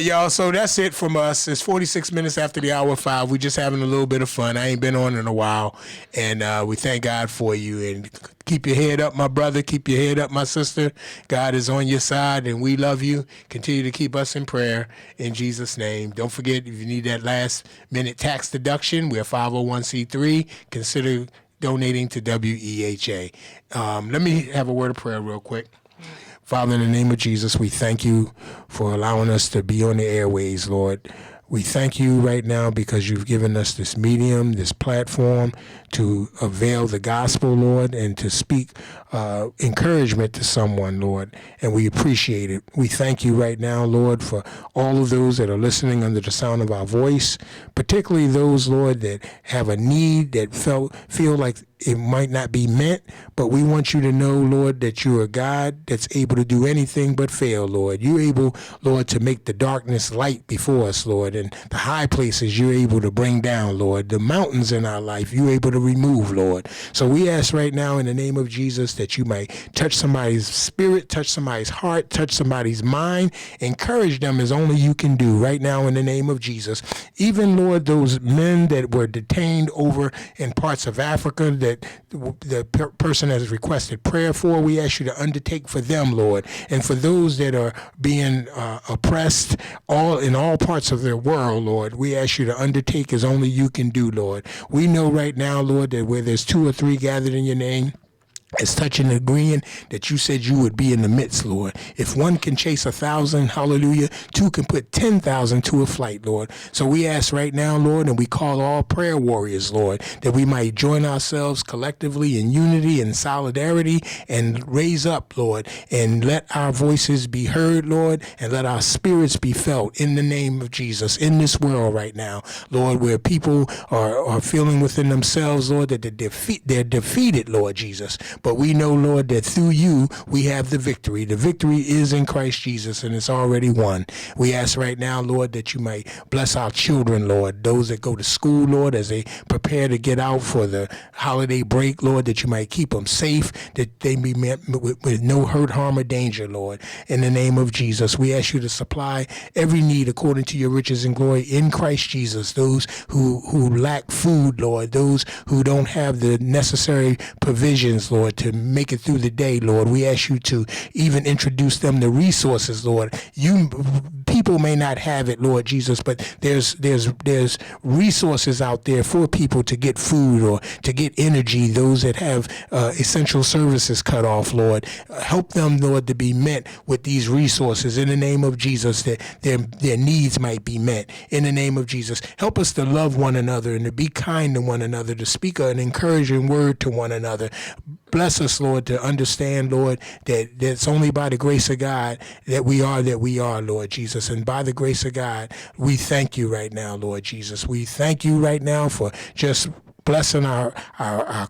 y'all. So that's it from us. It's 46 minutes after the hour 5. We're just having a little bit of fun. I ain't been on in a while, and we thank God for you. And keep your head up, my brother. Keep your head up, my sister. God is on your side, and we love you. Continue to keep us in prayer in Jesus' name. Don't forget, if you need that last-minute tax deduction, we're 501c3. Consider donating to WEHA. Let me have a word of prayer real quick. Father, in the name of Jesus, we thank you for allowing us to be on the airways, Lord. We thank you right now because you've given us this medium, this platform to avail the gospel, Lord, and to speak encouragement to someone, Lord, and we appreciate it. We thank you right now, Lord, for all of those that are listening under the sound of our voice, particularly those, Lord, that have a need, that feel like it might not be meant, but we want you to know, Lord, that you're a God that's able to do anything but fail, Lord. You're able, Lord, to make the darkness light before us, Lord, and the high places you're able to bring down, Lord. The mountains in our life you're able to remove, Lord. So we ask right now in the name of Jesus that you might touch somebody's spirit, touch somebody's heart, touch somebody's mind, encourage them as only you can do right now in the name of Jesus. Even, Lord, those men that were detained over in parts of Africa that the person has requested prayer for, we ask you to undertake for them, Lord. And for those that are being oppressed in all parts of their world, Lord, we ask you to undertake as only you can do, Lord. We know right now, Lord, that where there's 2 or 3 gathered in your name, it's touching and agreeing that you said you would be in the midst, Lord. If one can chase 1,000, hallelujah, 2 can put 10,000 to a flight, Lord. So we ask right now, Lord, and we call all prayer warriors, Lord, that we might join ourselves collectively in unity and solidarity and raise up, Lord, and let our voices be heard, Lord, and let our spirits be felt in the name of Jesus in this world right now, Lord, where people are feeling within themselves, Lord, that they're defeated, Lord Jesus. But we know, Lord, that through you, we have the victory. The victory is in Christ Jesus, and it's already won. We ask right now, Lord, that you might bless our children, Lord, those that go to school, Lord, as they prepare to get out for the holiday break, Lord, that you might keep them safe, that they be met with no hurt, harm, or danger, Lord. In the name of Jesus, we ask you to supply every need according to your riches and glory in Christ Jesus. Those who lack food, Lord, those who don't have the necessary provisions, Lord, to make it through the day, Lord. We ask you to even introduce them to resources, Lord. People may not have it, Lord Jesus, but there's resources out there for people to get food or to get energy, those that have essential services cut off, Lord. Help them, Lord, to be met with these resources in the name of Jesus, that their needs might be met in the name of Jesus. Help us to love one another and to be kind to one another, to speak an encouraging word to one another. Bless us, Lord, to understand, Lord, that it's only by the grace of God that we are, Lord Jesus. And by the grace of God, we thank you right now, Lord Jesus. We thank you right now for just blessing our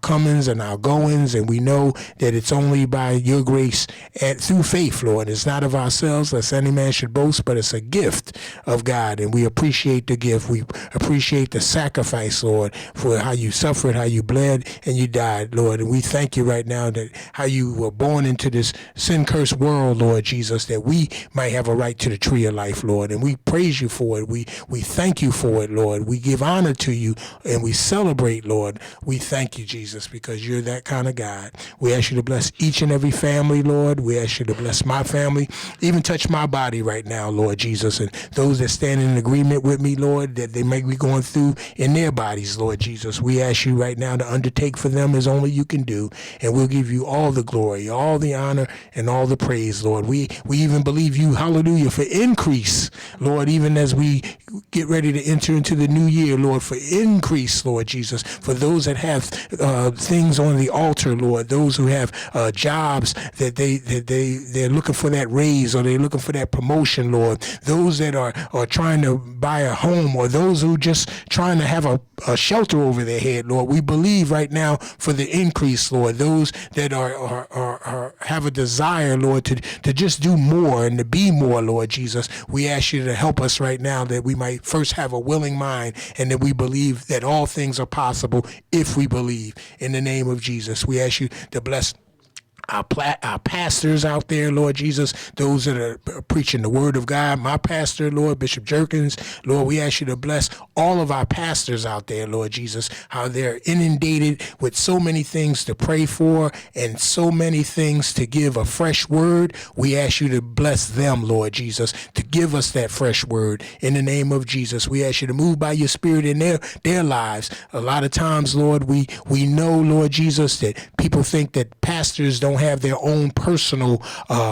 comings and our goings, and we know that it's only by your grace and through faith, Lord. It's not of ourselves, lest any man should boast, but it's a gift of God, and we appreciate the gift. We appreciate the sacrifice, Lord, for how you suffered, how you bled, and you died, Lord. And we thank you right now that how you were born into this sin-cursed world, Lord Jesus, that we might have a right to the tree of life, Lord. And we praise you for it. We thank you for it, Lord. We give honor to you, and we celebrate, Lord. We thank you, Jesus, because you're that kind of God. We ask you to bless each and every family, Lord. We ask you to bless my family, even touch my body right now, Lord Jesus, and those that stand in agreement with me, Lord, that they may be going through in their bodies, Lord Jesus. We ask you right now to undertake for them as only you can do, and we'll give you all the glory, all the honor, and all the praise, Lord. We even believe you, hallelujah, for increase, Lord, even as we get ready to enter into the new year, Lord, for increase, Lord Jesus, for those that have things on the altar, Lord, those who have jobs that they're looking for that raise or they're looking for that promotion, Lord, those that are trying to buy a home, or those who just trying to have a shelter over their head, Lord, we believe right now for the increase, Lord, those that are have a desire, Lord, to just do more and to be more, Lord Jesus, we ask you to help us right now that we might first have a willing mind and that we believe that all things are possible if we believe. In the name of Jesus, we ask you to bless our pastors out there, Lord Jesus, those that are preaching the word of God, my pastor, Lord, Bishop Jerkins, Lord, we ask you to bless all of our pastors out there, Lord Jesus, how they're inundated with so many things to pray for and so many things to give a fresh word. We ask you to bless them, Lord Jesus, to give us that fresh word in the name of Jesus. We ask you to move by your spirit in their lives. A lot of times, Lord, we know, Lord Jesus, that people think that pastors don't have their own personal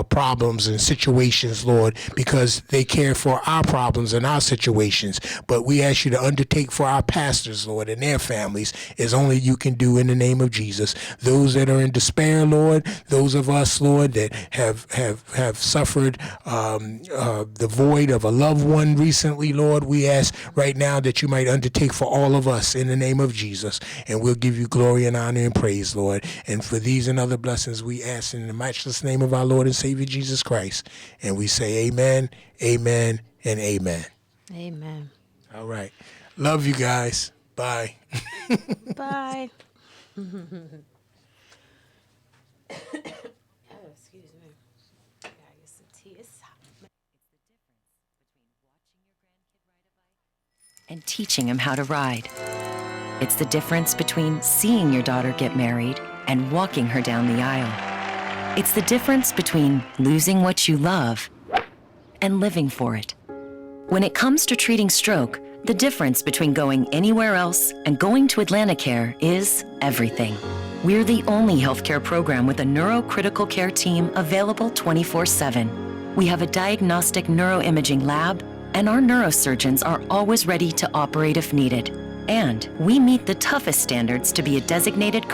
problems and situations, Lord, because they care for our problems and our situations. But we ask you to undertake for our pastors, Lord, and their families as only you can do in the name of Jesus. Those that are in despair, Lord, those of us, Lord, that have suffered the void of a loved one recently, Lord, we ask right now that you might undertake for all of us in the name of Jesus. And we'll give you glory and honor and praise, Lord. And for these and other blessings, we ask in the matchless name of our Lord and Savior Jesus Christ. And we say amen, amen, and amen.
Amen.
All right. Love you guys. Bye.
Bye. Excuse me. Gotta get some tea. It's hot.
And teaching him how to ride. It's the difference between seeing your daughter get married and walking her down the aisle. It's the difference between losing what you love and living for it. When it comes to treating stroke, the difference between going anywhere else and going to AtlantiCare is everything. We're the only healthcare program with a neurocritical care team available 24/7. We have a diagnostic neuroimaging lab, and our neurosurgeons are always ready to operate if needed. And we meet the toughest standards to be a designated